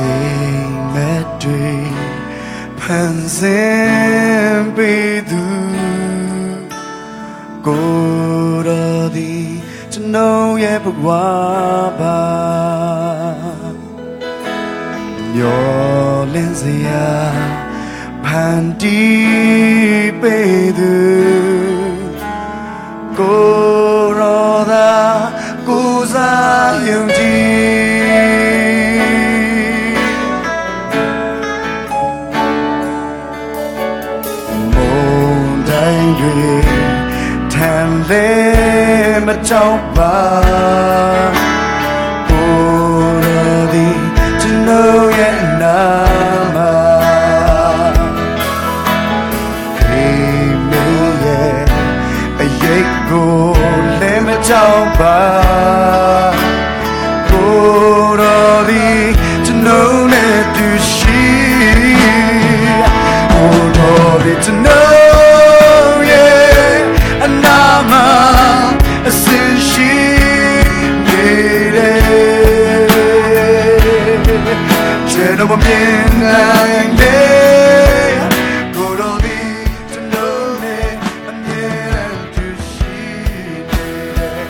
Amen. Pansin bedu Goradi to know ye bugwaba Your Lindsaya Pandi bedu Gorada Goza Yundi Tanle machauba Goradi to know ye nama Amen a yego le machauba Goradi to know ne to she Goradi to know Anama since she made it. Gentlemen, and day, good on me to know me, and then to see it.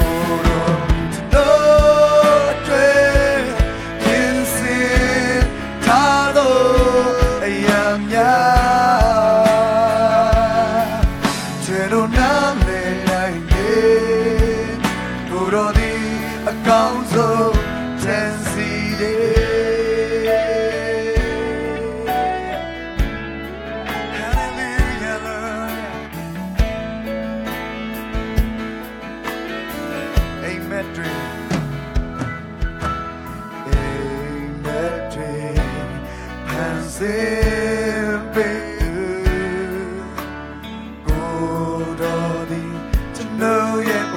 Good on me to know a train in sin, Tado, a young Council Hallelujah, Amen. To know yet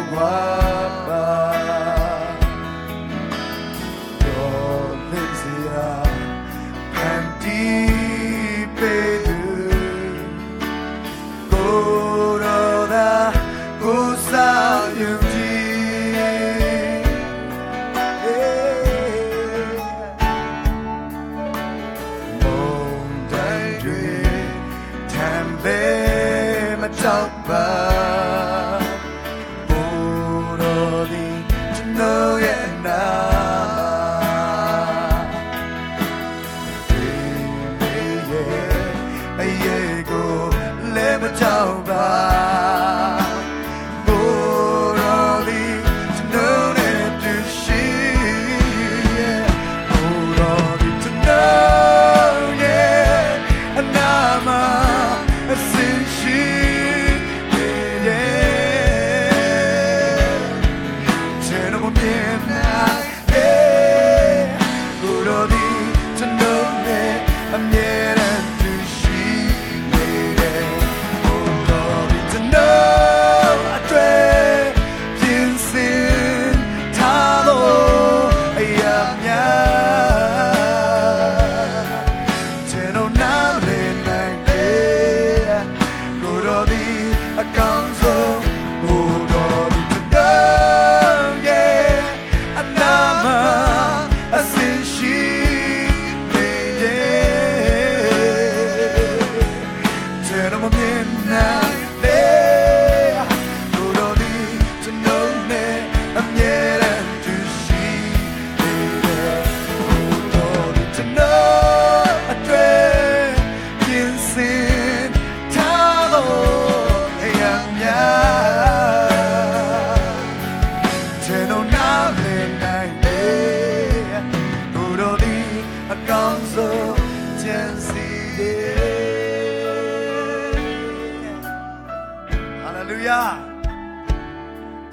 Hallelujah.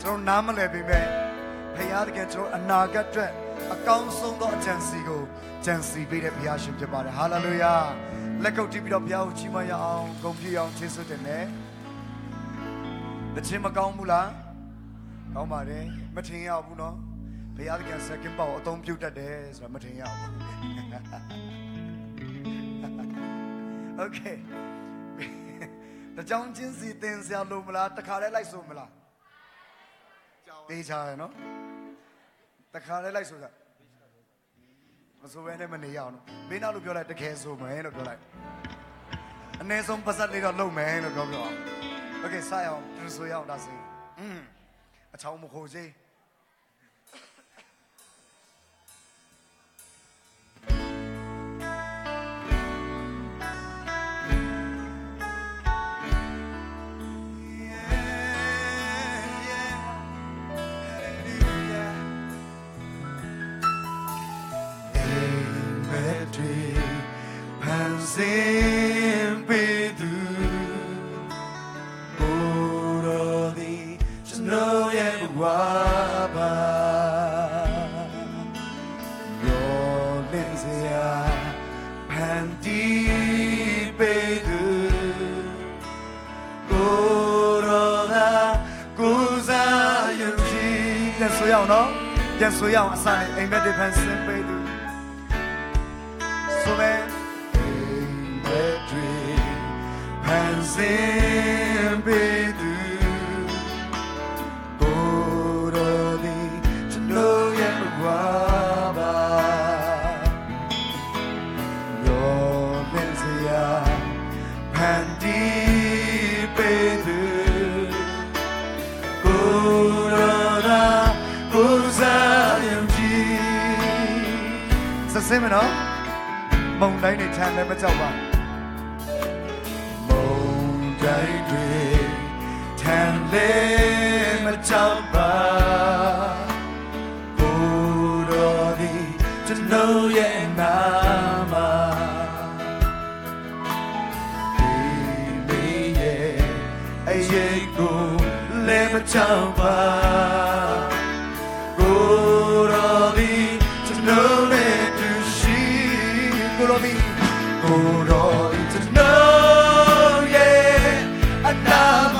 Chúng ta nắm lấy vì mẹ, hãy nhớ cái chỗ anh nào cái chuyện, account sống đó chân sĩ go, chân sĩ bị đẹp hiệp sinh cho bạn. Hallelujah. Let go đi bị đẹp hiệp chỉ mà nhau, công ty nhau chế sự thế này. Để chế mà công mula, công mà đấy, mà thiên nhau bu nó, hãy nhớ cái sự kiếm bảo tông phiêu đất đấy, rồi mà thiên nhau. Okay. The John Jinsi things are lumala, the car like Sumala. They are no? The car like Suda. မဆိုဘဲနဲ့မနေရအောင်မင်းနောက်လို့ပြောလိုက်တကယ်ဆိုမယ်လို့ပြောလိုက်အနည်းဆုံးပါစက်လေးတော့လုံမယ်လို့ပြောအောင်โอเคစရအောင်သူဆိုရအောင်ဒါဆိုအချောင်းမခိုးစေဆိုရအောင်နော်ပြန်ဆိုရအောင်အစနဲ့အိမ်မက်တွေဖန်ဆင်းပေးသူဆိုမယ်အိမ်မက်တွေဖန်ဆင်းပေးသူကိုယ်တော်ဒီကျွန်တော်ရဲ့ဘဝပါရောလင်းစရာဖန်တီးပေးသူကိုယ်တော်စင်မနော်မုံတိုင်းတွေချမ်းလည်းမကြောက်ပါမုံတိုင်းတွေချမ်းလည်းမကြောက်ပါကိုယ်တော်ဒီကျွန်တော်ရဲ့နာမဒီလေးရဲ့အရေးကိုလည်းမကြောက်ပါကိုယ်တော်ဒီကျွန်တော်ရဲ့ကိုရိုမီကျွန်တော်ရဲ့အနာမ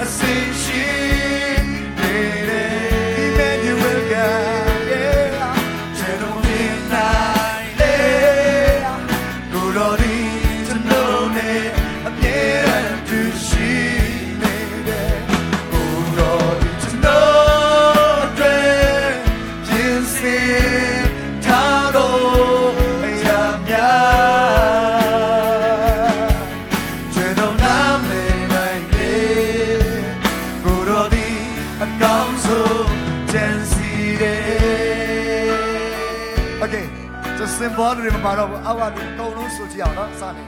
အစင်ရှိနေတယ် Emmanuel Godကျွန်တော်မြင်နိုင်တယ်ကိုရိုဒီကျွန်တော်နဲ့အမြဲတမ်းတူရှိနေတယ်ကိုရိုဒီကျွန်တော်တွေပြင်ဆင်ထားတော့စင်ဘောတွေမပါတော့ဘူးအောက်ကဒီအကုန်လုံးဆိုကြည့်အောင်နော်စနေ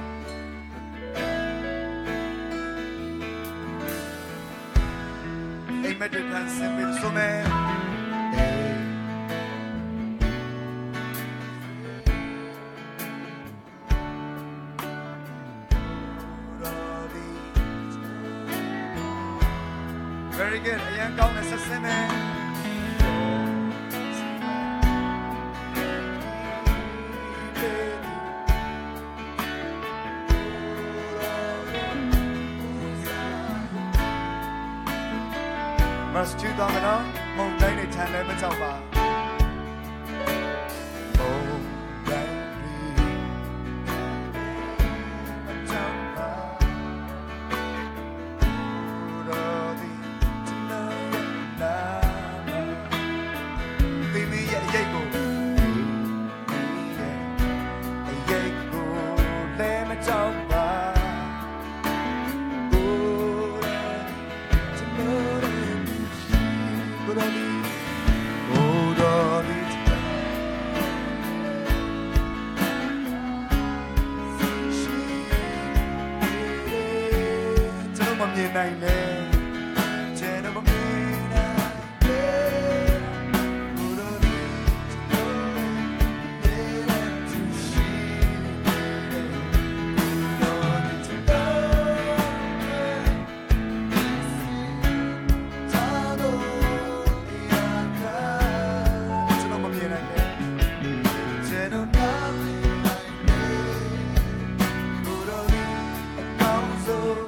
အိမ်မက်တွေဖန်ဆင်းပြီးဆိုမယ်very good အရင်ကောင်းတဲ့ဆက်စင်းမယ်Verse 2 တောင်းမနော်မုန်တိုင်းတွေချမ်းလည်းမကြောက်ပါမုန်တိုင်းတွေမကြောက်ပါတော်ဒီကျွန်တော်နာမသီမီရဲ့အရေးကိုလည်းမကြောက်ပါမြင်နိုင်လေကျန်တော့မမြင်နိုင်လေကိုယ်တော်ဒီသူရှိတယ်တော်ဒီချတာတော့ရတာကျွန်တော်မမြင်နိုင်လေကျန်တော့နားမမြင်နိုင်လေကိုယ်တော်ဒီအကောင်းဆုံး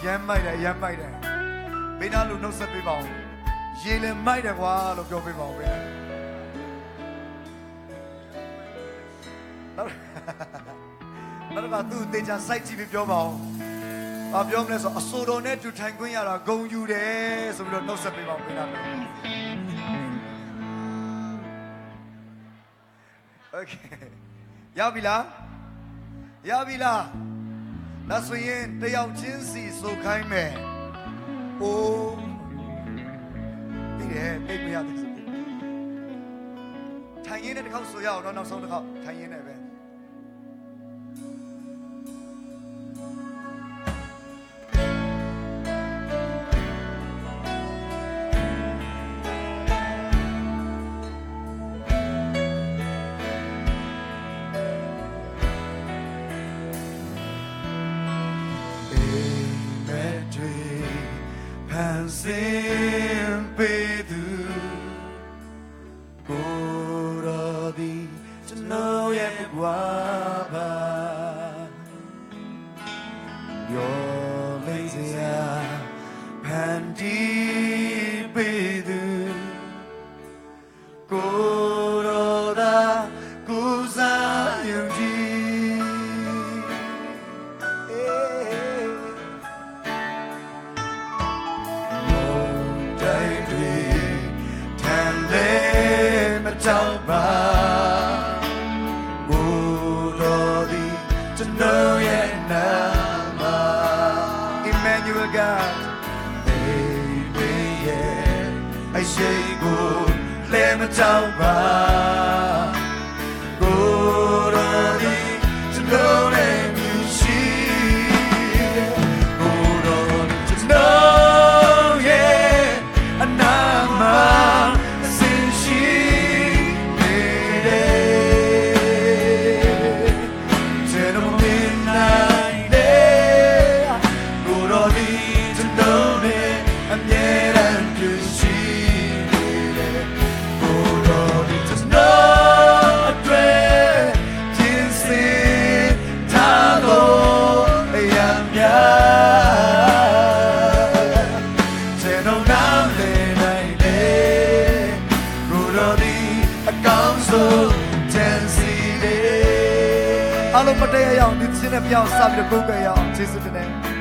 ရမ်းမိုက်တယ်ရမ်းမိုက်တယ်ဘေးနားလူနှုတ်ဆက်ပေးပါဦးရေလည်းမိုက်တယ်ကွာလို့ပြောပေးပါဦးဘေးနားနောက်သူ့တေချာစိုက်ကြည့်ပြီးပြောပါဦးဘာပြောမလဲဆိုအဆိုတော်နဲ့တူထိုင်ခွင့်ရတာဂုဏ်ယူတယ်ဆိုပြီးတော့နှုတ်ဆက်ပေးပါဦးဘေးနား Okay ရောက်ပြီလားရောက်ပြီလားဒါဆိုရင်တယောက်ချင်းစီဆိုခိုင်းမယ်အိုးဒီရဲ့ပြိတ်မရသေးဘူးထိုင်ရင်းနဲ့တစ်ခေါက်ဆိုရအောင်တော့နောက်ဆုံးတစ်ခေါက်ထိုင်ရင်းနဲ့ပဲအားလုံးမတည့်ရအောင်ဒီသင်းနဲ့ပြောင်းစပြီးတော့ကိုယ်ကြရအောင်ကျေးဇူးတင်တယ်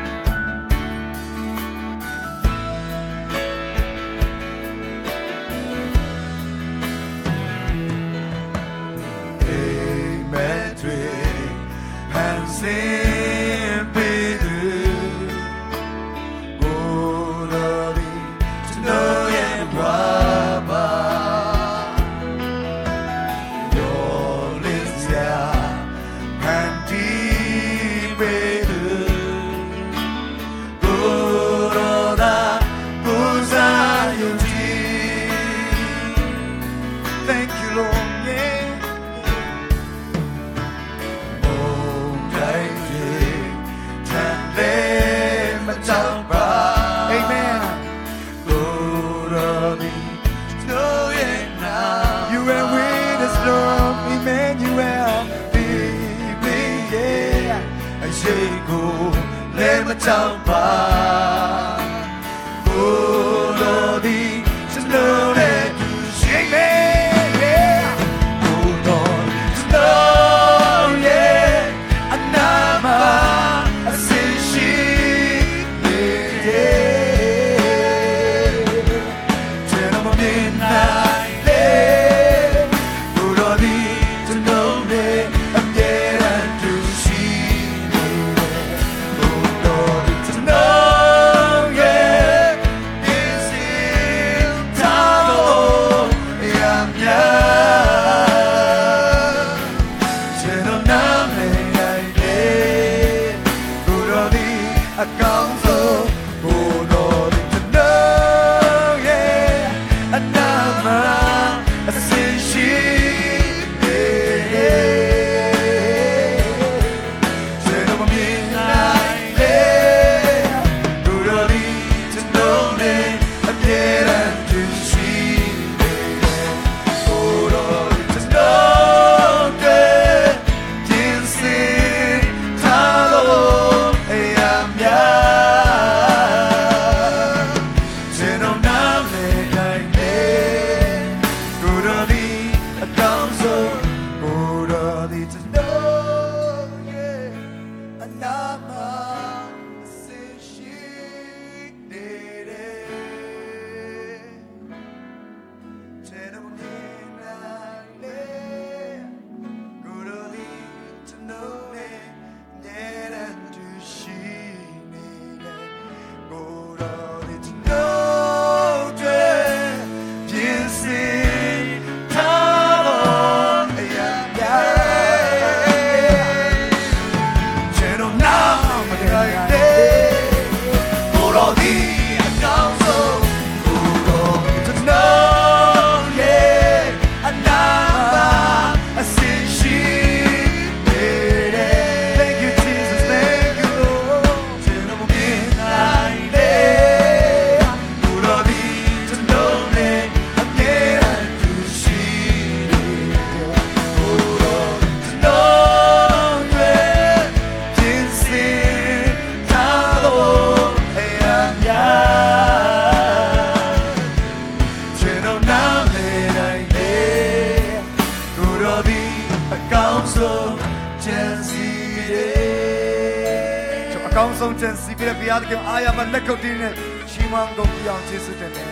ဆုံးကျန်စီပြီးတဲ့ဘုရားသခင်အာရမလက်ကုပ်တင်းနဲ့ချီးမွမ်းကုန်ပြအောင်ကျေးဇူးတင်တယ်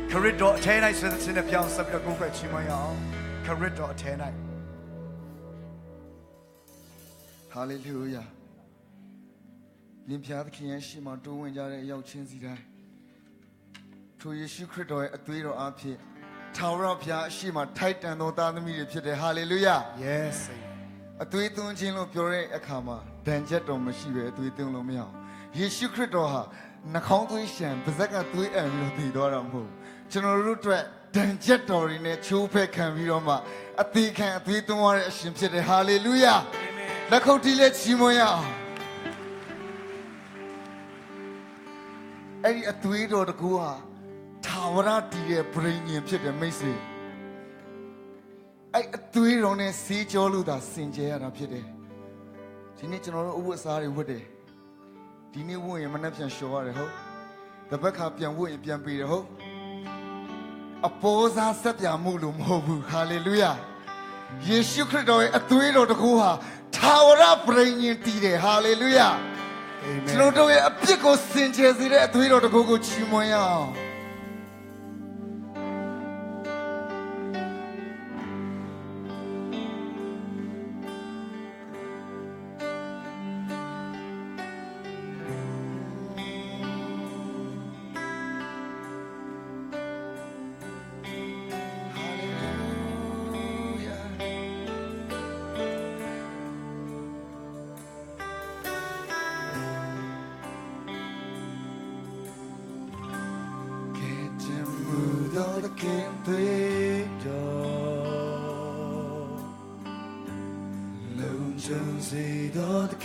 ခရစ်တော်အထဲ၌ဆွေးနွေးတဲ့ပြောင်းဆက်ပြီးတော့ကိုယ်ပဲချီးမွမ်းရအောင်ခရစ်တော်အထဲ၌ဟာလေလုယာလင်ဖျားသခင်ရဲ့ရှိမှတိုးဝင်ကြတဲ့အရောက်ချင်းစီတိုင်းထိုယေရှုခရစ်တော်ရဲ့အသွေးတော်အဖြစ်ထာဝရဘုရားရှိမှထိုက်တန်သောသားသမီးတွေဖြစ်တယ်ဟာလေလုယာ yes အသွေးသွင်းခြင်းလို့ပြောတဲ့အခါမှာဒဏ်ချက်တော်မရှိပဲအသွေးသွင်းလို့မရအောင်ယေရှုခရစ်တော်ဟာနှာခေါင်းသွေးရှံပါးစပ်ကသွေးအံပြီးတော့တည်သွားတာမဟုတ်ကျွန်တော်တို့အတွက်ဒဏ်ချက်တော်တွေနဲ့ချိုးဖက်ခံပြီးတော့မှအသေးခံအသွေးသွင်းရတဲ့အရှင်ဖြစ်တယ်ဟာလေလုယာလက်ခုပ်တီးလက်ချီးမွမ်းရအောင်အဲ့ဒီအသွေးတော်တကူဟာထာဝရတည်တဲ့ဗြိဉ္ဉ်ဖြစ်တယ်မိတ်ဆွေအဲ့အသွေးတော်နဲ့စီးကြောလို့သာစင်ကြယ်ရတာဖြစ်တယ်ဒီနေ့ကျွန်တော်တို့အဝတ်အစားတွေဝတ်တယ်ဒီနေ့ဝတ်ရင်မနှက်ပြန်လျှော်ရတယ်ဟုတ်တပတ်ခါပြန်ဝတ်ရင်ပြန်ပေးတယ်ဟုတ်အပေါ်စားဆက်ပြမှုလို့မဟုတ်ဘူးဟာလေလုယာယေရှုခရစ်တော်ရဲ့အသွေးတော်တကူဟာထာဝရဗြိဉ္ဉ်တည်တယ်ဟာလေလုယာကျွန်တော်တို့ရဲ့အပြစ်ကိုစင်ကြယ်စေတဲ့အသွေးတော်တကူကိုချီးမွမ်းရအောင်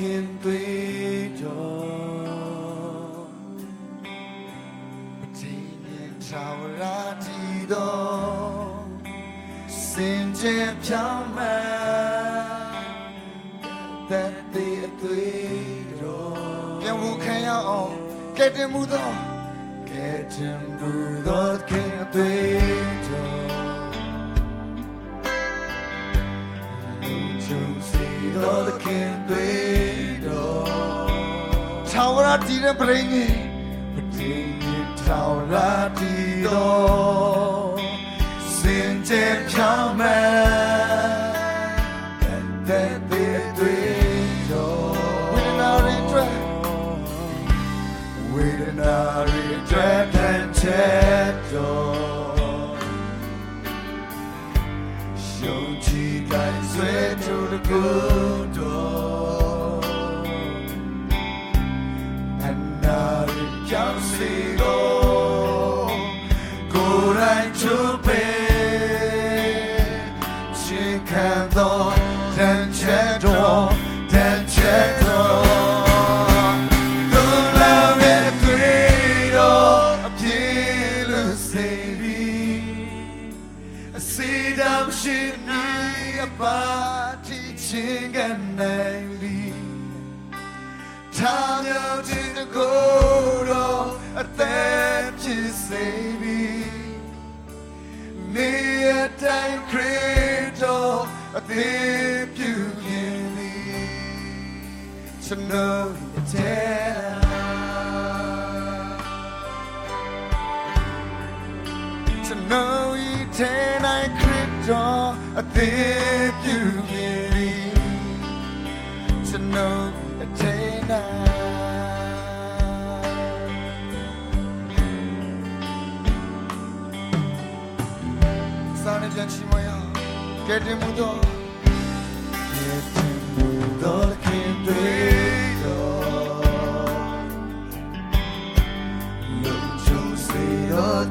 ခ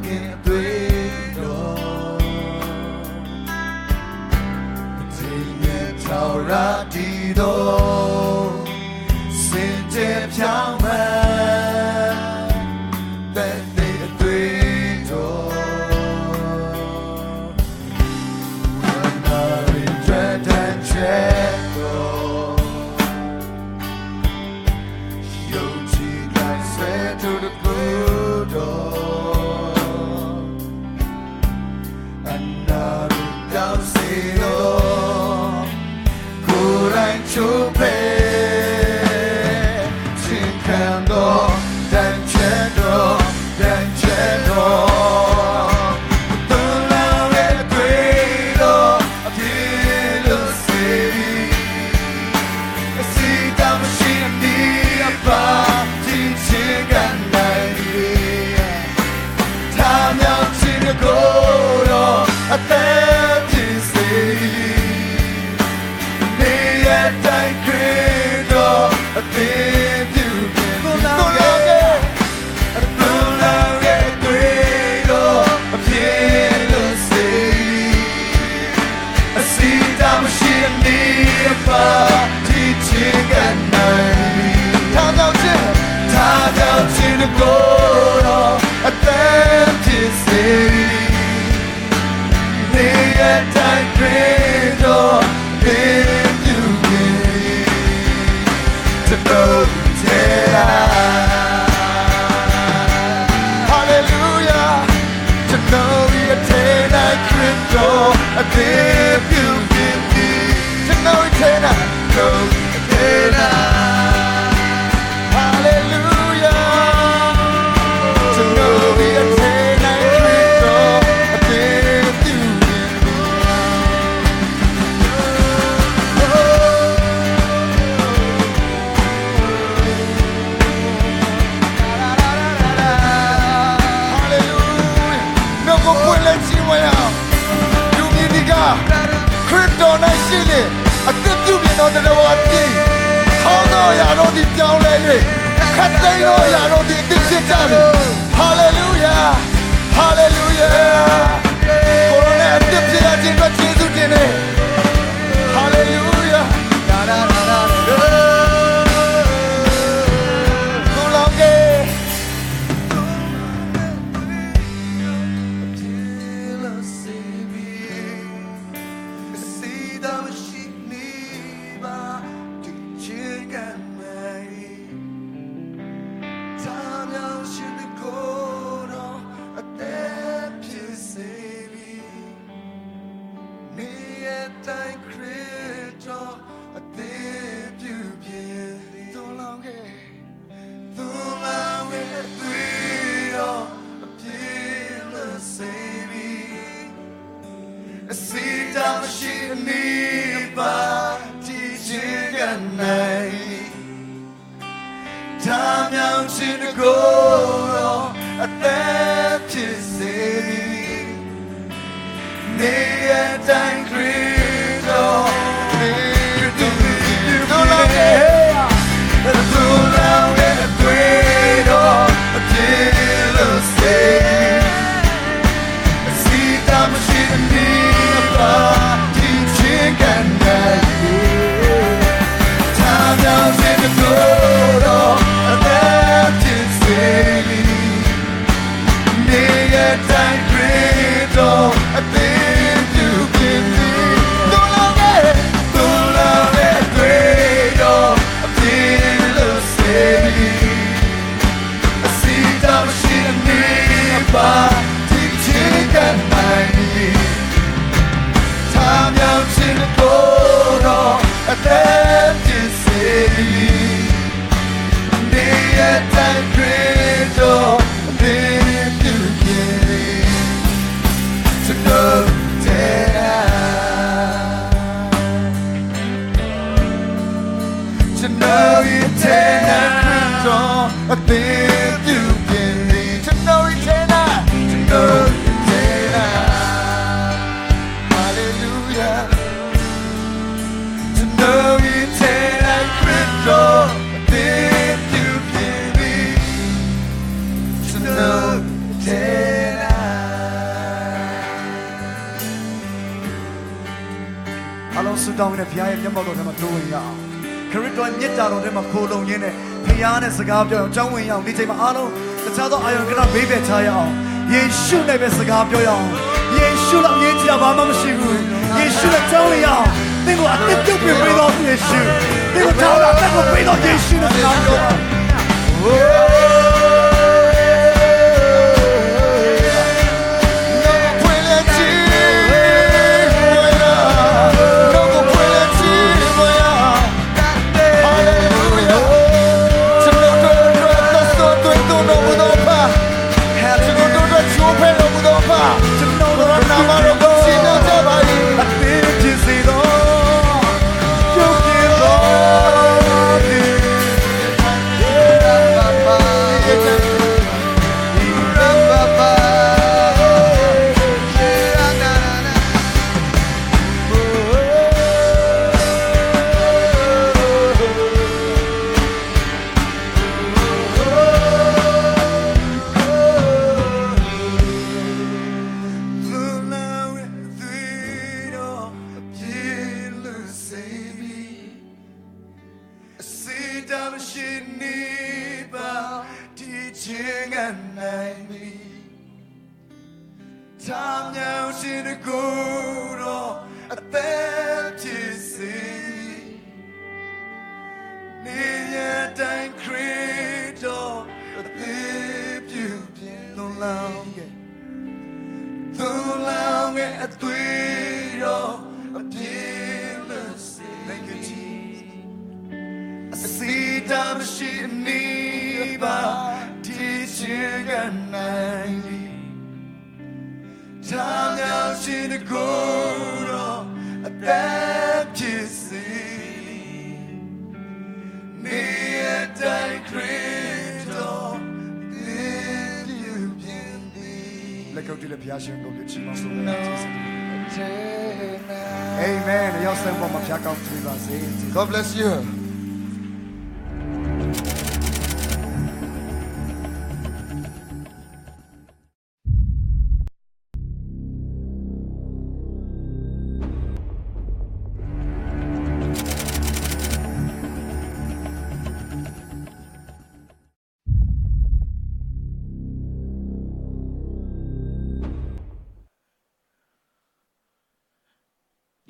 ခင်တွေ့တော်ဒီရဲ့ထောက်ရဒီတော်စင်ကြယ်ဖြောင်းမှတဲ့တဲ့တွေ့တော်ဝမ်းသာရင်ကြွတဲ့ချဲတော်ယုံကြည်တိုင်းဆွဲto the good door another down see Lord good and true pay sin candle then candle the love and great Lord of the city see the machine need a bar teaching and I thank you, say, me at thy cradle, I thank you, the long cradle, I feel the sea. I see the machine need a bar, teaching at night. Time out in the goal, I thank you, say. At thy cradle, if you need to know that hallelujah, to know you attain thy cradle, if you need to know eternal, hallelujah, to know you attain thy cradle, if you Christo na shile a tipu bin no de wa ti khao no ya ro di pyaung le yue khat tai no ya ro di ti phit ta le hallelujah hallelujah corona a tip phit ya chin twat jesu tin ne hallelujah la la la la no longer တောင်းနေတဲ့ဘုရားရဲ့မျက်မှောက်တော်ထဲမှာတိုးဝင်ရအောင်ခရစ်တော်မြတ်တာတော်ထဲမှာခိုးလုံရင်းနဲ့ဘုရားနဲ့စကားပြောအောင်ကြောင်းဝင်ရအောင်ဒီချိန်မှာအားလုံးတခြားသောအာယုံကဘေးပဲချရအောင်ယေရှုနဲ့ပဲစကားပြောရအောင်ယေရှုလောက်ရေးကြဘာမှမရှိဘူးယေရှုနဲ့ကြောင်းဝင်ရအောင်သင်ကိုအသက်ပြုတ်ပေးတော်ယေရှုသင်ကိုထောက်တာတက်ကိုပေးတော်ယေရှုနဲ့စကားပြောပါလက်ကုပ်တီးလက်ဘုရားရှင်ကိုချီးမွမ်းဆုံးနေပါစေ။ Amen ရောက်စံပေါ်မှာဖျားကောင်းချီးပါစေ။ God bless you.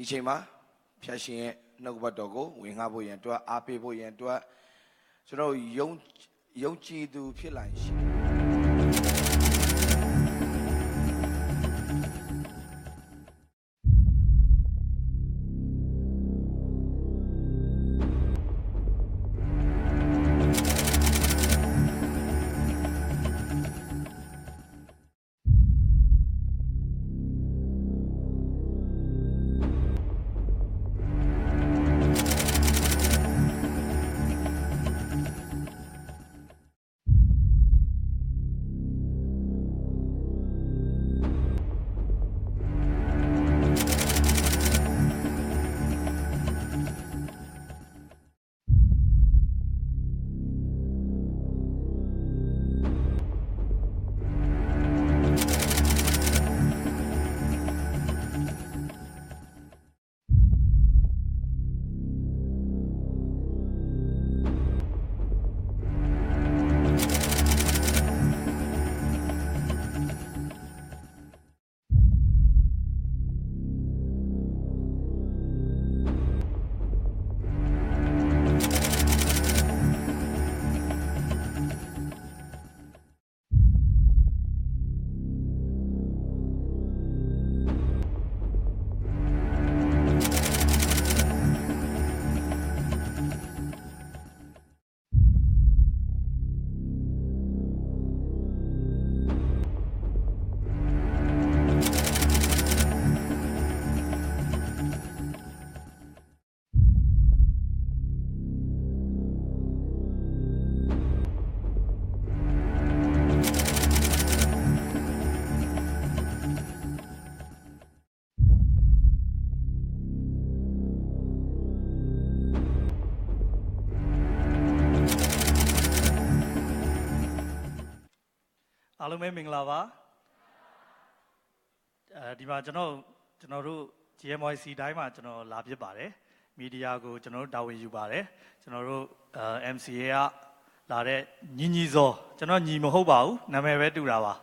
ဒီချိန်မှာဖျားရှင်ရဲ့နှုတ်ဘတ်တော်ကိုဝင်ငှဖို့ရန်အတွက်အားပေးဖို့ရန်အတွက်ကျွန်တော်ယုံကြည်သူဖြစ်လာရှင်အားလုံးပဲမင်္ဂလာပါဒီမှာကျွန်တော်တို့ GMYC တိုင်းမှာကျွန်တော်လာဖြစ်ပါတယ်မီဒီယာကိုကျွန်တော်တို့တာဝန်ယူပါတယ်ကျွန်တော်တို့ MCA ကလာတဲ့ညီစောကျွန်တော်ညီမဟုတ်ပါဘူးနာမည်ပဲတူတာပါ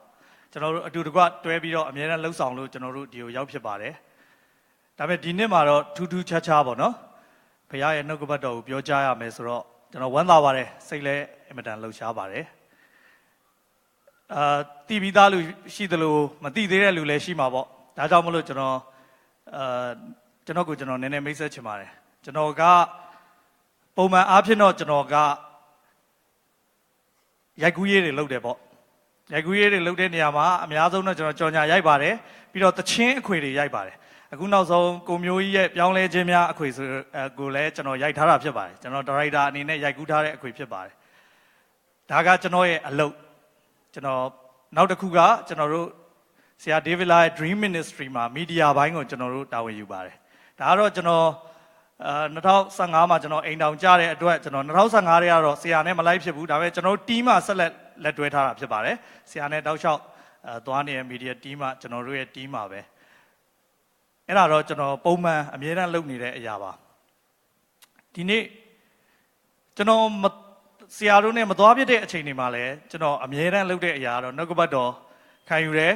ကျွန်တော်တို့အတူတကွတွဲပြီးတော့အများနဲ့လှုပ်ဆောင်လို့ကျွန်တော်တို့ဒီကိုရောက်ဖြစ်ပါတယ်ဒါပေမဲ့ဒီနှစ်မှာတော့ထူးထူးခြားခြားပေါ့နော်ဘုရားရဲ့နှုတ်ကပတ်တော်ကိုပြောကြားရမယ်ဆိုတော့ကျွန်တော်ဝမ်းသာပါတယ်စိတ်လည်းအင်မတန်လှုပ်ရှားပါတယ်တည်ပြီးသားလူရှိသလိုမတည်သေးတဲ့လူလည်းရှိမှာပေါ့ဒါကြောင့်မလို့ကျွန်တော်နည်းနည်းမိတ်ဆက်ချင်ပါတယ်ကျွန်တော်ကပုံမှန်အားဖြင့်တော့ကျွန်တော်ကရိုက်ကူးရေးတွေလုပ်တယ်ပေါ့ရိုက်ကူးရေးတွေလုပ်တဲ့နေရာမှာအများဆုံးတော့ကျွန်တော်ကြော်ညာရိုက်ပါတယ်ပြီးတော့တချင်းအခွေတွေရိုက်ပါတယ်အခုနောက်ဆုံးကိုမျိုးကြီးရဲ့ပြောင်းလဲခြင်းများအခွေဆိုကိုလည်းကျွန်တော်ရိုက်ထားတာဖြစ်ပါတယ်ကျွန်တော်ဒါရိုက်တာအနေနဲ့ရိုက်ကူးထားတဲ့အခွေဖြစ်ပါတယ်ဒါကကျွန်တော်ရဲ့အလုပ်ကျွန်တော်နောက်တစ်ခုကကျွန်တော်တို့ဆရာဒေးဗစ်လာရဲ့ Dream Ministry မှာမီဒီယာဘိုင်းကိုကျွန်တော်တို့တာဝန်ယူပါတယ်ဒါကတော့ကျွန်တော်2015မှာကျွန်တော်အိမ်တောင်ကြတဲ့အတွက်ကျွန်တော်2015ထဲကတော့ဆရာနဲ့မလိုက်ဖြစ်ဘူးဒါပေမဲ့ကျွန်တော်တို့ team မှာဆက်လက်တွဲထားတာဖြစ်ပါတယ်ဆရာနဲ့တောက်လျှောက်သွားနေတဲ့ media team မှာကျွန်တော်တို့ရဲ့ team မှာပဲအဲ့ဒါတော့ကျွန်တော်ပုံမှန်အမြဲတမ်းလုပ်နေတဲ့အရာပါဒီနေ့ကျွန်တော်ဆရာတို့နဲ့မသွားဖြစ်တဲ့အချိန်တွေမှာလည်းကျွန်တော်အမြဲတမ်းလုပ်တဲ့အရာတော့နှုတ်ကပတ်တော်ခံယူတယ်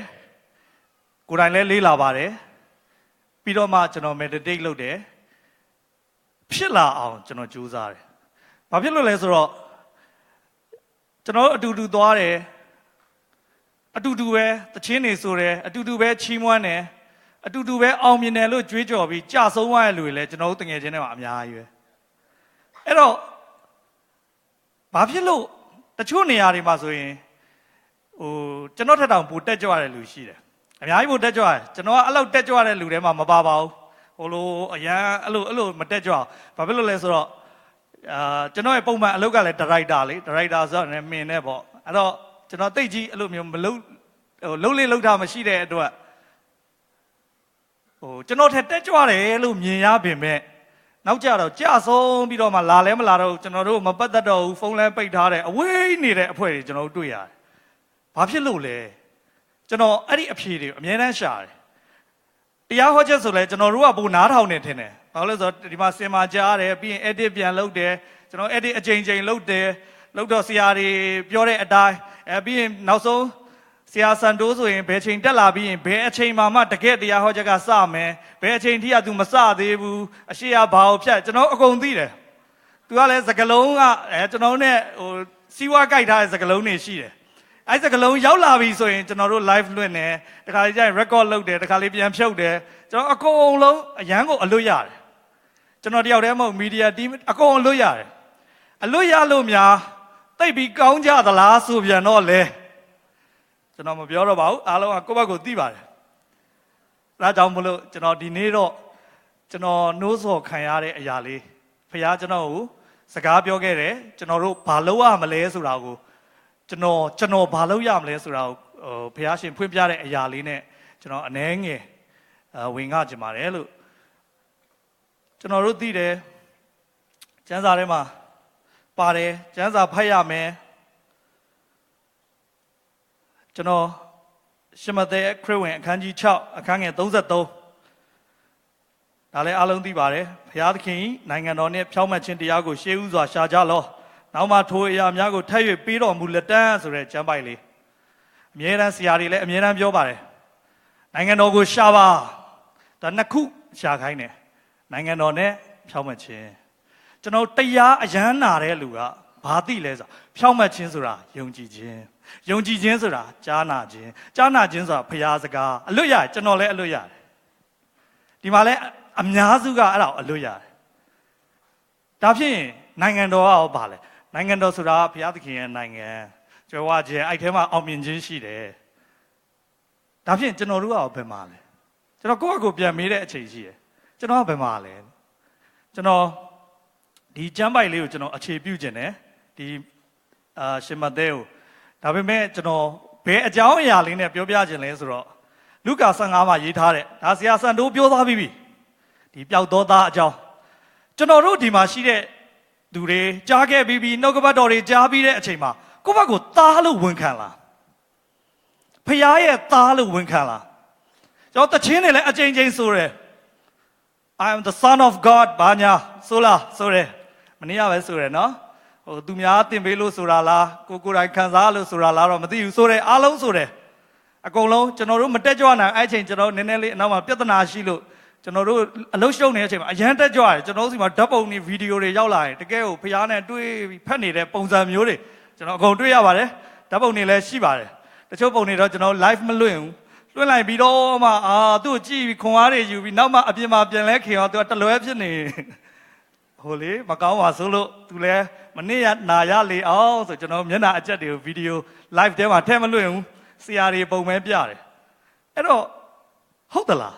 ကိုယ်တိုင်လည်းလေးလာပါတယ်ပြီးတော့မှကျွန်တော် meditate လုပ်တယ်ဖြစ်လာအောင်ကျွန်တော်ကြိုးစားတယ်ဘာဖြစ်လို့လဲဆိုတော့ကျွန်တော်အတူတူသွားတယ်အတူတူပဲတချင်းနေဆိုတယ်အတူတူပဲချီးမွမ်းတယ်အတူတူပဲအောင်မြင်တယ်လို့ကြွေးကြော်ပြီးကြာဆုံးသွားတဲ့လူတွေလည်းကျွန်တော်တို့တငယ်ချင်းတွေမှာအများကြီးပဲအဲ့တော့ဘာဖြစ်လို့တချို့နေရာတွေမှာဆိုရင်ကျွန်တော်ထက်တောင်ပိုတက်ကြွတဲ့လူရှိတယ်အများကြီးပိုတက်ကြွတယ်ကျွန်တော်ကအဲ့လောက်တက်ကြွတဲ့လူတွေမှာမပါပါဘူးဟိုလိုအရန်အဲ့လိုမတက်ကြွဘာဖြစ်လို့လဲဆိုတော့ကျွန်တော်ရဲ့ပုံမှန်အလုပ်ကလည်းဒါရိုက်တာဆိုတော့မင်းနဲ့ပေါ့အဲ့တော့ကျွန်တော်တိတ်ကြီးအဲ့လိုမျိုးမလုပ်လုံးလေးလုပ်တာမရှိတဲ့အတွက်ကျွန်တော်ထက်တက်ကြွတယ်လို့မြင်ရပင်မဲ့နောက်ကြတော့ကြဆုံးပြီးတော့မှလာလဲမလာတော့ကျွန်တော်တို့မပတ်သက်တော့ဘူးဖုန်းလဲပိတ်ထားတယ်အဝေးနေတဲ့အဖွဲ့တွေကျွန်တော်တို့တွေ့ရတယ်ဘာဖြစ်လို့လဲကျွန်တော်အဲ့ဒီအဖြေတွေအများတန်းရှာတယ်တရားဟောချက်ဆိုလဲကျွန်တော်တို့ကပိုနားထောင်နေထင်တယ်ဘာလို့လဲဆိုတော့ဒီမှာစင်မာကြားတယ်ပြီးရင် edit ပြန်လုပ်တယ်ကျွန်တော် edit အချိန်လုပ်တယ်လုပ်တော့ဆရာတွေပြောတဲ့အတိုင်းပြီးရင်နောက်ဆုံးဆရာစံတိုးဆိုရင်ဘယ်ချိန်တက်လာပြီးရင်ဘယ်အချိန်မှတကယ်တရားဟောချက်ကစမယ်ဘယ်အချိန်ထိက तू မစသေးဘူးအရှိရဘာကိုဖြတ်ကျွန်တော်အကုန်သိတယ် तू ကလည်းစကလုံးကကျွန်တော်နဲ့စီးဝါးကြိုက်ထားတဲ့စကလုံးတွေရှိတယ်အဲ့စကလုံးရောက်လာပြီဆိုရင်ကျွန်တော်တို့ live လွှင့်တယ်တခါလေးကျရင် record လုပ်တယ်တခါလေးပြန်ဖြုတ်တယ်ကျွန်တော်အကုန်လုံးအရန်ကိုအလွတ်ရတယ်ကျွန်တော်တယောက်တည်းမဟုတ် media team အကုန်အလွတ်ရတယ်အလွတ်ရလို့များတိတ်ပြီးကောင်းကြသလားဆိုပြန်တော့လေကျွန်တော်မပြောတော့ပါဘူးအားလုံးကကိုယ့်ဘက်ကိုသိပါတယ်ဒါကြောင့်မလို့ကျွန်တော်ဒီနေ့တော့ကျွန်တော်နှိုးဆော်ခံရတဲ့အရာလေးဖခင်ကျွန်တော်ကိုစကားပြောခဲ့တယ်ကျွန်တော်တို့ဘာလုပ်ရမလဲဆိုတာကိုကျွန်တော်ဘာလုပ်ရမလဲဆိုတာကိုဖခင်ရှင်ဖွင့်ပြတဲ့အရာလေးနဲ့ကျွန်တော်အနှဲငယ်ဝင်ငှကြပါတယ်လို့ကျွန်တော်တို့သိတယ်ကျမ်းစာထဲမှာပါတယ်ကျမ်းစာဖတ်ရမယ်ကျွန်တော်ရှမသက်ခရစ်ဝင်အခန်းကြီး6အခန်းငယ်33ဒါလည်းအားလုံးသိပါတယ်ဘုရားသခင်နိုင်ငံတော်နဲ့ဖြောင့်မတ်ခြင်းတရားကိုရှေးဥစွာရှာကြလောနောက်မှထိုအရာများကိုထပ်၍ပေးတော်မူလက်တန်းဆိုတဲ့ကျမ်းပိုက်လေးအမြဲတမ်းဆရာတွေလည်းအမြဲတမ်းပြောပါတယ်နိုင်ငံတော်ကိုရှာပါဒါနှစ်ခုရှာခိုင်းတယ်နိုင်ငံတော်နဲ့ဖြောင့်မတ်ခြင်းကျွန်တော်တရားအယမ်းနာတဲ့လူကဘာသိလဲဆိုဖြောင့်မတ်ခြင်းဆိုတာယုံကြည်ခြင်းဆိုတာကြားနာခြင်းဆိုတာဖျားစကားအလွတ်ရတယ်ကျွန်တော်လည်းအလွတ်ရတယ်ဒီမှာလည်းအများစုကအဲ့ဒါအလွတ်ရတယ်ဒါဖြင့်နိုင်ငံတော်ကရောဘာလဲနိုင်ငံတော်ဆိုတာဘုရားသခင်ရဲ့နိုင်ငံကြွယ်ဝခြင်းအဲ့ထဲမှာအောင်မြင်ခြင်းရှိတယ်ဒါဖြင့်ကျွန်တော်တို့ကရောဘယ်မှာလဲကျွန်တော်ကိုယ့်အကိုပြန်မေးတဲ့အချိန်ရှိတယ်ကျွန်တော်ကဘယ်မှာလဲကျွန်တော်ဒီကျမ်းပိုက်လေးကိုကျွန်တော်အခြေပြုခြင်းတယ်ဒီရှင်မဿဲကိုဒါပေမဲ့ကျွန်တော်ဘယ်အကြောင်းအရာလေးနဲ့ပြောပြခြင်းလဲဆိုတော့လုကာ15မှာရေးထားတဲ့ဒါဆရာစံတိုးပြောသွားပြီးပြီဒီပျောက်သောသားအကြောင်းကျွန်တော်တို့ဒီမှာရှိတဲ့သူတွေကြားခဲ့ပြီးနှုတ်ကပတ်တော်တွေကြားပြီးတဲ့အချိန်မှာကိုယ့်ဘက်ကိုသားလို့ဝန်ခံလားဖခင်ရဲ့သားလို့ဝန်ခံလားကျွန်တော်တချင်းတွေလည်းအချိန်ချင်းဆိုတယ် I am the son of God ဘာညာဆိုလားဆိုတယ်မနေ့ကပဲဆိုတယ်နော်ဟိုသူများတင်ပေးလို့ဆိုတာလားကိုယ်တိုင်ခံစားလို့ဆိုတာလားတော့မသိဘူးဆိုတယ်အားလုံးဆိုတယ်အကုန်လုံးကျွန်တော်တို့မတက်ကြွနိုင်အဲ့ချိန်ကျွန်တော်နည်းနည်းလေးအနောက်မှာပြဿနာရှိလို့ကျွန်တော်တို့အလုံးရှုံနေတဲ့အချိန်မှာအရန်တက်ကြွတယ်ကျွန်တော်တို့စီမှာဓာတ်ပုံတွေဗီဒီယိုတွေရောက်လာရင်တကယ်ကိုဖျားနဲ့တွေ့ပြီးဖက်နေတဲ့ပုံစံမျိုးတွေကျွန်တော်အကုန်တွေ့ရပါတယ်ဓာတ်ပုံတွေလည်းရှိပါတယ်တချို့ပုံတွေတော့ကျွန်တော် live မလွှင့်ဘူးလွှင့်လိုက်ပြီးတော့မှသူ့ကိုကြည့်ပြီးခွန်အားတွေယူပြီးနောက်မှအပြင်မှာပြန်လဲခင်အောင်သူကတလွဲဖြစ်နေဟိုလေမကောင်းပါဆိုလို့သူလည်းမနေ့ကနာရလေအောင်ဆိုကျွန်တော်မျက်နှာအကျက်တွေကိုဗီဒီယို live ထဲမှာထည့်မလွှင့်ဘူးဆရာတွေပုံမဲပြတယ်အဲ့တော့ဟုတ်သလား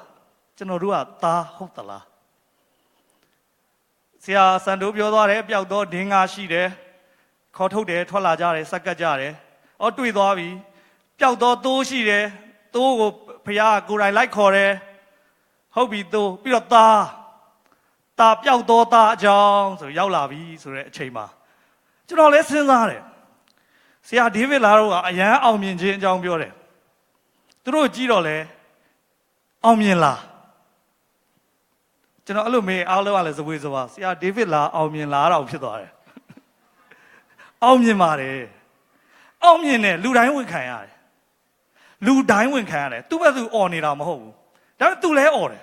ကျွန်တော်တို့ကသားဟုတ်သလားဆရာစံတိုးပြောသွားတယ်ပျောက်တော့ဒင်းကားရှိတယ်ခေါ်ထုတ်တယ်ထွက်လာကြတယ်စက်ကတ်ကြတယ်တွေ့သွားပြီပျောက်တော့သိုးရှိတယ်သိုးကိုဖခင်ကိုယ်တိုင်လိုက်ခေါ်တယ်ဟုတ်ပြီသိုးပြီးတော့သားပျောက်တော့သားအကြောင်းဆိုရောက်လာပြီဆိုတဲ့အချိန်မှာကျွန်တော်လည်းစဉ်းစားတယ်ဆရာဒေးဗစ်လာတို့ကအရန်အောင်မြင်ခြင်းအကြောင်းပြောတယ်သူတို့ကြည့်တော့လဲအောင်မြင်လားကျွန်တော်အဲ့လိုမေးအားလုံးကလည်းဇဝေဇဝါဆရာဒေးဗစ်လာအောင်မြင်လားတော့ဖြစ်သွားတယ်အောင်မြင်ပါတယ်အောင်မြင်တယ်လူတိုင်းဝန်ခံရတယ်လူတိုင်းဝန်ခံရတယ်သူ့ဘက်သူអော်နေတာမဟုတ်ဘူးဒါပေမဲ့သူလည်းអော်တယ်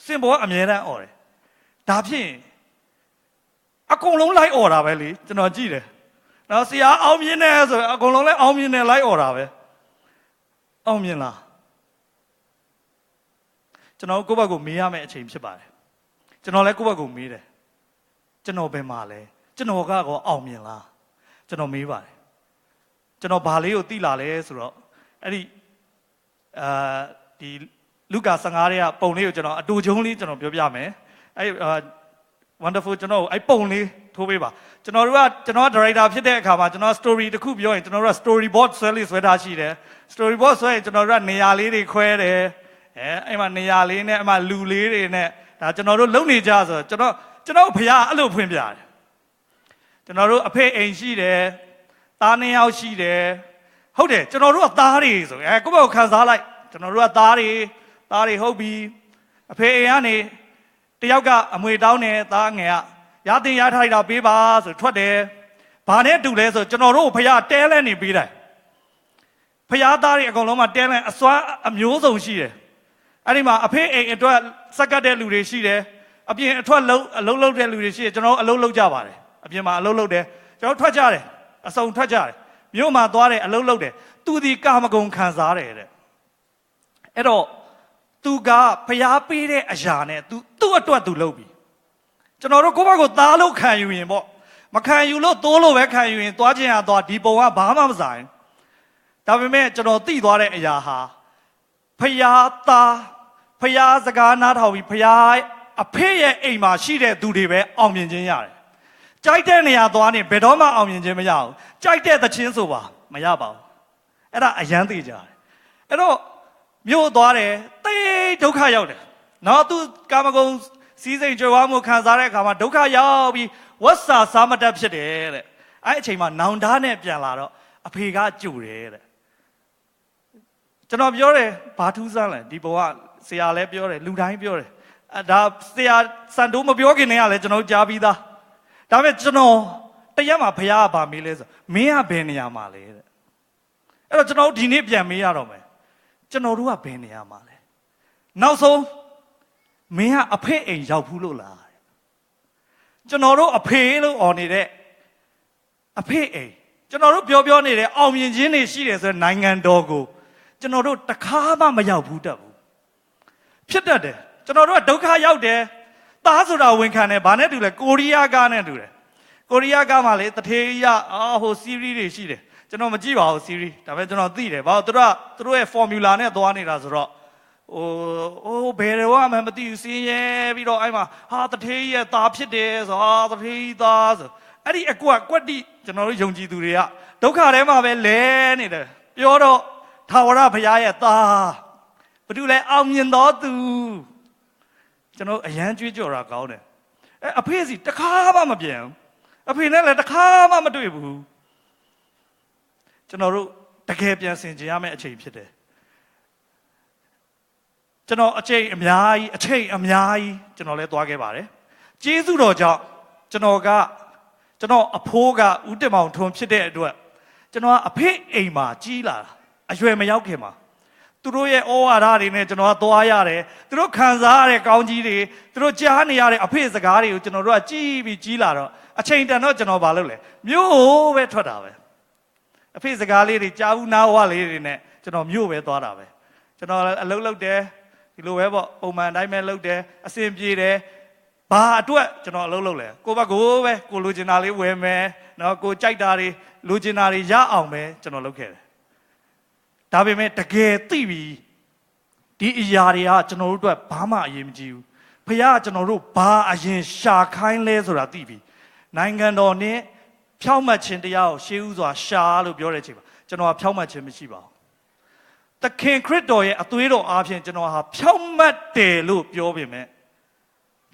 စင်ပေါ်ကအမြဲတမ်းអော်တယ်ဒါဖြင့်အကုန်လုံးလိုက်អော်တာပဲလေကျွန်တော်ကြည့်တယ်နော်ဆရာအောင်မြင်တယ်ဆိုအကုန်လုံးလည်းအောင်မြင်တယ်လိုက်អော်တာပဲအောင်မြင်လားကျွန်တော်ကိုယ့်ဘက်ကိုမေးရမယ့်အချိန်ဖြစ်ပါတယ်ကျွန်တော်လည်းကိုယ့်ဘက်ကိုမေးတယ်ကျွန်တော်ဘယ်မှာလဲကျွန်တော်ကောအောင်မြင်လားကျွန်တော်မေးပါတယ်ကျွန်တော်ဘာလေးကိုသိလာလဲဆိုတော့အဲ့ဒီဒီလူကာ15ရဲ့ပုံလေးကိုကျွန်တော်အတူချုံးလေးကျွန်တော်ပြောပြမယ်အဲ့wonderful ကျွန်တော်အဲ့ပုံလေးထိုးပေးပါကျွန်တော်ဒါရိုက်တာဖြစ်တဲ့အခါမှာကျွန်တော် story တစ်ခုပြောရင်ကျွန်တော်တို့က storyboard ဆွဲလေးဆွဲထားရှိတယ် storyboard ဆွဲရင်ကျွန်တော်တို့ကနေရာလေးတွေခွဲတယ်အဲ့မှာနေရာလေးနဲ့အဲ့မှာလူလေးတွေနဲ့ဒါကျွန်တော်တို့လုံနေကြဆိုကျွန်တော်ဖခင်အဲ့လိုဖွင့်ပြတယ်ကျွန်တော်တို့အဖေအိမ်ရှိတယ်သား2ယောက်ရှိတယ်ဟုတ်တယ်ကျွန်တော်တို့ကသားတွေဆိုကိုယ့်ဘက်ကိုခံစားလိုက်ကျွန်တော်တို့ကသားတွေဟုတ်ပြီအဖေအိမ်ကနေတယောက်ကအမွေတောင်းတယ်သားငယ်ကရတင်ရထိုက်တာပေးပါဆိုထွက်တယ်ဘာနဲ့တူလဲဆိုကျွန်တော်တို့ဖခင်တဲလဲနေပေးတယ်ဖခင်သားတွေအကုန်လုံးမှာတဲလဲအစွမ်းအမျိုးစုံရှိတယ်အဲ့ဒီမှာအဖေအိမ်အတွက်စက်ကတ်တဲ့လူတွေရှိတယ်အပြင်အထွက်အလုံးလုံးတဲ့လူတွေရှိတယ်ကျွန်တော်အလုံးလုံးကြပါတယ်အပြင်မှာအလုံးလုံးတယ်ကျွန်တော်ထွက်ကြတယ်အစုံထွက်ကြတယ်မြို့မှာသွားတယ်အလုံးလုံးတယ်သူဒီကာမဂုဏ်ခံစားတယ်တဲ့အဲ့တော့သူကဖျားပေးတဲ့အရာနဲ့သူ့အတွက်သူလုပ်ပြီကျွန်တော်တို့ကိုယ့်ဘက်ကိုသားလို့ခံယူရင်ပေါ့မခံယူလို့သိုးလို့ပဲခံယူရင်သွားခြင်းဟာသွားဒီပုံကဘာမှမဆိုင်ဒါပေမဲ့ကျွန်တော်သိသွားတဲ့အရာဟာဖျားသားဖျားစကားနားထောင်ပြီးဖျားအဖေရဲ့အိမ်မှာရှိတဲ့သူတွေပဲအောင်မြင်ခြင်းရတယ်ကြိုက်တဲ့နေရာသွားနေဘယ်တော့မှအောင်မြင်ခြင်းမရဘူးကြိုက်တဲ့သချင်းဆိုပါမရပါဘူးအဲ့ဒါအယမ်းသိကြတယ်အဲ့တော့မြို့သွားတယ်တိတ်ဒုက္ခရောက်တယ်နော်သူကာမဂုဏ်စီးစိမ်ကြွယ်ဝမှုခံစားတဲ့အခါမှာဒုက္ခရောက်ပြီးဝတ်စာစားမတတ်ဖြစ်တယ်တဲ့အဲ့အချိန်မှာနောင်တနဲ့ပြန်လာတော့အဖေကကြိုတယ်တဲ့ကျွန်တော်ပြောတယ်ဘာထူးဆန်းလဲဒီဘဝဆရာလည်းပြောတယ်လူတိုင်းပြောတယ်ဒါဆရာစံတိုးမပြောခင်တည်းကလည်းကျွန်တော်ကြားပြီးသားဒါပေမဲ့ကျွန်တော်တရက်မှာဘုရားကဗာမေးလဲဆိုမင်းကဘယ်နေရာမှာလဲတဲ့အဲ့တော့ကျွန်တော်ဒီနေ့ပြန်မေးရတော့မယ်ကျွန်တော်တို့ကဘယ်နေရာမှာလဲနောက်ဆုံးမင်းကအဖေအိမ်ရောက်ဘူးလို့လားကျွန်တော်တို့အဖေလို့អော်နေတဲ့အဖေအိမ်ကျွန်တော်တို့ပြောနေတဲ့အောင်မြင်ခြင်းတွေရှိတယ်ဆိုတဲ့နိုင်ငံတော်ကိုကျွန်တော်တို့တခါမှမရောက်ဘူးတတ်ဘူးဖြစ်တတ်တယ်ကျွန်တော်တို့ကဒုက္ခရောက်တယ်သားဆိုတာဝန်ခံတယ်ဘာနဲ့တူလဲကိုရီးယားကားနဲ့တူတယ်ကိုရီးယားကားမှာလေတထေးရဟိုစီးရီးတွေရှိတယ်ကျွန်တော်မကြည့်ပါဘူးစီးရီးဒါပေမဲ့ကျွန်တော်သိတယ်ဘာလို့သူတို့ရဲ့ formula နဲ့သွားနေတာဆိုတော့ဘယ်တော့မှမသိဘူးစင်းရဲပြီးတော့အဲ့မှာတထေးရဲ့သားဖြစ်တယ်ဆိုတထေးသားဆိုအဲ့ဒီအကွက်တိကျွန်တော်တို့ယုံကြည်သူတွေကဒုက္ခထဲမှာပဲလဲနေတယ်ပြောတော့ထာဝရဘုရားရဲ့သားဘာလို့လဲအောင်မြင်တော်သူကျွန်တော်အရန်ကြွေးကြော်တာကောင်းတယ်အဖေစီတခါမှမပြန်ဘူးအဖေနဲ့လည်းတခါမှမတွေ့ဘူးကျွန်တော်တို့တကယ်ပြန်ဆင်ခြင်ရမယ့်အချိန်ဖြစ်တယ် ကျွန်တော်အချိန်အများကြီးကျွန်တော်လည်းသွားခဲ့ပါတယ်ကျေးဇူးတော်ကြောင့်ကျွန်တော်အဖိုးကဦးတင်မောင်ထွန်းဖြစ်တဲ့အတွက်ကျွန်တော်ကအဖေအိမ်မှာကြီးလာအရွယ်မရောက်ခင်မှာသူတို့ရဲ့ဩဝါဒတွေနဲ့ကျွန်တော်ကသွားရတယ်သူတို့ခံစားရတဲ့ကောင်းကြီးတွေသူတို့ကြားနေရတဲ့အဖေစကားတွေကိုကျွန်တော်တို့ကကြီးလာတော့အချိန်တန်တော့ကျွန်တော်ဘာလုပ်လဲမြို့ပဲထွက်တာပဲအဖေစကားလေးတွေကြားဘူးနားဝလေးတွေနဲ့ကျွန်တော်မြို့ပဲသွားတာပဲကျွန်တော်အလုပ်လုပ်တယ်ဒီလိုပဲပေါ့ပုံမှန်အတိုင်းပဲလုပ်တယ်အဆင်ပြေတယ်ဘာအတွက်ကျွန်တော်အလုပ်လုပ်လဲကိုဘက်ကိုပဲကိုလိုချင်တာလေးဝယ်မယ်နော်ကိုကြိုက်တာတွေလိုချင်တာတွေရအောင်ပဲကျွန်တော်လုပ်ခဲ့တယ်ဒါပေမဲ့တကယ်သိပြီဒီအရာတွေကကျွန်တော်တို့အတွက်ဘာမှအရေးမကြီးဘူးဖခင်ကကျွန်တော်တို့ဘာအရင်ရှာခိုင်းလဲဆိုတာသိပြီနိုင်ငံတော်နဲ့ဖြောင့်မတ်ခြင်းတရားကိုရှေးဥစွာရှာလို့ပြောတဲ့အချိန်မှာကျွန်တော်ကဖြောင့်မတ်ခြင်းမရှိပါဘူးသခင်ခရစ်တော်ရဲ့အသွေးတော်အားဖြင့်ကျွန်တော်ဟာဖြောင့်မတ်တယ်လို့ပြောပေမဲ့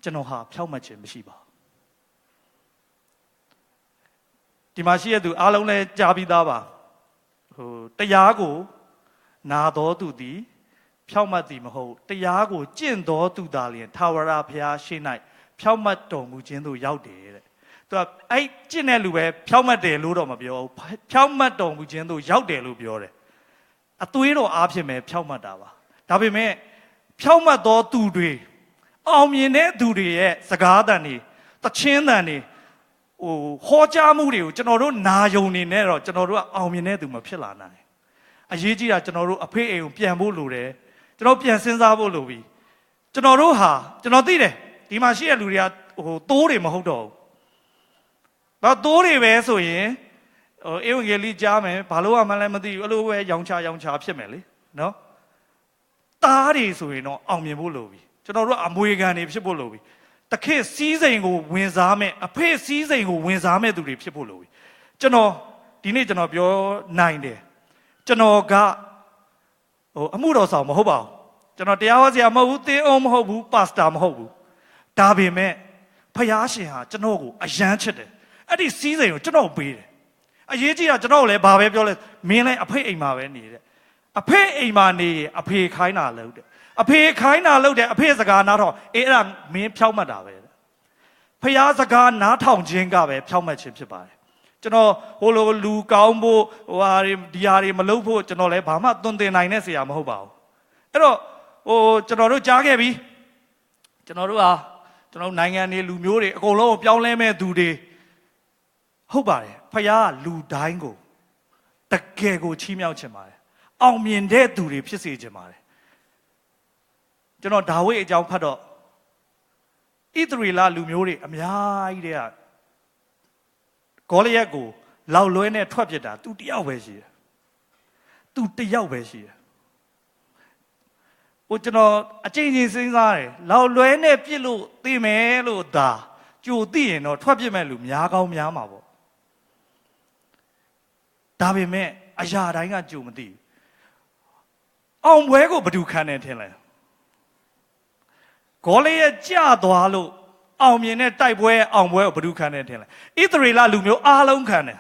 ကျွန်တော်ဟာဖြောင့်မတ်ခြင်းမရှိပါဘူးဒီမှာရှိတဲ့သူအားလုံးလည်းကြားပြီးသားပါတရားကိုနာတော်သူသည်ဖြောင့်မတ်သည်မဟုတ်တရားကိုကျင့်တော်သူသာလျှင်ထာဝရဘုရားရှိ၌ဖြောင့်မတ်တော်မူခြင်းသို့ရောက်တယ်တဲ့သူကအဲ့ကျင့်တဲ့လူပဲဖြောင့်မတ်တယ်လို့တော့မပြောဘူးဖြောင့်မတ်တော်မူခြင်းသို့ရောက်တယ်လို့ပြောတယ်အသွေးတော်အားဖြင့်ပဲဖြောင့်မတ်တာပါဒါပေမဲ့ဖြောင့်မတ်တော်သူတွေအောင်မြင်တဲ့သူတွေရဲ့စကားသံတွေတခြင်းသံတွေဟောကြားမှုတွေကိုကျွန်တော်တို့နာယုံနေနဲ့တော့ကျွန်တော်တို့ကအောင်မြင်တဲ့သူမဖြစ်လာနိုင်အရေးကြီးတာကျွန်တော်တို့အဖေအိမ်ကိုပြန်ဖို့လိုတယ်ကျွန်တော်ပြန်စဉ်းစားဖို့လိုပြီကျွန်တော်တို့ဟာကျွန်တော်သိတယ်ဒီမှာရှိတဲ့လူတွေကတိုးတွေမဟုတ်တော့ဘူးဘာတိုးတွေပဲဆိုရင်ဧဝံဂေလိကြားမယ်ဘာလို့မှလည်းမသိဘူးအဲ့လိုပဲရောင်ချဖြစ်မယ်လေနော်တားတွေဆိုရင်တော့အောင်မြင်ဖို့လိုပြီကျွန်တော်တို့အမွေခံတွေဖြစ်ဖို့လိုပြီတခေတ်စည်းစိမ်ကိုဝင်စားမဲ့အဖေစည်းစိမ်ကိုဝင်စားမဲ့သူတွေဖြစ်ဖို့လိုပြီကျွန်တော်ဒီနေ့ကျွန်တော်ပြောနိုင်တယ်ကျွန်တော်ကအမှုတော်ဆောင်မဟုတ်ပါဘူးကျွန်တော်တရားဟောဆရာမဟုတ်ဘူးသင်းအောင်မဟုတ်ဘူးပါစတာမဟုတ်ဘူးဒါပေမဲ့ဖယားရှင်ဟာကျွန်တော်ကိုအယမ်းချစ်တယ်အဲ့ဒီစည်းစိမ်ကိုကျွန်တော်ပေးတယ်အရေးကြီးတာကျွန်တော်လည်းဘာပဲပြောလဲမင်းလည်းအဖေအိမ်မှာပဲနေတယ်အဖေအိမ်မှာနေအဖေခိုင်းတာလုပ်တယ်အဖေခိုင်းတာလုပ်တယ်အဖေစကားနားထောင်အဲ့ဒါမင်းဖြောက်မှတ်တာပဲဖယားစကားနားထောင်ခြင်းကပဲဖြောက်မှတ်ခြင်းဖြစ်ပါတယ်ကျွန်တော်ဟိုလိုလူကောင်းဖို့ဒီဟာတွေမလုပ်ဖို့ကျွန်တော်လည်းဘာမှသွန်သင်နိုင်တဲ့ဆရာမဟုတ်ပါဘူးအဲ့တော့ကျွန်တော်တို့ကြားခဲ့ပြီကျွန်တော်တို့ဟာကျွန်တော်နိုင်ငံတွေလူမျိုးတွေအကုန်လုံးပြောင်းလဲမဲ့သူတွေဟုတ်ပါတယ်ဖယားကလူတိုင်းကိုတကယ်ကိုချီးမြှောက်ခြင်းပါတယ်အောင်မြင်တဲ့သူတွေဖြစ်စေခြင်းပါတယ်ကျွန်တော်ဒါဝိဒ်အကြောင်းဖတ်တော့ဣသရေလလူမျိုးတွေအများကြီးတဲ့ဂေါလိယက်ကိုလောက်လွဲနဲ့ထွက်ပစ်တာသူတယောက်ပဲရှိတယ်သူတယောက်ပဲရှိတယ်ကျွန်တော်အချိန်ချင်းစဉ်းစားတယ်လောက်လွဲနဲ့ပြစ်လို့သိမယ်လို့သာကြိုသိရင်တော့ထွက်ပစ်မဲ့လူများကောင်းများမှာပေါ့ဒါပေမဲ့အရာတိုင်းကကြိုမသိဘူးအောင်ပွဲကိုဘယ်သူခံနေထင်လဲဂေါလိယက်ကြသွားလို့အောင်မြင်တဲ့တိုက်ပွဲအောင်ပွဲကိုဘယ်သူခံနေထင်လဲဣသရေလလူမျိုးအားလုံးခံတယ်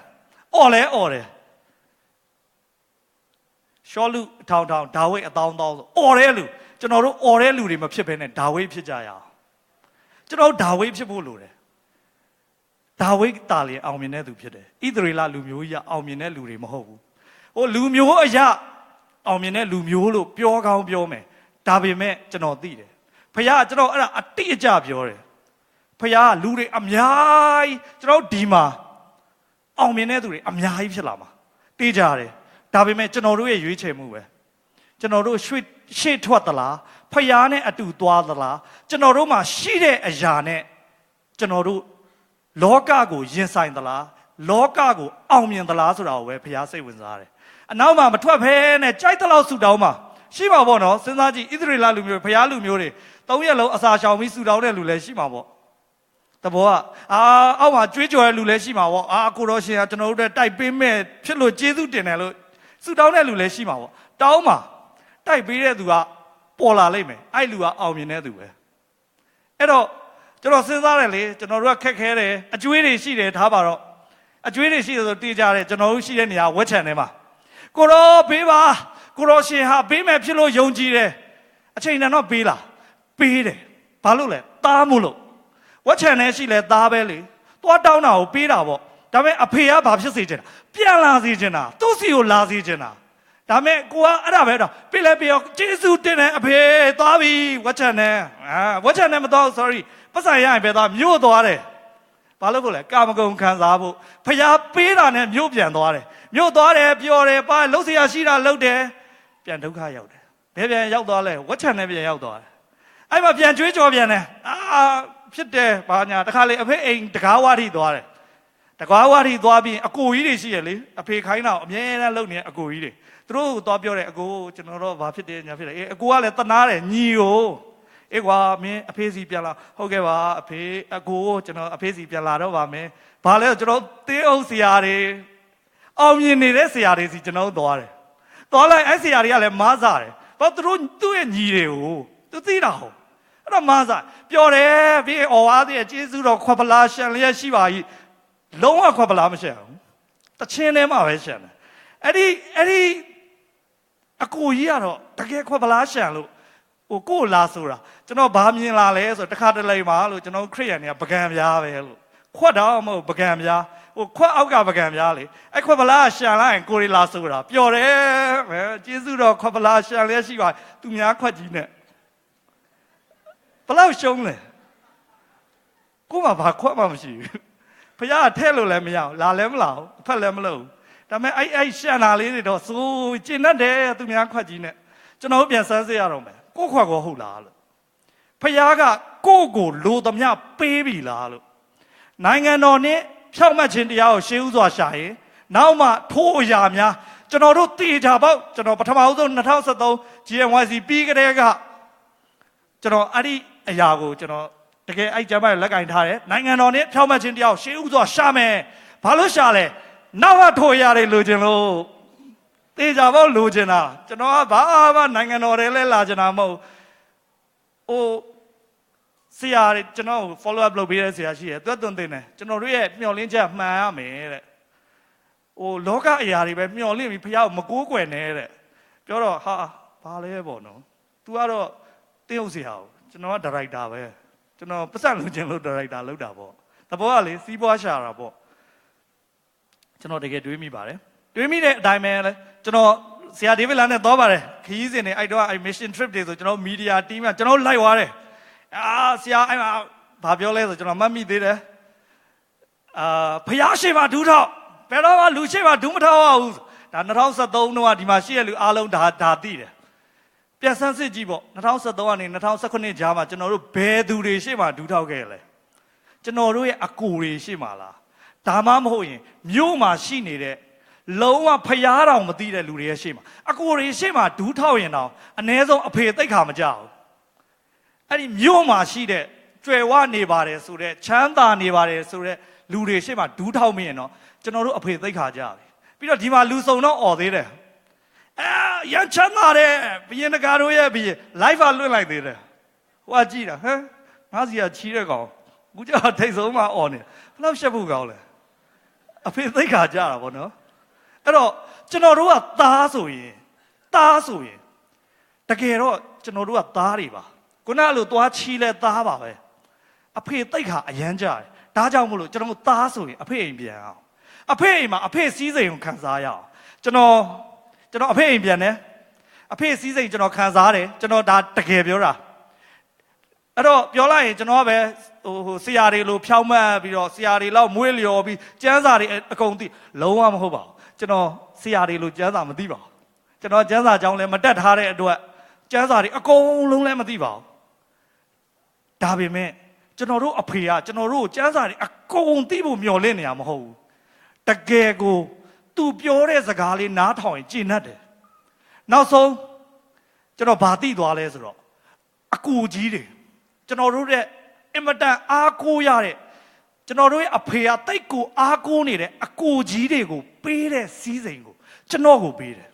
အော်တယ်ရှောလုထောင်ဒါဝိဒ်အသောင်းအော်တဲ့လူကျွန်တော်တို့အော်တဲ့လူတွေမဖြစ်ဘဲနဲ့ဒါဝိဒ်ဖြစ်ကြရအောင်ကျွန်တော်ဒါဝိဒ်ဖြစ်ဖို့လိုတယ်ဒါဝိဒ်တာလျင်အောင်မြင်တဲ့သူဖြစ်တယ်ဣသရေလလူမျိုးကြီးအောင်မြင်တဲ့လူတွေမဟုတ်ဘူးလူမျိုးအရာအောင်မြင်တဲ့လူမျိုးလို့ပြောကောင်းပြောမယ်ဒါပေမဲ့ကျွန်တော်သိတယ်ဖခင်ကကျွန်တော်အဲ့ဒါအတိအကျပြောတယ်ဖခင်ကလူတွေအများကြီးကျွန်တော်ဒီမှာအောင်မြင်တဲ့သူတွေအများကြီးဖြစ်လာမှာသိကြတယ်ဒါပေမဲ့ကျွန်တော်တို့ရဲ့ရွေးချယ်မှုပဲကျွန်တော်တို့ရှေ့ထွက်သလားဖခင်နဲ့အတူသွားသလားကျွန်တော်တို့မှာရှိတဲ့အရာနဲ့ကျွန်တော်တို့လောကကိုရင်ဆိုင်သလားလောကကိုအောင်မြင်သလားဆိုတာကိုပဲဖခင်စိတ်ဝင်စားတယ်အနောက်မှာမထွက်ဖဲနဲ့ကြိုက်တဲ့လောက်ဆူတောင်းမှာရှိမှာပေါ့နော်စဉ်းစားကြည့်ဣသရေလလူမျိုးဖခင်လူမျိုးတွေ3ရက်လုံးအစာရှောင်ပြီးဆူတောင်းတဲ့လူလည်းရှိမှာပေါ့တဘောကအောက်မှာကြွေးကြော်တဲ့လူလည်းရှိမှာပေါ့ကိုတော်ရှင်ကကျွန်တော်တို့တိုက်ပေးမဲ့ဖြစ်လို့ကျေးဇူးတင်တယ်လို့ဆူတောင်းတဲ့လူလည်းရှိမှာပေါ့တောင်းမှာတိုက်ပေးတဲ့သူကပေါ်လာလိမ့်မယ်အဲ့လူကအောင်မြင်တဲ့သူပဲအဲ့တော့ကျွန်တော်စဉ်းစားတယ်လေကျွန်တော်တို့ကခက်ခဲတယ်အကျွေးတွေရှိတယ်ထားပါတော့အကျွေးတွေရှိတယ်ဆိုတေးကြတယ်ကျွန်တော်တို့ရှိတဲ့နေရာဝက်ချန်ထဲမှာကိုတော်ဘေးပါကိုတော်ရှင်ဟာဘေးမဲ့ဖြစ်လို့ယုံကြည်တယ် အချိန်တန်တော့ပေးလားပေးတယ်ဘာလို့လဲသားမို့လို့ဝက်ချန်နဲ့ရှိလဲသားပဲလေသွားတောင်းတာကိုပေးတာပေါ့ဒါပေမဲ့အဖေကဘာဖြစ်စေချင်တာပြန်လာစေချင်တာသူ့စီကိုလာစေချင်တာဒါမဲ့ကိုကအဲ့ဒါပဲတော့ပြလဲပြောကျေးဇူးတင်တယ်အဖေသွားပြီဝက်ချန်နဲ့ဝက်ချန်နဲ့မသွား sorry ပတ်စံရရင်ပဲသွားမြို့သွားတယ်ဘာလို့ဖို့လဲကာမဂုဏ်ခံစားဖို့ဖျားပေးတာနဲ့မြို့ပြန်သွားတယ်မြို့သွားတယ်ပျော်တယ်ပါလှုပ်ရှားရှိတာလှုပ်တယ်ပြန်ဒုက္ခရောက်တယ်ဘယ်ပြန်ရောက်သွားလဲဝက်ချန်နဲ့ပြန်ရောက်သွားတယ်အဲ့မှာပြန်ကြွေးကြော်ပြန်တယ်ဖြစ်တယ်ဘာညာတခါလေအဖေအိမ်တကားဝါထိသွားတယ်တကားဝါထိသွားပြီးအကိုကြီးတွေရှိရလေအဖေခိုင်းတော့အမြဲတမ်းလုပ်နေအကိုကြီးတွေသူတို့ကိုသွားပြောတယ်အကိုကျွန်တော်တော့ဘာဖြစ်တယ်ညာဖြစ်တယ်အေးအကိုကလည်းတနာတယ်ညီကိုအေးကွာမင်းအဖေစီပြန်လာဟုတ်ကဲ့ပါအဖေအကိုကျွန်တော်အဖေစီပြန်လာတော့ပါမယ်ဘာလဲကျွန်တော်တင်းအုပ်ဆရာတွေအောင်မြင်နေတဲ့ဆရာတွေစီကျွန်တော်သွားတယ်သွားလိုက်အဲ့ဆရာတွေကလည်းမားစားတယ်ဘာသူတို့သူ့ရဲ့ညီတွေကိုသူသိတာဟုတ်အဲ့တော့မားစားပြောတယ်ပြီးအော်ဝါးတဲ့ကျေးဇူးတော်ခွက်ပလားရှန်လျက်ရှိပါ၏လုံးဝခွက်ပလားမရှန်ဘူးတချင်းထဲမှာပဲရှန်တယ်အဲ့ဒီအကိုကြီးကတော့တကယ်ခွက်ပလားရှန်လို့ဟိုကိုလာဆိုတာကျွန်တော်ဘာမြင်လာလဲဆိုတခါတလေမှာလို့ကျွန်တော်ခရစ်ယာန်တွေကပကံပြားပဲလို့ခွက်တော့မဟုတ်ပကံပြားဟိုခွက်အောက်ကပကံပြားလေအဲ့ခွက်ပလားရှန်လိုက်ရင်ကိုရီလာဆိုတာပျော်တယ်ပဲကျေးဇူးတော်ခွက်ပလားရှန်လျက်ရှိပါသူများခွက်ကြီးနဲ့ဘလောက်ရှုံးလဲကိုမှဘာခွက်မှမရှိဘူးဖခင်ကထဲလို့လည်းမရအောင်လာလည်းမလာဘူးအဖက်လည်းမလုပ်ဘူးဒါပေမဲ့အဲ့ရှန်တာလေးတွေတော့စိုးကျင်တတ်တယ်သူများခွက်ကြီးနဲ့ကျွန်တော်ပြန်ဆန်းစစ်ရတော့မယ်ကိုခွက်ကောဟုတ်လားလို့ဖခင်ကကိုလိုသမျှပေးပြီလားလို့နိုင်ငံတော်နဲ့ဖြောက်မှတ်ခြင်းတရားကိုရှေးဥစွာရှာရင်နောက်မှထိုးအရာများကျွန်တော်တို့တေချာပေါက်ကျွန်တော်ပထမဆုံး2013 GNYC ပြီးကြတဲ့ကကျွန်တော်အဲ့ဒီအရာကိုကျွန်တော်တကယ်အဲ့ကျမ်းပိုက်လက်ကင်ထားတယ်နိုင်ငံတော်နဲ့ဖြောက်မှတ်ခြင်းတရားကိုရှေးဥစွာရှာမယ်ဘာလို့ရှာလဲနောက်မှထိုးရတယ်လိုချင်လို့တေချာပေါက်လိုချင်တာကျွန်တော်ကဘာမှနိုင်ငံတော်တွေလဲလာချင်တာမဟုတ်ဟိုဆရာကျွန်တော် follow up လုပ်ပေးတဲ့ဆရာရှိတယ်သူကသွန်သင်တယ်ကျွန်တော်တို့ရဲ့မျှော်လင့်ချက်မှန်ရမယ်တဲ့ဟိုလောကအရာတွေပဲမျှော်လင့်ပြီးဖះကိုမကိုးကွယ်နဲ့တဲ့ပြောတော့ဟာဘာလဲပေါ့နော် तू ကတော့တင်းဟုတ်ဆရာကိုကျွန်တော်ကဒါရိုက်တာပဲကျွန်တော်ပတ်စံလူချင်းလို့ဒါရိုက်တာလုပ်တာပေါ့သဘောကလေစီးပွားရှာတာပေါ့ကျွန်တော်တကယ်တွေးမိပါတယ်တွေးမိတဲ့အတိုင်းပဲလေကျွန်တော်ဆရာဒေးဗစ်လာနဲ့သွားပါတယ်ခရီးစဉ်တွေအဲ့တော့အဲ့ mission trip တွေဆိုကျွန်တော်မီဒီယာ team ကကျွန်တော်လိုက်သွားတယ်ဆရာအဲ့မှာဘာပြောလဲဆိုကျွန်တော်မှတ်မိသေးတယ်ဖျားရှိမှဒူးထောက်ဘယ်တော့မှလူရှိမှဒူးမထောက်ရဘူးဒါ2013တုန်းကဒီမှာရှိရလူအားလုံးဒါသိတယ်ပြန်ဆန်းစစ်ကြည့်ပေါ့2013ကနေ2019ကြားမှာကျွန်တော်တို့ဘယ်သူတွေရှိမှဒူးထောက်ခဲ့လဲကျွန်တော်တို့ရဲ့အကူတွေရှိမှလားဒါမှမဟုတ်ရင်မြို့မှာရှိနေတဲ့လုံးဝဖျားတောင်မသိတဲ့လူတွေရဲ့ရှိမှအကူတွေရှိမှဒူးထောက်ရင်တော့အ ਨੇ ဆုံးအဖေသိက္ခာမကြောက်အဲ့ဒီမြို့မှာရှိတဲ့ကျွယ်ဝနေပါတယ်ဆိုတဲ့ချမ်းသာနေပါတယ်ဆိုတဲ့လူတွေရှိမှဒူးထောက်မရင်တော့ကျွန်တော်တို့အဖေသိက္ခာကြပြီပြီးတော့ဒီမှာလူစုံတော့អော်သေးတယ်ရမ်းချမ်းသာတယ်ဘယင်တကာတို့ရဲ့ဘယင် live လွှင့်လိုက်သေးတယ်ဟိုကကြည့်တာဟမ်ငါစီကချီးတဲ့ကောင်အခုကျတော့ထိတ်ဆုံးမှអော်နေဘယ်လောက်ရှက်ဖို့ကောင်းလဲအဖေသိက္ခာကြတာဗောနော်အဲ့တော့ကျွန်တော်တို့ကသားဆိုရင်တကယ်တော့ကျွန်တော်တို့ကသားတွေပါခုနကလိုသွားချီးလဲသားပါပဲအဖေသိက္ခာအရမ်းကြတယ်ဒါကြောင့်မို့လို့ကျွန်တော်တို့သားဆိုရင်အဖေအိမ်ပြန်အောင်အဖေအိမ်မှာအဖေစည်းစိမ်ကိုခံစားရအောင်ကျွန်တော်အဖေအိမ်ပြန်တယ်အဖေစည်းစိမ်ကျွန်တော်ခံစားတယ်ကျွန်တော်ဒါတကယ်ပြောတာအဲ့တော့ပြောလိုက်ရင်ကျွန်တော်ကပဲဟိုဆရာတွေလိုဖြောင်းမှတ်ပြီးတော့ဆရာတွေလောက်မွေးလျော်ပြီးကျမ်းစာတွေအကုန်သိလုံးဝမဟုတ်ပါဘူးကျွန်တော်ဆရာတွေလိုကျမ်းစာမသိပါဘူးကျွန်တော်ကျမ်းစာကြောင်းလည်းမတက်ထားတဲ့အတွက်ကျမ်းစာတွေအကုန်လုံးလည်းမသိပါဘူးဒါပေမဲ့ကျွန်တော်တို့အဖေကကျွန်တော်တို့ကျမ်းစာတွေအကုန်သိဖို့မျှော်လင့်နေရမဟုတ်ဘူးတကယ်ကိုသူပြောတဲ့စကားလေးနားထောင်ရင်ကျင့်တတ်တယ်နောက်ဆုံးကျွန်တော်ဗာသိသွားလဲဆိုတော့အကူကြီးတွေကျွန်တော်တို့ရဲ့အင်မတန်အားကိုးရတဲ့ကျွန်တော်တို့ရဲ့အဖေကတိတ်ကိုအားကိုးနေတဲ့အကူကြီးတွေကိုပေးတဲ့စည်းစိမ်ကိုကျွန်တော်ကိုပေးတယ်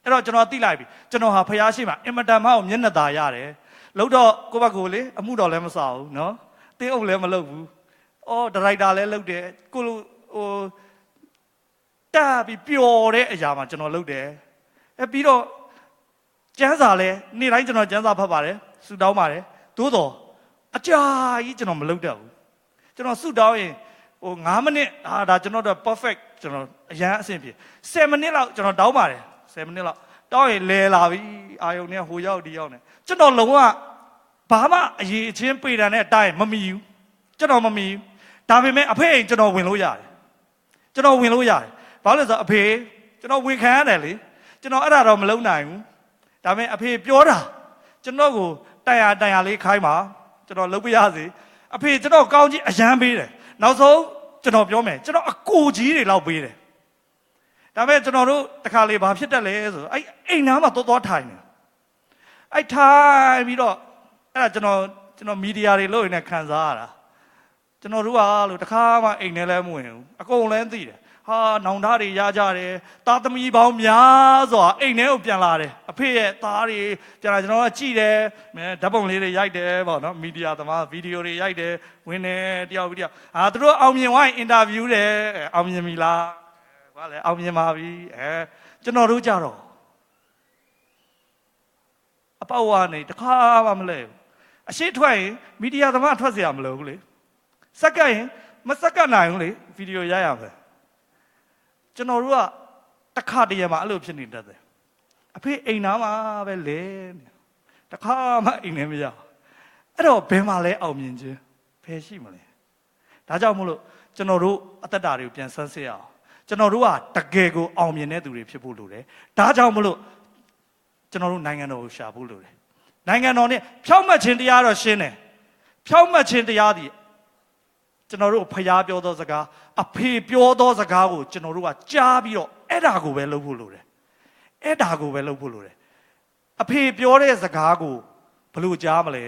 အဲ့တော့ကျွန်တော်သိလိုက်ပြီကျွန်တော်ဟာဖျားရှိမှအင်မတန်မှမျက်နှာသာရတယ်လို့တော့ကိုယ့်ဘက်ကိုလေအမှုတော်လည်းမစားဘူးနော်တင်းအုပ်လည်းမလုပ်ဘူးအော်ဒါရိုက်တာလည်းလုပ်တယ်ကိုလိုဟိုတာပြီးပျော်တဲ့အရာမှာကျွန်တော်လုပ်တယ်ပြီးတော့ ကျန်းစာလဲနေ့တိုင်းကျွန်တော်ကျန်းစာဖတ်ပါတယ်ဆူတောင်းပါတယ်သို့တော့အကြာကြီးကျွန်တော်မလုပ်တတ်ဘူးကျွန်တော်ဆူတောင်းရင်ဟို9မိနစ်ဒါကျွန်တော်တို့ perfect ကျွန်တော်အရန်အဆင်ပြေ10မိနစ်လောက်ကျွန်တော်တောင်းပါတယ်10မိနစ်လောက်တောင်းရင်လဲလာပြီအာယုံနဲ့ဟိုရောက်ဒီရောက်နေကျွန်တော်လုံးဝဘာမှအရေးအချင်းပေတံနဲ့အတိုင်းမမီဘူးကျွန်တော်မမီဘူးဒါပေမဲ့အဖေအိမ်ကျွန်တော်ဝင်လို့ရတယ်ကျွန်တော်ဝင်လို့ရတယ်ဘာလို့လဲဆိုတော့အဖေကျွန်တော်ဝင်ခံရတယ်လေကျွန်တော်အဲ့ဒါတော့မလုပ်နိုင်ဘူးဒါပေမဲ့အဖေပြောတာကျွန်တော်ကိုတန်ရလေးခိုင်းပါကျွန်တော်လုပ်ပြရစီအဖေကျွန်တော်ကောင်းကြီးအရန်ပေးတယ်နောက်ဆုံးကျွန်တော်ပြောမယ်ကျွန်တော်အကိုကြီးတွေလောက်ပေးတယ်ဒါပေမဲ့ကျွန်တော်တို့တခါလေဘာဖြစ်တတ်လဲဆိုအဲ့အိမ်နားမှာသွားထိုင်တယ်အဲ့ထိုင်ပြီးတော့အဲ့ဒါကျွန်တော်မီဒီယာတွေလို့ရနေခံစားရတာကျွန်တော်တို့ကလို့တခါမှအိမ်ထဲလဲမဝင်ဘူးအကုန်လည်းသိတယ်ဟာနောင်သားတွေရကြတယ်သားသမီးပေါင်းများစွာအိမ်ထဲကိုပြန်လာတယ်အဖေရဲ့သားတွေပြန်လာကျွန်တော်ကကြည့်တယ်ဓာတ်ပုံလေးတွေရိုက်တယ်ပေါ့နော်မီဒီယာသမားဗီဒီယိုတွေရိုက်တယ်ဝင်တယ်တယောက်ပြီးတယောက်သူတို့အောင်မြင်ဝိုင်းအင်တာဗျူးတယ်အောင်မြင်ပြီလားဘာလဲအောင်မြင်ပါပြီကျွန်တော်တို့ကြတော့အပေါက်ဝါနေတခါမှမလဲအရှိထွက်ရင်မီဒီယာသမားထွက်เสียမလို့ဘူးလေစက်ကပ်ရင်မစက်ကပ်နိုင်ဘူးလေဗီဒီယိုရိုက်ရမယ်ကျွန်တော်တို့ကတခါတည်းရမှာအဲ့လိုဖြစ်နေတတ်တယ်အဖေအိမ်သားမှာပဲလေတခါမှအိမ်ထဲမရောက်အဲ့တော့ဘယ်မှာလဲအောင်မြင်ခြင်းဘယ်ရှိမလဲဒါကြောင့်မို့လို့ကျွန်တော်တို့အသက်တာတွေကိုပြန်ဆန်းစစ်အောင်ကျွန်တော်တို့ကတကယ်ကိုအောင်မြင်တဲ့သူတွေဖြစ်ဖို့လိုတယ်ဒါကြောင့်မို့လို့ကျွန်တော်တို့နိုင်ငံတော်ကိုရှာဖို့လိုတယ်နိုင်ငံတော်နဲ့ဖြောင့်မတ်ခြင်းတရားတော့ရှင်းတယ်ဖြောင့်မတ်ခြင်းတရားဒီကျွန်တော်တို့ဖျားပြောသောစကားအဖေပြောသောစကားကိုကျွန်တော်တို့ကကြားပြီးတော့အဲ့ဒါကိုပဲလုပ်ဖို့လိုတယ်အဲ့ဒါကိုပဲလုပ်ဖို့လိုတယ်အဖေပြောတဲ့စကားကိုဘယ်လိုကြားမလဲ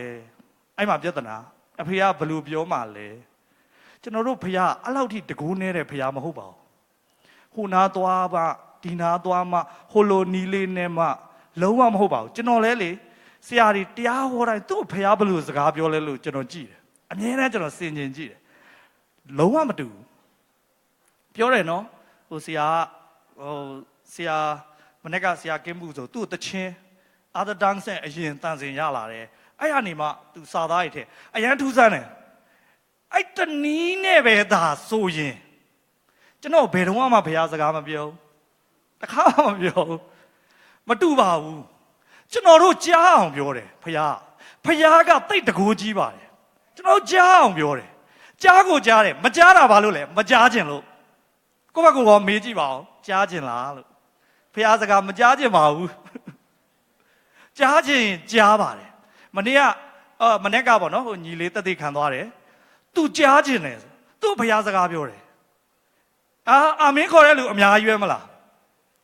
အဲ့မှာပြဿနာအဖေကဘယ်လိုပြောမှလဲကျွန်တော်တို့ဖျားအဲ့လောက်ထိတကူးနေတဲ့ဖျားမဟုတ်ပါဘူးဟိုနာသွားမှဒီနာသွားမှဟိုလိုနီလေးနဲ့မှလုံးဝမဟုတ်ပါဘူးကျွန်တော်လဲလေဆရာကြီးတရားဟောတိုင်းသူ့ဖျားဘယ်လိုစကားပြောလဲလို့ကျွန်တော်ကြည့်တယ်အမြဲတမ်းကျွန်တော်စင်ကျင်ကြည့်တယ်လုံးဝမတူဘူးပြောတယ်နော်ဟိုဆရာမနေ့ကဆရာကင်းမှုဆိုသူ့တချင်းအာသဒန်းဆန်အရင်တန်စင်ရလာတယ်အဲ့ကနေမှသူစာသားရတဲ့။အရန်ထူးဆန်းတယ်။အဲ့တနီးနဲ့ပဲသာဆိုရင်ကျွန်တော်ဘယ်တော့မှဘုရားစကားမပြော။တခါမှမပြော။မတူပါဘူး။ကျွန်တော်တို့ကြားအောင်ပြောတယ်ဘုရား။ဘုရားကတိတ်တကိုးကြီးပါတယ်။ကျွန်တော်ကြားအောင်ပြောတယ်။ကြားကိုကြားတယ်။မကြားတာဘာလို့လဲ။မကြားခြင်းလို့။ကိုယ့်ဘက်ကမေးကြည့်ပါဦး။ကြားခြင်းလားလို့။ဘုရားစကားမကြားခြင်းပါဘူး။ကြားခြင်းကြားပါတယ်။မနေ့ကပေါ့နော်ဟိုညီလေးတက်သိခံသွားတယ်။ तू ကြားခြင်းတယ်။ तू ဘုရားစကားပြောတယ်။အာမင်းခေါ်တဲ့လူအများကြီးပဲမလား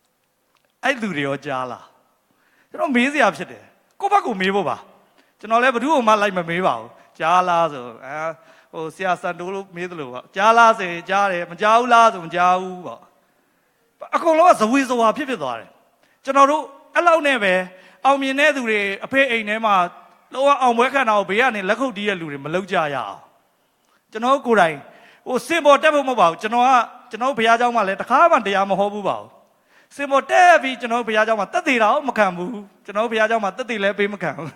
။အဲ့လူတွေရောကြားလား။ကျွန်တော်မေးစရာဖြစ်တယ်။ကိုယ့်ဘက်ကိုမေးဖို့ပါ။ကျွန်တော်လည်းဘယ်သူ့မှလိုက်မမေးပါဘူး။ကြားလားဆိုဟိုဆရာစံတိုးလို့မေးသလိုပေါ့။ကြားလားဆိုရင်ကြားတယ်။မကြားဘူးလားဆိုမကြားဘူးပေါ့။အကုန်လုံးကဇဝေဇဝါဖြစ်သွားတယ်။ကျွန်တော်တို့အဲ့လောက်နဲ့ပဲအောင်မြင်တဲ့သူတွေအဖေအိမ်ထဲမှာလောအောင်ပွဲခံတာကိုဘေးကနေလက်ခုပ်တီးတဲ့လူတွေမလုပ်ကြရအောင်ကျွန်တော်ကိုယ်တိုင်ဟိုစင်ပေါ်တက်ဖို့မဟုတ်ပါဘူးကျွန်တော်ဘုရားကျောင်းမှာလည်းတခါမှတရားမဟောဘူးပါဘူးစင်ပေါ်တက်ပြီးကျွန်တော်ဘုရားကျောင်းမှာတက်သေးတာမခံဘူးကျွန်တော်ဘုရားကျောင်းမှာတက်သေးလည်းပေးမခံဘူး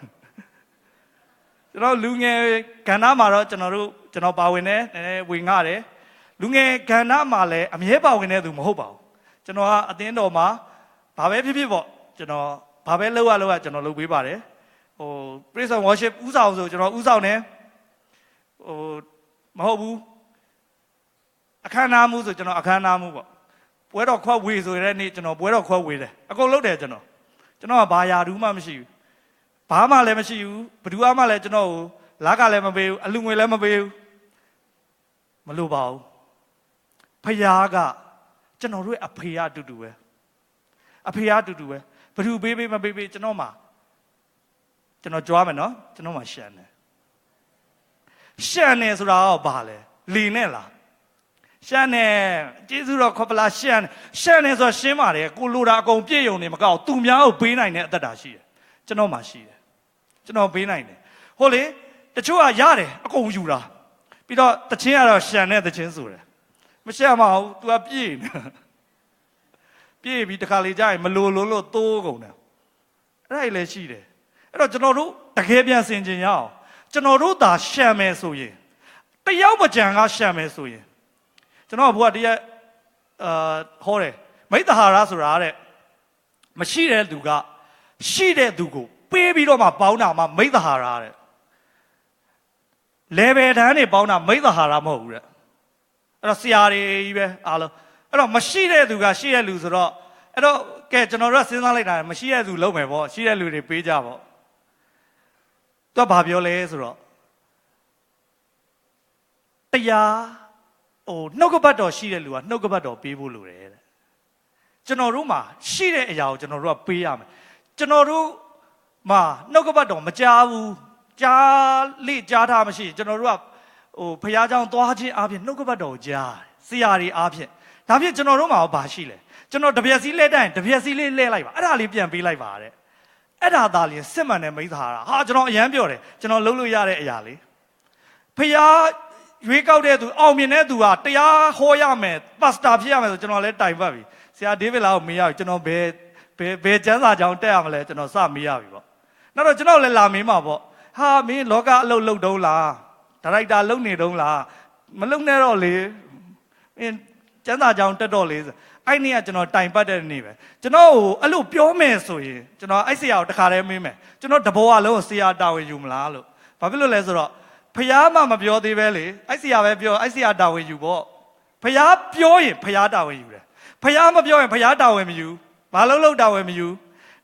ကျွန်တော်လူငယ်ကဏ္ဍမှာတော့ကျွန်တော်ပါဝင်တယ်ဝင်ငှတယ်လူငယ်ကဏ္ဍမှာလည်းအမြဲပါဝင်တဲ့သူမဟုတ်ပါဘူးကျွန်တော်ကအသင်းတော်မှာဘာပဲဖြစ်ဖြစ်ပေါ့ကျွန်တော်ဘာပဲလုပ်ရကျွန်တော်လုပ်ပေးပါတယ်ဟို praise and worship ဥဆောင်ဆိုကျွန်တော်ဥဆောင်တယ်ဟိုမဟုတ်ဘူးအခမ်းအနားမှုဆိုကျွန်တော်အခမ်းအနားမှုပေါ့ပွဲတော်ခွက်ဝေဆိုတဲ့နေ့ကျွန်တော်ပွဲတော်ခွက်ဝေတယ်အကုန်လုပ်တယ်ကျွန်တော်ကဘာယာတူးမှမရှိဘူးဘာမှလည်းမရှိဘူးဘယ်သူမှလည်းကျွန်တော်ကိုလက်ကလည်းမပေးဘူးအလူငွေလည်းမပေးဘူးမလိုပါဘူးဖခင်ကကျွန်တော်တို့ရဲ့အဖေကအတူတူပဲအဖေကအတူတူပဲဘယ်သူပေးမပေးကျွန်တော်မှာကျွန်တော်ကြွားမယ်နော်ကျွန်တော်မှရှန်တယ်ဆိုတာကဘာလဲလီနဲ့လားရှန်တယ်ကျေးဇူးတော်ခေါ်ပလားရှန်တယ်ဆိုတော့ရှင်းပါတယ်ကိုလိုတာအကုန်ပြည့်ယုံနေမကောက်သူများကိုပေးနိုင်တဲ့အသက်တာရှိတယ်ကျွန်တော်မှရှိတယ်ကျွန်တော်ပေးနိုင်တယ်ဟုတ်လေတချို့ကရတယ်အကုန်ယူတာပြီးတော့တချင်းကတော့ရှန်တဲ့တချင်းဆိုတယ်မရှန်မအောင် तू ကပြည့်နေပြည့်ပြီးတခါလေကြာရင်မလိုလို့သိုးကုန်တယ် အဲ့ဒါလေရှိတယ်အဲ့တော့ကျွန်တော်တို့တကယ်ပြန်ဆင်ခြင်ရအောင်ကျွန်တော်တို့သာရှံမယ်ဆိုရင်တယောက်မကြံကရှံမယ်ဆိုရင်ကျွန်တော်ဘုရားတရက်ဟောတယ်မိတ္တဟာရဆိုတာတဲ့မရှိတဲ့သူကရှိတဲ့သူကိုပေးပြီးတော့မှပေါင်းတာမှမိတ္တဟာရတဲ့level တန်းနေပေါင်းတာမိတ္တဟာရမဟုတ်ဘူးတဲ့အဲ့တော့ဆရာတွေကြီးပဲအားလုံးအဲ့တော့မရှိတဲ့သူကရှိတဲ့လူဆိုတော့အဲ့တော့ကဲကျွန်တော်တို့စဉ်းစားလိုက်တာမရှိတဲ့သူလုံးမယ်ပေါ့ရှိတဲ့လူတွေပေးကြပေါ့သူကဘာပြောလဲဆိုတော့တရားနှုတ်ကပတ်တော်ရှိတဲ့လူကနှုတ်ကပတ်တော်ပေးဖို့လိုတယ်တဲ့ကျွန်တော်တို့မှာရှိတဲ့အရာကိုကျွန်တော်တို့ကပေးရမယ်ကျွန်တော်တို့မှာနှုတ်ကပတ်တော်မကြားဘူးကြားလေ့ကြားထားမရှိကျွန်တော်တို့ကဖခင်เจ้าသွားခြင်းအပြင်နှုတ်ကပတ်တော်ကိုကြားဆရာတွေအပြင်ဒါဖြင့်ကျွန်တော်တို့မှာဘာရှိလဲကျွန်တော်တပြက်စီးလဲတိုင်းတပြက်စီးလေးလဲလိုက်ပါအဲ့ဒါလေးပြန်ပေးလိုက်ပါတဲ့အဲ့ဒါသာလျှင်စစ်မှန်တဲ့မိစ္ဆာဟာကျွန်တော်အယမ်းပြောတယ်ကျွန်တော်လုပ်လို့ရတဲ့အရာလေးဖခင်ရွေးကောက်တဲ့သူအောင်မြင်တဲ့သူဟာတရားဟောရမယ်ပါစတာဖြစ်ရမယ်ဆိုကျွန်တော်လည်းတိုင်ပတ်ပြီဆရာဒေးဗစ်လာကိုမေးရပြီကျွန်တော်ဘယ်ကျမ်းစာကြောင်းတက်ရမလဲကျွန်တော်စမေးရပြီပေါ့နောက်တော့ကျွန်တော်လည်းလာမေးမှာပေါ့ဟာမင်းလောကအလုပ်လုပ်တုံးလားဒါရိုက်တာလုပ်နေတုံးလားမလုပ်နဲ့တော့လေမင်းကျမ်းစာကြောင်းတက်တော့လေအဲ့နေ့ကကျွန်တော်တိုင်ပတ်တဲ့နေ့ပဲကျွန်တော်ကိုအဲ့လိုပြောမယ်ဆိုရင်ကျွန်တော်အဲ့ဆရာကိုတခါတည်းမေးမယ်ကျွန်တော်တဘောအလုံးကိုဆရာတာဝန်ယူမလားလို့ဘာဖြစ်လို့လဲဆိုတော့ဖျားမှမပြောသေးပဲလေအဲ့ဆရာပဲပြောအဲ့ဆရာတာဝန်ယူပေါ့ဖျားပြောရင်ဖျားတာဝန်ယူတယ်ဖျားမပြောရင်ဖျားတာဝန်မယူဘာလို့တာဝန်မယူ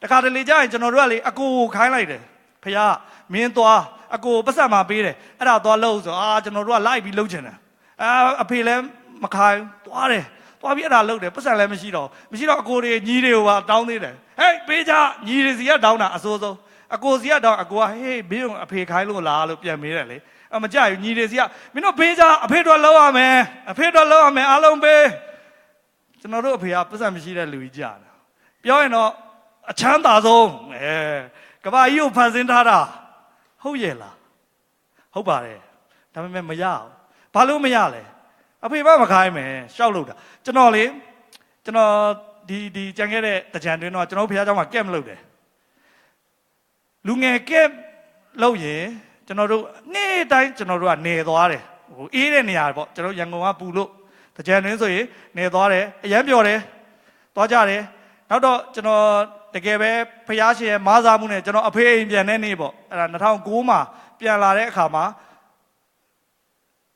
တခါတလေကြာရင်ကျွန်တော်တို့ကလေအကိုကိုခိုင်းလိုက်တယ်ဖျားမင်းသွားအကိုပတ်စံမှာပေးတယ်အဲ့ဒါသွားလို့ဆိုကျွန်တော်တို့ကလိုက်ပြီးလှုပ်ချင်တယ်အဖေလည်းမခိုင်းသွားတယ်သွားပြီးအဲ့ဒါလှုပ်တယ်ပတ်စံလည်းမရှိတော့အကိုတွေညီတွေကိုပါတောင်းသေးတယ်ဟေးပေးကြညီတွေစီကတောင်းတာအစိုးဆုံးအကိုစီကတောင်းအကိုကဟေးဘေးအဖေခိုင်းလို့လားလို့ပြန်မေးတယ်လေမကြဘူးညီတွေစီကမင်းတို့ပေးကြအဖေတို့လောက်ရမယ်အားလုံးပေးကျွန်တော်တို့အဖေကပတ်စံမရှိတဲ့လူကြီးကြာတာပြောရင်တော့အချမ်းသာဆုံးကဘာကြီးကိုဖန်ဆင်းထားတာဟုတ်ရဲ့လားဟုတ်ပါတယ်ဒါပေမဲ့မရဘူးဘာလို့မရလဲအဖေမခိုင်းမယ်ရှောက်လို့တာကျွန်တော်ဒီကြံခဲ့တဲ့တကြံတွင်တော့ကျွန်တော်ဘုရားကျောင်းမှာကက်မလုပ်တယ်လူငယ်ကက်လုပ်ရင်ကျွန်တော်တို့နေ့တိုင်းကျွန်တော်တို့ကနေသွားတယ်အေးတဲ့နေရာပေါ့ကျွန်တော်ရန်ကုန်ကပူလို့တကြံတွင်ဆိုရင်နေသွားတယ်အရန်ပျော်တယ်သွားကြတယ်နောက်တော့ကျွန်တော်တကယ်ပဲဖျားရှင်ရဲ့မားစားမှုနဲ့ကျွန်တော်အဖေအိမ်ပြန်တဲ့နေ့ပေါ့အဲ့ဒါ2009မှာပြန်လာတဲ့အခါမှာ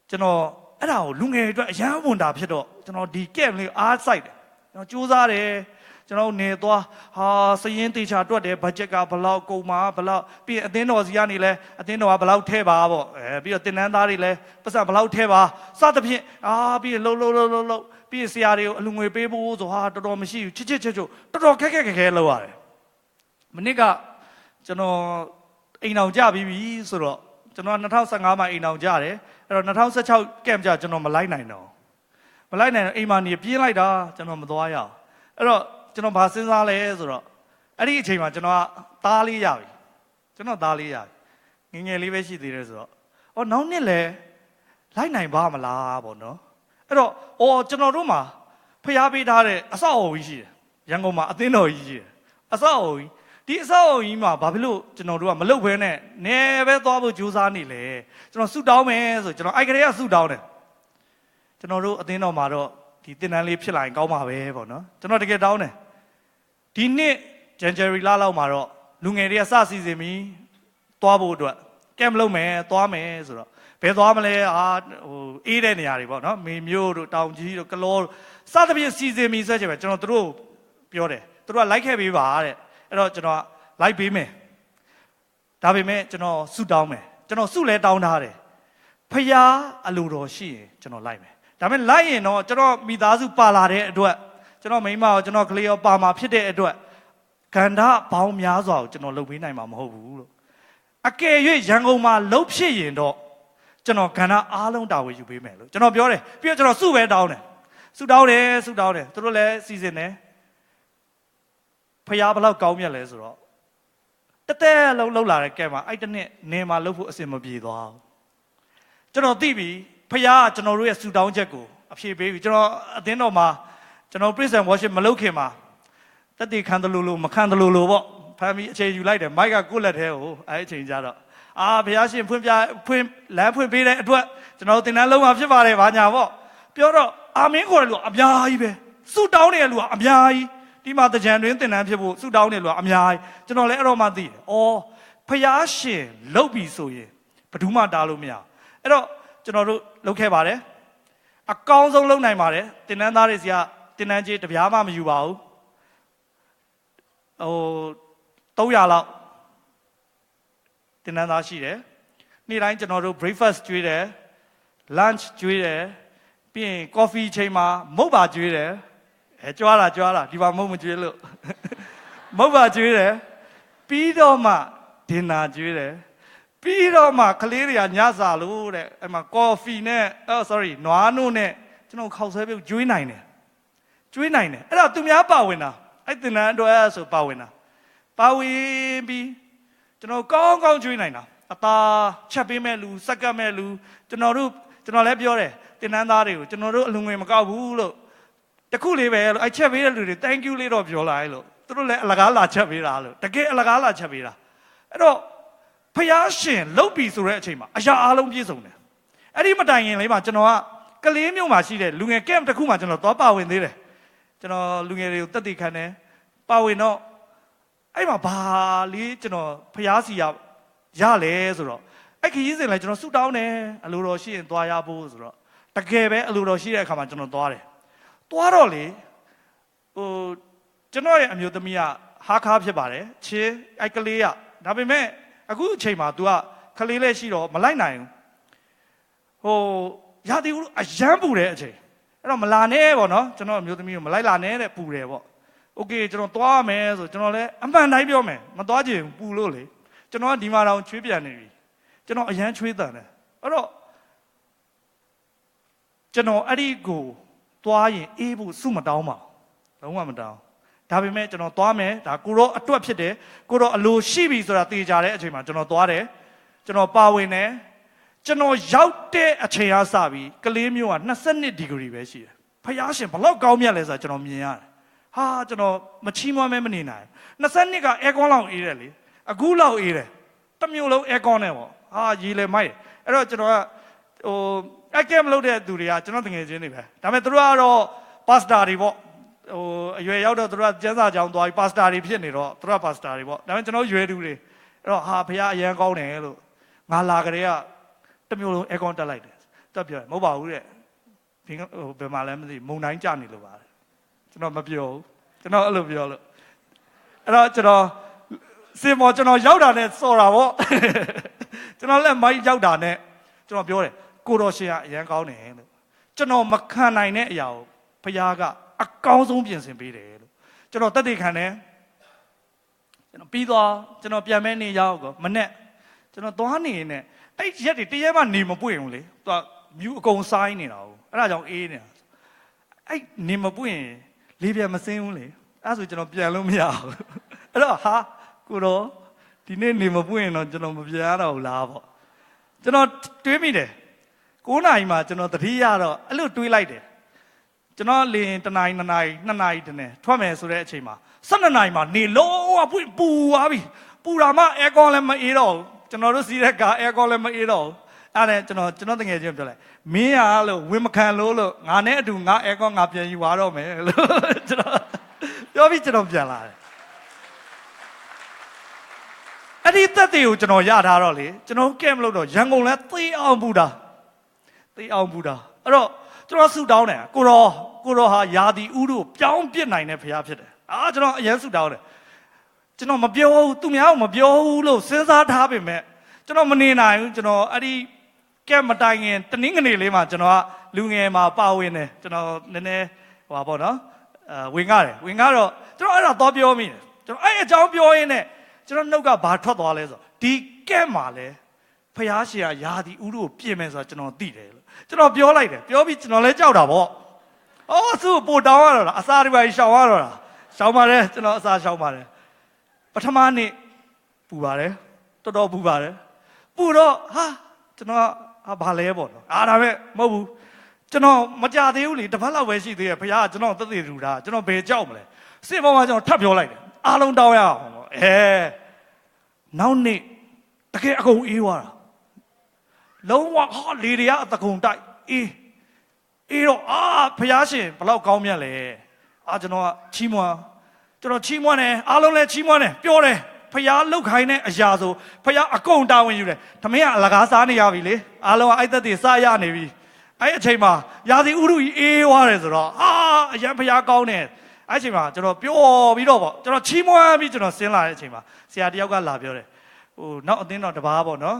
ကျွန်တော်အဲ့ဒါကိုလူငယ်တွေအတွက်အရန်ဝန်တာဖြစ်တော့ကျွန်တော်ဒီကက်လေးအားစိုက်တယ်ကျွန်တော်စူးစမ်းတယ်ကျွန်တော်နေသွားစည်ရင်းတေချာတွက်တယ်ဘတ်ဂျက်ကဘယ်လောက်ကုန်မှာဘယ်လောက်ပြီးအသင်းတော်စီကနေလဲအသင်းတော်ကဘယ်လောက်ထဲပါပေါ့ပြီးတော့တင်နန်းသားတွေလဲပတ်စံဘယ်လောက်ထဲပါစသဖြင့်ပြီးလှုပ်ပြီးဆရာတွေကိုအလူငွေပေးဖို့ဆိုတော်တော်မရှိဘူးချစ်တော်တော်ခက်ခဲလောက်ရတယ်မနစ်ကကျွန်တော်အိမ်အောင်ကြပြီးပြီဆိုတော့ကျွန်တော်2015မှာအိမ်အောင်ကြတယ်အဲ့တော့2016ကမ်ကြကျွန်တော်မလိုက်နိုင်တော့အိမ်မှာနေပြင်းလိုက်တာကျွန်တော်မသွားရအောင်အဲ့တော့ကျွန်တော်ဘာစဉ်းစားလဲဆိုတော့အဲ့ဒီအချိန်မှာကျွန်တော်ကသားလေးရပြီငယ်လေးပဲရှိသေးတယ်ဆိုတော့နောက်နှစ်လဲလိုက်နိုင်ပါမလားပေါ့နော်အဲ့တော့ကျွန်တော်တို့မှာဖျားပေးထားတဲ့အဆောက်အအုံကြီးရှိတယ်ရန်ကုန်မှာအသင်းတော်ကြီးရှိတယ်အဆောက်အအုံကြီးဒီအဆောက်အအုံကြီးမှာဘာဖြစ်လို့ကျွန်တော်တို့ကမလုပ်ဘဲနဲ့နေပဲသွားဖို့ကြိုးစားနေလဲကျွန်တော်ဆုတောင်းမယ်ဆိုကျွန်တော်အဲ့ကလေးကဆုတောင်းတယ်ကျွန်တော်တို့အသင်းတော်မှာတော့ဒီသင်တန်းလေးဖြစ်လာရင်ကောင်းပါပဲပေါ့နော်ကျွန်တော်တကယ်တောင်းတယ်ဒီနှစ် January လလောက်မှာတော့လူငယ်တွေကစစီစဉ်ပြီးသွားဖို့အတွက်ကမ်လုပ်မယ်သွားမယ်ဆိုတော့ဘယ်သွားမလဲအေးတဲ့နေရာတွေပေါ့နော်မေမျိုးတို့တောင်ကြီးတို့ကလောတို့စသဖြင့်စီစဉ်ပြီးဆိုကြပဲကျွန်တော်တို့ပြောတယ်သူတို့ကလိုက်ခဲ့ပေးပါတဲ့အဲ့တော့ကျွန်တော်လိုက်ပေးမယ်ဒါပေမဲ့ကျွန်တော်ဆုတောင်းမယ်ကျွန်တော်ဆုလဲတောင်းထားတယ်ဖျားအလိုတော်ရှိရင်ကျွန်တော်လိုက်မယ်ဒါပေမဲ့လိုက်ရင်တော့ကျွန်တော်မိသားစုပါလာတဲ့အတွက်ကျွန်တော်မိန်းမရောကျွန်တော်ကလေးရောပါမှာဖြစ်တဲ့အတွက်ကန္ဓာဘောင်းများစွာကိုကျွန်တော်လုပ်ပေးနိုင်မှာမဟုတ်ဘူးလို့အကယ်၍ရန်ကုန်မှာလှုပ်ဖြစ်ရင်တော့ကျွန်တော်ကန္ဓာအားလုံးတာဝန်ယူပေးမယ်လို့ကျွန်တော်ပြောတယ်ပြီးတော့ကျွန်တော်ဆုပဲတောင်းတယ်ဆုတောင်းတယ်သူတို့လည်းစီစဉ်တယ်ဖျားဘလောက်ကောင်းမြတ်လဲဆိုတော့တဲလုံးလာတဲ့ကဲမှာအဲ့တနေ့နေမှာလှုပ်ဖို့အစင်မပြေသွားဘူးကျွန်တော်သိပြီဖျားကကျွန်တော်တို့ရဲ့ဆုတောင်းချက်ကိုအဖြေပေးပြီကျွန်တော်အသင်းတော်မှာကျွန်တော် praise and worship မလုပ်ခင်မှာတက်တည်ခံတယ်လို့မခံတယ်လို့ပေါ့ ဖမ်းပြီးအချိန်ယူလိုက်တယ်မိုက်ကကိုယ့်လက်ထဲကိုအဲ့အချိန်ကြတော့ဘုရားရှင်ဖွင့်လမ်းဖွင့်ပေးတဲ့အတွက်ကျွန်တော်သင်တန်းလုံးမှာဖြစ်ပါတယ်ဘာညာပေါ့ပြောတော့အာမင်းခေါ်တယ်လို့အများကြီးပဲဆုတောင်းတဲ့လူကအများကြီးဒီမှာတကြံတွင်သင်တန်းဖြစ်ဖို့ဆုတောင်းတဲ့လူကအများကြီးကျွန်တော်လည်းအဲ့တော့မှသိတယ်ဘုရားရှင်လှုပ်ပြီဆိုရင်ဘယ်သူမှတားလို့မရအဲ့တော့ကျွန်တော်တို့လှုပ်ခဲ့ပါတယ်အကောင်းဆုံးလုပ်နိုင်ပါတယ်သင်တန်းသားတွေစီကသင်တန်းကြီးတပြားမှမယူပါဘူး300လောက်သင်တန်းသားရှိတယ်နေ့တိုင်းကျွန်တော်တို့ breakfast ကျွေးတယ် lunch ကျွေးတယ်ပြီးရင် coffee ချိန်မှာမုတ်ပါကျွေးတယ်ကြွားလာဒီမှာမုတ်မကျွေးလို့မုတ်ပါကျွေးတယ်ပြီးတော့မှ dinner ကျွေးတယ်ပြီးတော့မှကလေးတွေကညစာလို့တဲ့အဲ့မှာ coffee နဲ့နွားနို့နဲ့ကျွန်တော်ခောက်ဆွဲပြုတ်ကျွေးနိုင်တယ်အဲ့ဒါသူများပါဝင်တာအဲ့သင်တန်းအတွက်ဆိုပါဝင်ပြီးကျွန်တော်ကောင်းကျွေးနိုင်တာအသာချက်ပေးမဲ့လူစက္ကပ်မဲ့လူကျွန်တော်လည်းပြောတယ်သင်တန်းသားတွေကိုကျွန်တော်တို့အလုံငွေမကောက်ဘူးလို့တခုလေးပဲလို့အဲ့ချက်ပေးတဲ့လူတွေ thank you လေးတော့ပြောလိုက်လို့သူတို့လည်းအလကားလာချက်ပေးတာလို့တကယ်အလကားလာချက်ပေးတာအဲ့တော့ဖျားရှင်လှုပ်ပြီဆိုတဲ့အချိန်မှာအရာအလုံးပြည့်စုံတယ်အဲ့ဒီမတိုင်ရင်လေးမှာကျွန်တော်ကကလေးမျိုးမှာရှိတဲ့လူငယ်ကမ်တစ်ခုမှာကျွန်တော်သွားပါဝင်သေးတယ်ကျွန်တော်လူငယ်တွေကိုတက်တည်ခံတယ်ပါဝင်တော့အဲ့မှာဘာလေးကျွန်တော်ဖျားစီရလဲဆိုတော့အဲ့ခရီးစဉ်လည်းကျွန်တော်ဆူတောင်းတယ်အလိုတော်ရှိရင်သွားရဖို့ဆိုတော့တကယ်ပဲအလိုတော်ရှိတဲ့အခါမှာကျွန်တော်သွားတော့လေကျွန်တော်ရဲ့အမျိုးသမီးကဟားခါးဖြစ်ပါတယ်ချင်းအဲ့ကလေးကဒါပေမဲ့အခုအချိန်မှာ तू ကကလေးလေးရှိတော့မလိုက်နိုင်ဘူးရာသီဥတုအရန်ပူတဲ့အချိန်အဲ့တော့မလာနဲ့ပေါ့နော်ကျွန်တော်အမျိုးသမီးကိုမလိုက်လာနဲ့တဲ့ပူတယ်ပေါ့โอเคကျွန်တော်သွားမယ်ဆိုကျွန်တော်လည်းအမှန်တိုင်းပြောမယ်မသွားချင်ပူလို့လေကျွန်တော်ကဒီမှာတောင်ချွေးပြန်နေပြီကျွန်တော်အရန်ချွေးတန်တယ်အဲ့တော့ကျွန်တော်အဲ့ဒီကိုသွားရင်အေးဖို့စုမတောင်းပါလုံးဝမတောင်းဒါပေမဲ့ကျွန်တော်သွားမယ်ဒါကိုတော့အတွက်ဖြစ်တယ်ကိုတော့အလိုရှိပြီဆိုတာသိကြတဲ့အချိန်မှာကျွန်တော်သွားတယ်ကျွန်တော်ပါဝင်တယ်ကျွန်တော်ရောက်တဲ့အချိန်အားစပြီးကလေးမျိုးက22ဒီဂရီပဲရှိတယ်ဖယားရှင်ဘလောက်ကောင်းမြတ်လဲဆိုတာကျွန်တော်မြင်ရတယ်ကျွန်တော်မချီးမွမ်းမဲမနေနိုင်22ကအဲကွန်လောက်အေးတယ်လေအခုလောက်အေးတယ်တစ်မျိုးလုံးအဲကွန်နဲ့ပေါ့ရေလေမိုက်အဲ့တော့ကျွန်တော်ကအကဲမလုပ်တဲ့သူတွေကကျွန်တော်တငယ်ချင်းတွေပဲဒါပေမဲ့သူတို့ကတော့ပါစတာတွေပေါ့အရွယ်ရောက်တော့သူတို့ကကျန်းစာကြောင်းသွားပြီးပါစတာတွေဖြစ်နေတော့သူတို့ကပါစတာတွေပေါ့ဒါပေမဲ့ကျွန်တော်ရွယ်သူတွေအဲ့တော့ဖယားအရန်ကောင်းတယ်လို့ငါလာကြတဲ့ကတစ်မျိုးလုံးအဲကွန်တက်လိုက်တယ်တက်ပြောမဟုတ်ပါဘူးတဲ့ဘယ်မှာလဲမသိမုံတိုင်းကြနေလို့ပါတယ်ကျွန်တော်မပြောဘူးကျွန်တော်အဲ့လိုပြောလို့အဲ့တော့ကျွန်တော်စင်မော်ကျွန်တော်ရောက်တာနဲ့စော်တာပေါ့ကျွန်တော်လည်းမိုက်ရောက်တာနဲ့ကျွန်တော်ပြောတယ်ကိုတော်ရှင်ကအရန်ကောင်းတယ်လို့ကျွန်တော်မခံနိုင်တဲ့အရာကိုဘုရားကအကောင်းဆုံးပြင်ဆင်ပေးတယ်လို့ကျွန်တော်တက်တည်ခံတယ်ကျွန်တော်ပြီးသွားကျွန်တော်ပြန်မဲနေရောက်ကောမနဲ့ကျွန်တော်သွားနေနေအဲ့ရက်တွေတရက်မှနေမပွင့်ဘူးလေသူကမြူအကုန်ဆိုင်နေတာဟုတ်အဲ့ဒါကြောင့်အေးနေတာအဲ့နေမပွင့်လေးပြန်မစင်းဘူးလေအဲ့ဆိုကျွန်တော်ပြန်လို့မရဘူးအဲ့တော့ကိုတော့ဒီနေ့နေမပွင့်ရင်တော့ကျွန်တော်မပြန်ရတော့ဘူးလားပေါ့ကျွန်တော်တွေးမိတယ်9နာရီမှကျွန်တော်သတိရတော့အဲ့လိုတွေးလိုက်တယ်ကျွန်တော်လင်း1နာရီ2နာရီ2နာရီတနေ့ထွက်မယ်ဆိုတဲ့အချိန်မှာ12နာရီမှနေလုံးဝပူသွားပြီပူတာမှအဲကွန်လည်းမအေးတော့ဘူးကျွန်တော်တို့စီးတဲ့ကားအဲကွန်လည်းမအေးတော့ဘူးအဲ့ဒါကျွန်တော်တကယ်ချင်းပြောလိုက်မင်းရလို့ဝင်မခံလို့ငါနဲ့အတူငါအဲကွန်ငါပြန်ယူသွားတော့မယ်လို့ကျွန်တော်ပြောပြီးကျွန်တော်ပြန်လာတယ်အဲ့ဒီသက်တွေကိုကျွန်တော်ရထားတော့လေကျွန်တော်ကဲမလို့တော့ရန်ကုန်လဲသေအောင်ပူတာအဲ့တော့ကျွန်တော်ဆူတောင်းတယ်ကိုရောဟာယာတီဥတို့ပြောင်းပြစ်နိုင်တဲ့ဖရားဖြစ်တယ်ကျွန်တော်အရင်ဆူတောင်းတယ်ကျွန်တော်မပြောဘူးသူများကမပြောဘူးလို့စဉ်းစားထားပေမဲ့ကျွန်တော်မနေနိုင်ဘူးကျွန်တော်အဲ့ဒီကဲမတိုင်ခင်တနင်္ဂနွေလေးမှာကျွန်တော်ကလူငယ်မှာပါဝင်တယ်ကျွန်တော်နည်းနည်းပေါ့နော်ဝင်ကားတော့ကျွန်တော်အဲ့ဒါတော့ပြောမိတယ်ကျွန်တော်အဲ့အကြောင်းပြောရင်းနဲ့ကျွန်တော်နှုတ်ကဘာထွက်သွားလဲဆိုဒီကဲမှာလဲဖျားရှင်ကယာတီဥတို့ပြင်မယ်ဆိုတော့ကျွန်တော်သိတယ်လို့ကျွန်တော်ပြောလိုက်တယ်ပြောပြီးကျွန်တော်လည်းကြောက်တာပေါ့သူ့ပို့တောင်းရတော့လားအစာတွေပါရှောင်ရတော့လားရှောင်ပါတယ်ကျွန်တော်အစာရှောင်ပါတယ်ပထမနေ့ပူပါတယ်တော်တော်ပူပါတယ်ပူတော့ကျွန်တော်ဘာလဲပေါ့နော်ဒါပဲမဟုတ်ဘူးကျွန်တော်မကြသေးဘူးလေတစ်ပတ်လောက်ပဲရှိသေးတယ်ဖခင်ကကျွန်တော်သက်သေထူတာကျွန်တော်ဘယ်ကြောက်မလဲစစ်ပေါ်မှာကျွန်တော်ထပ်ပြောလိုက်တယ်အားလုံးတောင်းရအောင်ပေါ့ နောက်နေ့တကယ်အကုန်အေးသွားတာလုံးဝဟာလေတွေကအတကုံတိုက်အေးတော့ဖျားရှင်ဘလောက်ကောင်းမြတ်လဲကျွန်တော်ကချီးမွမ်းတယ်အားလုံးလည်းချီးမွမ်းတယ်ပြောတယ်ဖျားလုတ်ခိုင်းတဲ့အရာဆိုဖျားအကုန်တာဝန်ယူတယ်ထမင်းကအလကားစားနေရပြီလေအားလုံးကအဲ့သက်တည်းစားရနေပြီအဲ့အချိန်မှာရာသီဥတုကြီးအေးသွားတယ်ဆိုတော့အရန်ဖျားကောင်းတယ်အဲ့အချိန်မှာကျွန်တော်ပျော်ပြီးတော့ပေါ့ကျွန်တော်ချီးမွမ်းပြီးကျွန်တော်ဆင်းလာတဲ့အချိန်မှာဆရာတယောက်ကလာပြောတယ်နောက်အသင်းတော်တစ်ပါးပေါ့နော်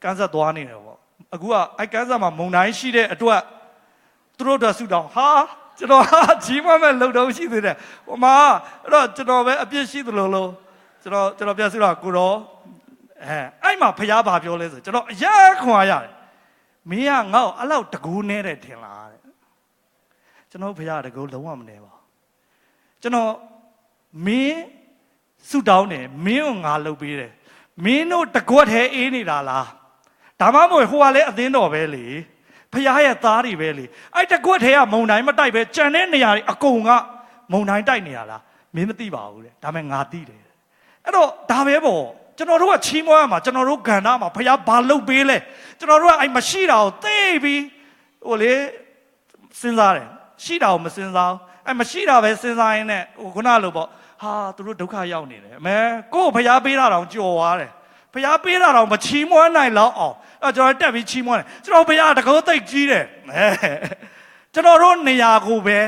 ကန်းဆက်သွားနေတယ်ပေါ့အခုကအဲ့ကန်းဆက်မှာမုံတိုင်းရှိတဲ့အတွက်သူတို့တော့ဆူတောင်းကျွန်တော်ချီးမွမ်းမဲ့လုံတုံးရှိသေးတယ်ဟိုမှာအဲ့တော့ကျွန်တော်ပဲအပြစ်ရှိသလိုလိုကျွန်တော်ပြဆူတော့ကိုတော့အဲ့မှာဖျားပါပြောလဲဆိုကျွန်တော်အရန်ခွန်ရတယ်မင်းကငါ့ကိုအဲ့လောက်တကူးနေတဲ့ထင်လားတဲ့ကျွန်တော်ဖျားတကူးလုံးဝမနေပါကျွန်တော်မင်းဆူတောင်းတယ်မင်းကိုငါလုပ်ပေးတယ်မင်းတို့တကွက်ထဲအေးနေတာလားဒါမှမဟုတ်ဟိုကလည်းအသင်းတော်ပဲလေဖျားရဲ့သားတွေပဲလေအဲ့တကွက်ထဲကမုံတိုင်းမတိုက်ပဲကြံတဲ့နေရာတွေအကုန်ကမုံတိုင်းတိုက်နေရလားမင်းမသိပါဘူးတဲ့ဒါပေမဲ့ငါသိတယ်အဲ့တော့ဒါပဲပေါ့ကျွန်တော်တို့ကချီးမွမ်းရမှာကျွန်တော်တို့ကဏ္ဍမှာဖျားဘာလုပ်ပေးလဲကျွန်တော်တို့ကအဲ့မရှိတာကိုသိပြီးဟိုလေစဉ်းစားတယ်ရှိတာကိုမစဉ်းစားအဲ့မရှိတာပဲစဉ်းစားရင်းနဲ့ဟိုခုနလိုပေါ့သူတို့ဒုက္ခရောက်နေတယ်ကိုယ်ဖျားပေးတာတောင်ကြော်သွားတယ်ဖျားပေးတာတောင်မချီးမွမ်းနိုင်လောက်အောင်အဲ့ကျွန်တော်တက်ပြီးချီးမွမ်းတယ်ကျွန်တော်ဖျားတကောသိတ်ကြီးတယ်ကျွန်တော်တို့နေရာကိုပဲ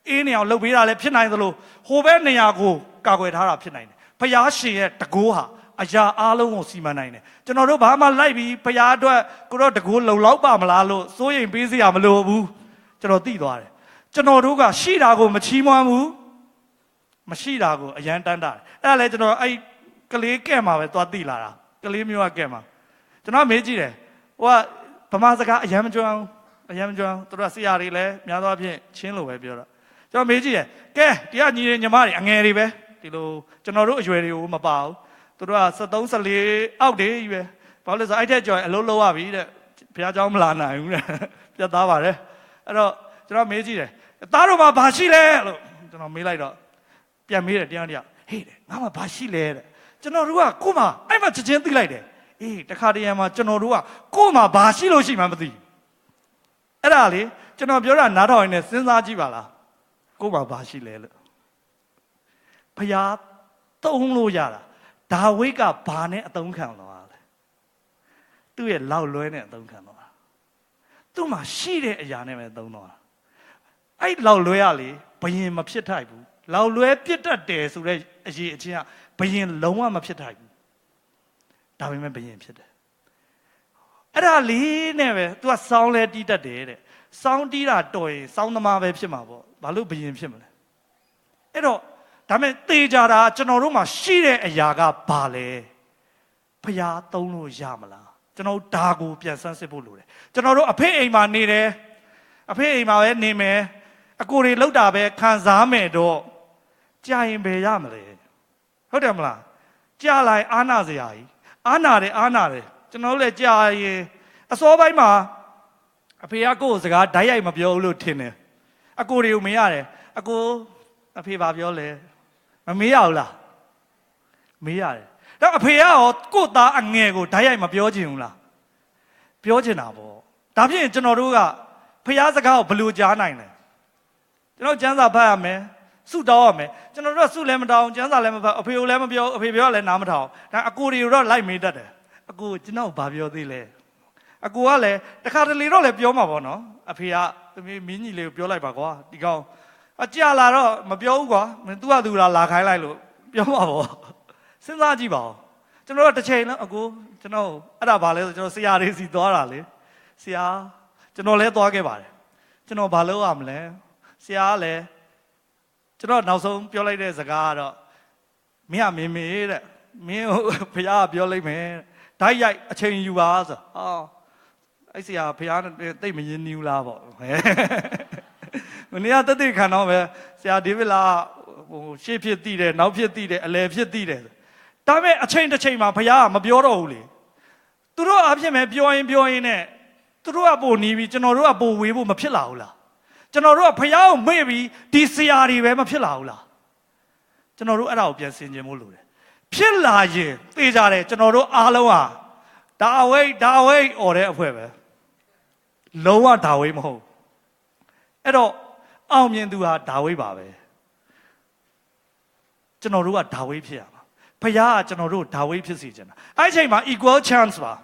အေးနေအောင်လုပ်ပေးတာလည်းဖြစ်နိုင်သလိုဟိုဘက်နေရာကိုကာကွယ်ထားတာဖြစ်နိုင်တယ်ဖျားရှင်ရဲ့တကောဟာအရာအားလုံးကိုစီမံနိုင်တယ်ကျွန်တော်တို့ဘာမှလိုက်ပြီးဖျားအတွက်ကိုတော့တကောလုံလောက်ပါမလားလို့စိုးရိမ်ပေးစရာမလိုဘူးကျွန်တော်သိသွားတယ်ကျွန်တော်တို့ကရှိတာကိုမချီးမွမ်းဘူးမရှိတာကိုအရန်တန်းတာတယ်အဲ့ဒါလည်းကျွန်တော်အဲ့ကလေးကဲ့မှာပဲသွားသိလာတာကလေးမျိုးကကဲ့မှာကျွန်တော်မေးကြည့်တယ်ဟိုကဗမာစကားအရန်မကျွမ်းသူတို့ကဆရာတွေလည်းများသောအားဖြင့်ချင်းလိုပဲပြောတာကျွန်တော်မေးကြည့်တယ်ကဲဒီကညီတွေညီမတွေအငယ်တွေပဲဒီလိုကျွန်တော်တို့အရွယ်တွေကိုမပါဘူးသူတို့က73 74အောက်တွေကြီးပဲဘာလို့လဲဆိုအဲ့ထက်ကျော်အလုံးလုံးရပြီတဲ့ဘုရားကျောင်းမလာနိုင်ဘူးတဲ့ပြတ်သားပါတယ်အဲ့တော့ကျွန်တော်မေးကြည့်တယ်သားတို့မှာဘာရှိလဲလို့ကျွန်တော်မေးလိုက်တော့ပြန်မေးတယ်တရားဟေးတယ်ငါမှဘာရှိလဲတဲ့ကျွန်တော်တို့ကကို့မှာအဲ့မှာချက်ချင်းသိလိုက်တယ်တခါတရံမှာကျွန်တော်တို့ကကို့မှာဘာရှိလို့ရှိမှမသိအဲ့ဒါလေကျွန်တော်ပြောတာနားထောင်နေစဉ်းစားကြည့်ပါလားကို့မှာဘာရှိလဲလို့ဖျားသုံးလို့ရတာဒါဝိဒ်ကဘာနဲ့အသုံးခံသွားလဲသူ့ရဲ့လောက်လွဲနဲ့အသုံးခံသွားသူ့မှာရှိတဲ့အရာနဲ့ပဲသုံးသွားအဲ့လောက်လွဲရလေဘယင်မဖြစ်ထိုက်ဘူးလောက်လွဲပြစ်တတ်တယ်ဆိုတဲ့အရေးအချင်းကဘယင်လုံးဝမဖြစ်ထိုက်ဘူးဒါပေမဲ့ဘယင်ဖြစ်တယ်အဲ့ဒါလေးနဲ့ပဲ तू ကစောင်းလဲတီးတတ်တယ်တဲ့စောင်းတီးတာတော်ရင်စောင်းသမားပဲဖြစ်မှာပေါ့ဘာလို့ဘယင်ဖြစ်မလဲအဲ့တော့ဒါမဲ့သေချာတာကျွန်တော်တို့မှာရှိတဲ့အရာကဘာလဲဖျားသုံးလို့ရမလားကျွန်တော်ဒါကိုပြန်ဆန်းစစ်ဖို့လိုတယ်ကျွန်တော်တို့အဖေအိမ်မှာနေတယ်အဖေအိမ်မှာပဲနေမယ်အကိုတွေလောက်တာပဲခံစားမယ်တော့ကြာရင်ပဲရမလဲဟုတ်တယ်မလားကြာလိုက်အာနာစရာကြီးအာနာတယ်ကျွန်တော်လည်းကြာရင်အစောပိုင်းမှာအဖေကကိုယ်စကားဓာတ်ရိုက်မပြောဘူးလို့ထင်တယ်အကိုတွေကိုမေးရတယ်အဖေဘာပြောလဲမမေးရဘူးလားမေးရတယ်တော့အဖေကရောကိုယ့်သားအငယ်ကိုဓာတ်ရိုက်မပြောချင်ဘူးလားပြောချင်တာပေါ့ဒါဖြင့်ကျွန်တော်တို့ကဖျားစကားကိုဘယ်လိုကြားနိုင်လဲကျွန်တော်ကျမ်းစာဖတ်ရမယ်ဆုတောင်းရမယ်ကျွန်တော်တို့ဆုလည်းမတောင်းကျမ်းစာလည်းမဖတ်အဖေကိုလည်းမပြောအဖေပြောလည်းနားမထောင်ဒါအကိုတွေကိုတော့လိုက်မေးတတ်တယ်အကိုကျွန်တော်ဘာပြောသေးလဲအကိုကလည်းတခါတလေတော့လည်းပြောမှာပေါ့နော်အဖေကသမီးမင်းကြီးလေးကိုပြောလိုက်ပါကွာဒီကောင်အကြလာတော့မပြောဘူးကွာမင်းသူ့ဟာသူလာခိုင်းလိုက်လို့ပြောမှာပေါ့စဉ်းစားကြည့်ပါဦးကျွန်တော်တို့တစ်ချိန်လုံးအကိုကျွန်တော်အဲ့ဒါဘာလဲဆိုကျွန်တော်ဆရာတွေစီသွားတာလေဆရာကျွန်တော်လည်းသွားခဲ့ပါတယ်ကျွန်တော်ဘာလုပ်ရမလဲဆရာကလည်းကျွန်တော်နောက်ဆုံးပြောလိုက်တဲ့စကားကတော့မင်းကမင်းမေးတဲ့မင်းဘုရားကပြောလိုက်မယ်ဓာတ်ရိုက်အချိန်ယူပါဆိုအဲ့ဆရာဘုရားတိတ်မရင်းနှီးလားပေါ့မနေ့ကတသိခံတော့ပဲဆရာဒေးဗစ်လာရှေ့ဖြစ်တည်တယ်နောက်ဖြစ်တည်တယ်အလယ်ဖြစ်တည်တယ်ဒါပေမဲ့အချိန်တစ်ချိန်မှာဘုရားကမပြောတော့ဘူးလေသူတို့အဖြစ်မဲ့ပြောရင်နဲ့သူတို့ကပို့နီးပြီးကျွန်တော်တို့ကပို့ဝေးဖို့မဖြစ်လာဘူးလားကျွန်တော်တို့ကဘုရားကိုမေ့ပြီးဒီဆရာတွေပဲမဖြစ်လာဘူးလားကျွန်တော်တို့အဲ့ဒါကိုပြန်ဆင်ခြင်ဖို့လိုတယ် ဖြစ်လာရင်သိကြတယ်ကျွန်တော်တို့အားလုံးဟာဒါဝိအော်တဲ့အဖွဲပဲလုံးဝဒါဝိမဟုတ်အဲ့တော့အောင်မြင်သူဟာဒါဝိပါပဲကျွန်တော်တို့ကဒါဝိဖြစ်ရမှာဖခင်ကကျွန်တော်တို့ဒါဝိဖြစ်စေချင်တာအဲ့အချိန်မှာ equal chance ပါ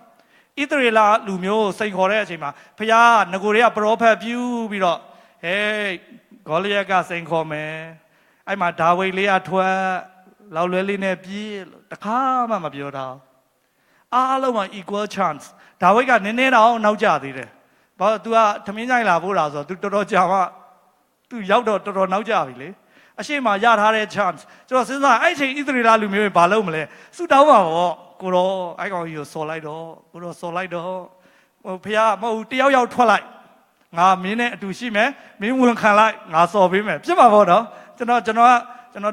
ဣသရေလလူမျိုးစိန်ခေါ်တဲ့အချိန်မှာဖခင်ကငကိုတွေကပရောဖက်ပြုပြီးတော့ဟေးဂေါလိယကစိန်ခေါ်မယ်အဲ့မှာဒါဝိလေးကထွက်လောက်လွဲလေးနဲ့ပြေးလို့တခါမှမပြောတာအားလုံးမှာ equal chance ဒါဝိဒ်ကနည်းနည်းတော့နောက်ကျသေးတယ်ဘာလို့ तू ကသမင်းကြိုင်လာဖို့တာဆိုတော့ तू တော်တော်ကြာမှ तू ရောက်တော့တော်တော်နောက်ကျပြီလေအရှိမရထားတဲ့ chance ကျွန်တော်စဉ်းစားအဲ့ချိန်ဣသရေလလူမျိုးတွေဘာလုပ်မလဲဆူတောင်းပါပေါ့ကိုတော့အဲ့ကောင်ကြီးကိုစော်လိုက်တော့ကိုတော့စော်လိုက်တော့ဟိုဖះမဟုတ်တယောက်ထွက်လိုက်ငါမင်းနဲ့အတူရှိမယ်မင်းဝန်ခံလိုက်ငါစော်ပေးမယ်ဖြစ်မှာပေါ့နော်ကျွန်တော်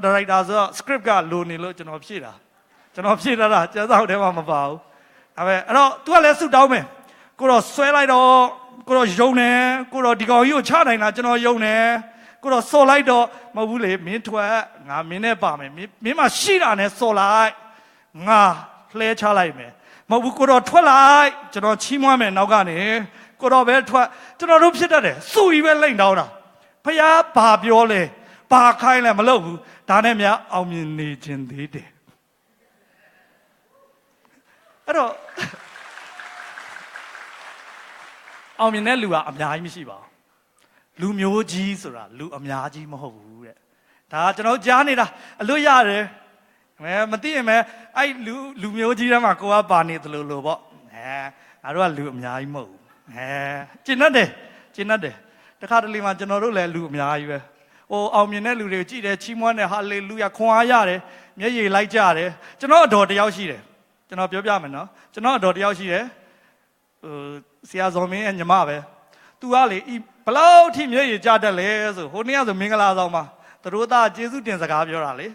ဒါရိုက်တာဆိုတော့ script ကလိုနေလို့ကျွန်တော်ဖြည့်တာကျန်းစာအုပ်ထဲမှာမပါဘူးဒါပဲအဲ့တော့ तू ကလည်းဆူတောင်းမယ်ကိုတော့ဆွဲလိုက်တော့ကိုတော့ယုံတယ်ကိုတော့ဒီကောင်ကြီးကိုချနိုင်လားကျွန်တော်ယုံတယ်ကိုတော့စော်လိုက်တော့မဟုတ်ဘူးလေမင်းထွက်ငါမင်းနဲ့ပါမယ်မင်းမရှိတာနဲ့စော်လိုက်ငါလှဲချလိုက်မယ်မဟုတ်ဘူးကိုတော့ထွက်လိုက်ကျွန်တော်ချီးမွမ်းမယ်နောက်ကနေကိုတော့ပဲထွက်ကျွန်တော်တို့ဖြစ်တတ်တယ်စူကြီးပဲလိမ့်တောင်းတာဖះဘာပြောလဲဘာခိုင်းလဲမလုပ်ဘူးဒါနဲ့များအောင်မြင်နေခြင်းသေးတယ်အဲ့တော့အောင်မြင်တဲ့လူကအများကြီးမရှိပါဘူးလူမျိုးကြီးဆိုတာလူအများကြီးမဟုတ်ဘူးတဲ့ဒါကျွန်တော်ကြားနေတာအလွတ်ရတယ်မသိရင်မဲ့အဲ့လူမျိုးကြီးတန်းမှာကိုကပါနေသလိုလိုပေါ့ငါတို့ကလူအများကြီးမဟုတ်ဘူးကျင်တတ်တယ်တခါတလေမှာကျွန်တော်တို့လည်းလူအများကြီးပဲဟိုအောင်မြင်တဲ့လူတွေကိုကြည့်တယ်ချီးမွမ်းတယ်ဟာလေလုယာခွန်အားရတယ်မျက်ရည်လိုက်ကြတယ်ကျွန်တော်အတော်တယောက်ရှိတယ်ကျွန်တော်ပြောပြမယ်နော်ကျွန်တော်အတော်တယောက်ရှိတယ်ဆရာဇော်မင်းရဲ့ညီမပဲသူကလေဘလောက်ထိမျက်ရည်ကြတတ်လဲဆိုဟိုနေ့ကဆိုမင်္ဂလာဆောင်မှာသူတို့သားကျေးဇူးတင်စကားပြောတာလေ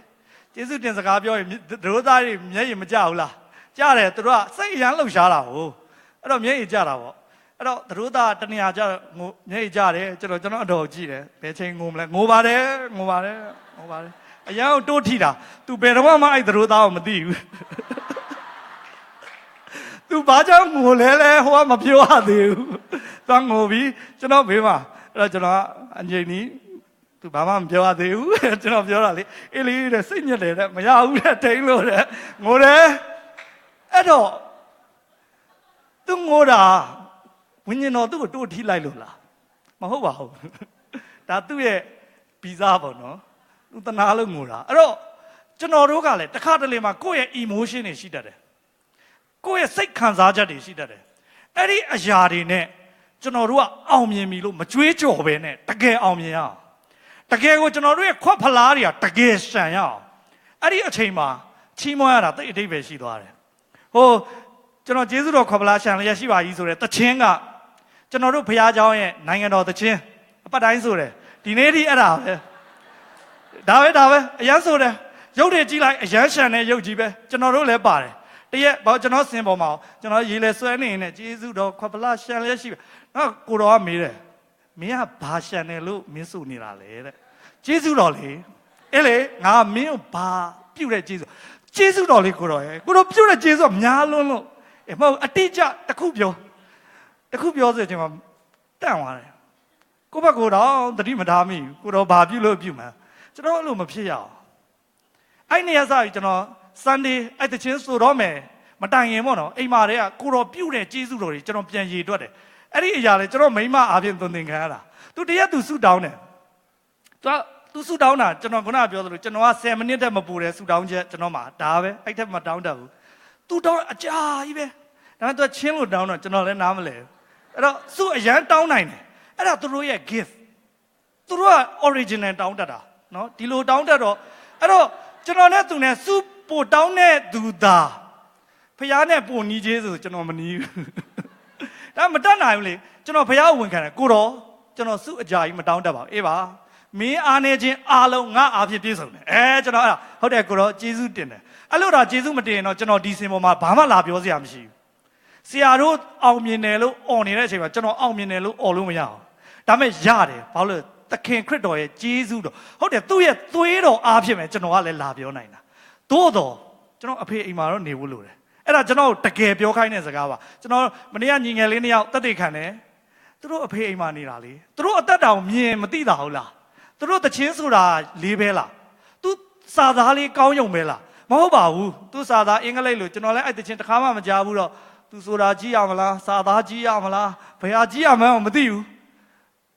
ကျေးဇူးတင်စကားပြောရင်သူတို့သားတွေမျက်ရည်မကြဘူးလားကြတယ်သူတို့ကစိတ်အရန်လှုပ်ရှားတာဟုတ်အဲ့တော့မျက်ရည်ကြတာပေါ့အဲ့တော့သူတို့သားတနေရာကြမျက်ရည်ကြတယ်ကျွန်တော်အတော်ကြည့်တယ်ဘယ်ချိန်ငိုမလဲငိုပါတယ်အရန်တိုးထီတာသူဘယ်တော့မှအဲ့သူတို့သားကိုမသိဘူးသူဘာကြောင့်ငိုလဲဟိုကမပြောရသေးဘူးသွားငိုပြီးကျွန်တော်ဘေးမှာအဲ့တော့ကျွန်တော်အငြိမ်နီးသူဘာမှမပြောရသေးဘူးကျွန်တော်ပြောတာလေအေးလေးတဲ့စိတ်ညစ်တယ်တဲ့မရဘူးတဲ့ထိန်လို့တဲ့ငိုတယ်အဲ့တော့သူငိုတာဝိညာဉ်တော်သူ့ကိုတိုးထိလိုက်လို့လားမဟုတ်ပါဘူးဒါသူ့ရဲ့ဗီဇပေါ့နော်သူတနာလို့ငိုတာအဲ့တော့ကျွန်တော်တို့ကလည်းတစ်ခါတလေမှာကိုယ့်ရဲ့ emotion တွေရှိတတ်တယ်ကိုယ့်ရဲ့စိတ်ခံစားချက်တွေရှိတတ်တယ်အဲ့ဒီအရာတွေနဲ့ကျွန်တော်တို့ကအောင်မြင်ပြီလို့မကြွေးကြော်ပဲနဲ့တကယ်အောင်မြင်ရအောင်တကယ်ကိုကျွန်တော်တို့ရဲ့ခွက်ဖလားတွေကတကယ်ရှံရအောင်အဲ့ဒီအချိန်မှာချီးမွမ်းရတာတိတ်အတိတ်ပဲရှိသွားတယ်ဟိုကျွန်တော်ကျေးဇူးတော်ခွက်ဖလားရှံလျက်ရှိပါကြီးဆိုတဲ့တခြင်းကကျွန်တော်တို့ဘုရားကျောင်းရဲ့နိုင်ငံတော်တခြင်းအပတ်တိုင်းဆိုတယ်ဒီနေ့ထိအဲ့ဒါပဲဒါပဲအရန်ဆိုတယ်ရုပ်တွေကြည့်လိုက်အရန်ရှံတဲ့ရုပ်ကြီးပဲကျွန်တော်တို့လည်းပါတယ်တရက်ဘာကျွန်တော်စင်ပေါ်မှာကျွန်တော်ရေလဲဆွဲနေနေကျေးဇူးတော်ခွက်ဖလားရှံလျက်ရှိပဲနော်ကိုတော်ကမေးတယ်မင်းကဘာရှံတယ်လို့မင်းစုနေတာလေတဲ့ကျေးဇူးတော်လေအဲ့လေငါမင်းကိုဘာပြုတ်တဲ့ကျေးဇူးတော်လေကိုတော်ရဲ့ကိုတော်ပြုတ်တဲ့ကျေးဇူးကများလွန်းလို့မဟုတ်အတိအကျတစ်ခုပြောဆိုချင်မှာတန့်သွားတယ်ကိုဘကိုတော့တတိမထားမိဘူးကိုတော်ဘာပြုလို့ပြုမှာကျွန်တော်အဲ့လိုမဖြစ်ရအောင်အဲ့နေရာစားပြီးကျွန်တော် Sunday အဲ့တချင်းဆိုတော့မယ်မတိုင်ရင်ပေါ့နော်အိမ်မာတွေကကိုတော်ပြုတ်တဲ့ကျေးဇူးတော်တွေကျွန်တော်ပြန်ရေတွက်တယ်အဲ့ဒီအရာလေကျွန်တော်မိမအားဖြင့်သွန်သင်ခံရတာသူတရက်သူဆူတောင်းတယ်သူဆူတောင်းတာကျွန်တော်ခုနကပြောသလိုကျွန်တော်က10မိနစ်တည်းမပူတယ်ဆူတောင်းချက်ကျွန်တော်မှာဒါပဲအဲ့ထက်မတောင်းတတ်ဘူးသူတောင်းအကြာကြီးပဲဒါပေမဲ့သူချင်းလို့တောင်းတော့ကျွန်တော်လည်းနားမလဲအဲ့တော့သူအရန်တောင်းနိုင်တယ်အဲ့ဒါသူတို့ရဲ့ gift သူတို့က original တောင်းတတ်တာနော်ဒီလိုတောင်းတတ်တော့အဲ့တော့ကျွန်တော်နဲ့သူနဲ့စူပို့တောင်းတဲ့သူသာဖះနဲ့ပို့နီးသေးဆိုကျွန်တော်မနီးဘူးဒါမတတ်နိုင်ဘူးလေကျွန်တော်ဖះဝင်ခံတယ်ကိုတော့ကျွန်တော်စုအကြာကြီးမတောင်းတတ်ပါဘူးအေးပါမင်းအားနေခြင်းအားလုံးငါအားဖြင့်ပြည့်စုံတယ်ကျွန်တော်အဲ့ဒါဟုတ်တယ်ကိုတော့ကျေးဇူးတင်တယ်အဲ့လို့ဒါကျေးဇူးမတင်ရင်တော့ကျွန်တော်ဒီစင်ပေါ်မှာဘာမှလာပြောစရာမရှိဘူးဆရာတို့အောင်မြင်တယ်လို့អော်နေတဲ့အချိန်မှာကျွန်တော်အောင်မြင်တယ်လို့អော်လို့မရအောင်ဒါပေမဲ့ရတယ်ဘာလို့သခင်ခရစ်တော်ရဲ့ကျေးဇူးတော်ဟုတ်တယ်သူ့ရဲ့သွေးတော်အားဖြင့်ပဲကျွန်တော်ကလည်းလာပြောနိုင်တာသို့တော် ကျွန်တော်အဖေအိမ်မှာတော့နေဖို့လိုတယ်အဲ့ဒါကျွန်တော်တကယ်ပြောခိုင်းတဲ့စကားပါကျွန်တော်မနေ့ကညီငယ်လေး2ယောက်တက်တေခံတယ်သူတို့အဖေအိမ်မှာနေတာလေသူတို့အသက်တောင်မြင်မသိတာဟုတ်လားသူတို့တချင်းဆိုတာလေးပဲလားသူစာသားလေးကောင်းယုံပဲလားမဟုတ်ပါဘူးသူစာသားအင်္ဂလိပ်လိုကျွန်တော်လည်းအဲ့တချင်းတစ်ခါမှမကြားဘူးတော့သူဆိုတာကြည့်ရမလားစာသားကြည့်ရမလားဘယ်ဟာကြည့်ရမှန်းမသိဘူး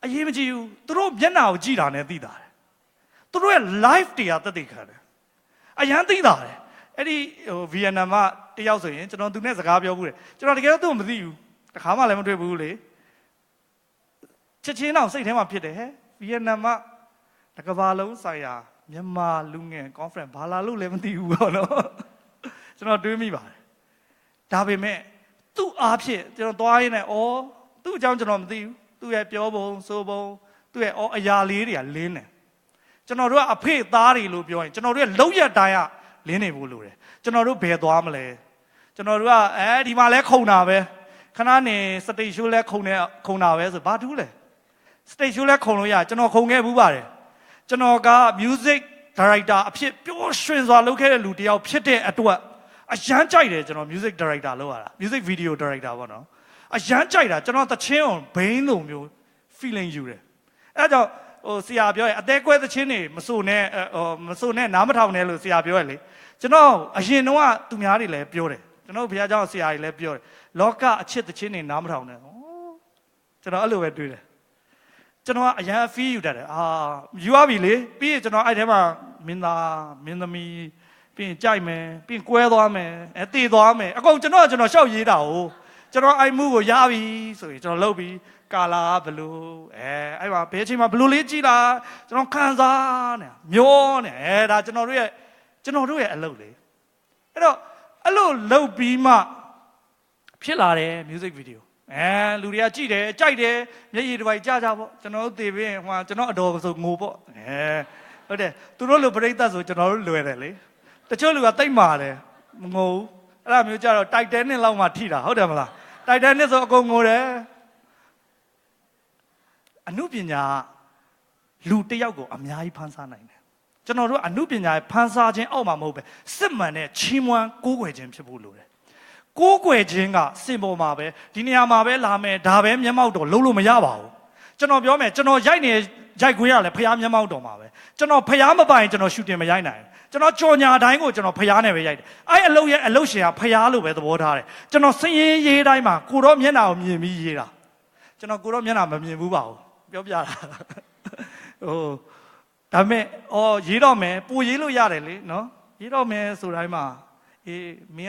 အရေးမကြီးဘူးသူတို့မျက်နှာကိုကြည့်တာနဲ့သိတာတယ်သူတို့ရဲ့ live တရားတက်တေခံတယ်အရန်သိတာတယ်အဲ့ဒီဗီယက်နမ်မှာတယောက်ဆိုရင်ကျွန်တော်သူနဲ့စကားပြောဘူးတယ်ကျွန်တော်တကယ်တော့သူ့မသိဘူးတခါမှလည်းမတွေ့ဘူးလေချက်ချင်းတော့စိတ်ထဲမှာဖြစ်တယ်ဟဲ့ဗီယက်နမ်မှာတကဘာလုံးဆိုင်ရာမြန်မာလူငယ် conference ဘာလာလို့လည်းမသိဘူးပေါ့နော်ကျွန်တော်တွေးမိပါတယ်ဒါပေမဲ့သူ့အားဖြင့်ကျွန်တော်သွားရင်းနဲ့သူ့အကြောင်းကျွန်တော်မသိဘူးသူ့ရဲ့ပြောပုံဆိုပုံသူ့ရဲ့အရာလေးတွေကလင်းတယ်ကျွန်တော်တို့ကအဖေသားတွေလို့ပြောရင်ကျွန်တော်တို့ရဲ့လောက်ရတိုင်းကလင်းနေဖို့လိုတယ်ကျွန်တော်တို့ဘယ်သွားမလဲကျွန်တော်တို့ကဒီမှာလဲခုံတာပဲခဏနေစတေရှိုးလဲခုံတာပဲဆိုဘာထူးလဲစတေရှိုးလဲခုံလို့ရကျွန်တော်ခုံခဲ့ဘူးပါတယ်ကျွန်တော်က music director အဖြစ်ပျော်ရွှင်စွာလုပ်ခဲ့တဲ့လူတစ်ယောက်ဖြစ်တဲ့အတွက်အရန်ကြိုက်တယ်ကျွန်တော် music director လုပ်ရတာ music video director ပေါ့နော်အရန်ကြိုက်တာကျွန်တော်သချင်းအောင်ဘိန်းလိုမျိုး feeling ယူတယ်အဲဒါကြောင့်ဆရာပြောရဲ့အသေးကွဲသချင်းတွေမစိုးနဲ့နားမထောင်နဲ့လို့ဆရာပြောရဲ့လေကျွန်တော်အရင်တော့သူများတွေလည်းပြောတယ်ကျွန်တော်ဘုရားကျောင်းဆရာတွေလည်းပြောတယ်လောကအချစ်သချင်းတွေနားမထောင်နဲ့ကျွန်တော်အဲ့လိုပဲတွေးတယ်ကျွန်တော်ကအရန် feel ယူတတ်တယ်ယူရပြီလေပြီးရင်ကျွန်တော်အဲ့ထဲမှာမင်းသားမင်းသမီးပြီးရင်ကြိုက်မယ်ပြီးရင်ကွဲသွားမယ်တည်သွားမယ်အကုန်ကျွန်တော်ရှောက်ရေးတာကိုကျွန်တော်အိုင်မှုကိုရပြီဆိုရင်ကျွန်တော်လုပ်ပြီးကာလာဘလူးအဲ့မှာဘယ်အချိန်မှာဘလူးလေးကြည့်လားကျွန်တော်ခံစားနေမျောနေဒါကျွန်တော်တို့ရဲ့အလုပ်လေအဲ့တော့အဲ့လိုလုပ်ပြီးမှဖြစ်လာတယ် music video လူတွေကကြည့်တယ်ကြိုက်တယ်မျက်ရည်တစ်ပိုက်ကြကြပေါ့ကျွန်တော်တို့သေပြီးဟိုကျွန်တော်အတော်ဆိုငိုပေါ့ဟုတ်တယ်သူတို့လိုပြိဿဆိုကျွန်တော်တို့လွယ်တယ်လေတချို့လူကတိတ်မာတယ်မငိုဘူးအဲ့ဒါမျိုးကြတော့တိုက်တဲနှစ်လောက်မှထိတာဟုတ်တယ်မလားတိုက်တဲနှစ်ဆိုအကုန်ငိုတယ်အနုပညာလူတစ်ယောက်ကိုအများကြီးဖန်ဆားနိုင်တယ်ကျွန်တော်တို့အနုပညာဖန်ဆားခြင်းအောက်မှာမဟုတ်ပဲစစ်မှန်တဲ့ချီးမွမ်းကိုးကွယ်ခြင်းဖြစ်ဖို့လိုတယ်ကိုးကွယ်ခြင်းကစင်ပေါ်မှာပဲဒီနေရာမှာပဲလာမယ်ဒါပဲမျက်မှောက်တော်လုံးလို့မရပါဘူးကျွန်တော်ပြောမယ်ကျွန်တော်ရိုက်ခွေးရလဲဖျားမျက်မှောက်တော်မှာပဲကျွန်တော်ဖျားမပိုင်ကျွန်တော်ရှူတင်မရိုက်နိုင်ကျွန်တော်ကြော်ညာတိုင်းကိုကျွန်တော်ဖျားနဲ့ပဲရိုက်တယ်အဲ့အလုပ်ရှင်ကဖျားလို့ပဲသဘောထားတယ်ကျွန်တော်စည်ရင်ရေးတိုင်းမှာကိုတော့မျက်နှာကိုမြင်ပြီးရေးတာကျွန်တော်ကိုတော့မျက်နှာမမြင်ဘူးပါဘူးပြောပြတာဒါမဲ့ရေးတော့မယ်ပူရေးလို့ရတယ်လေနော်ရေးတော့မယ်ဆိုတိုင်းမှာမ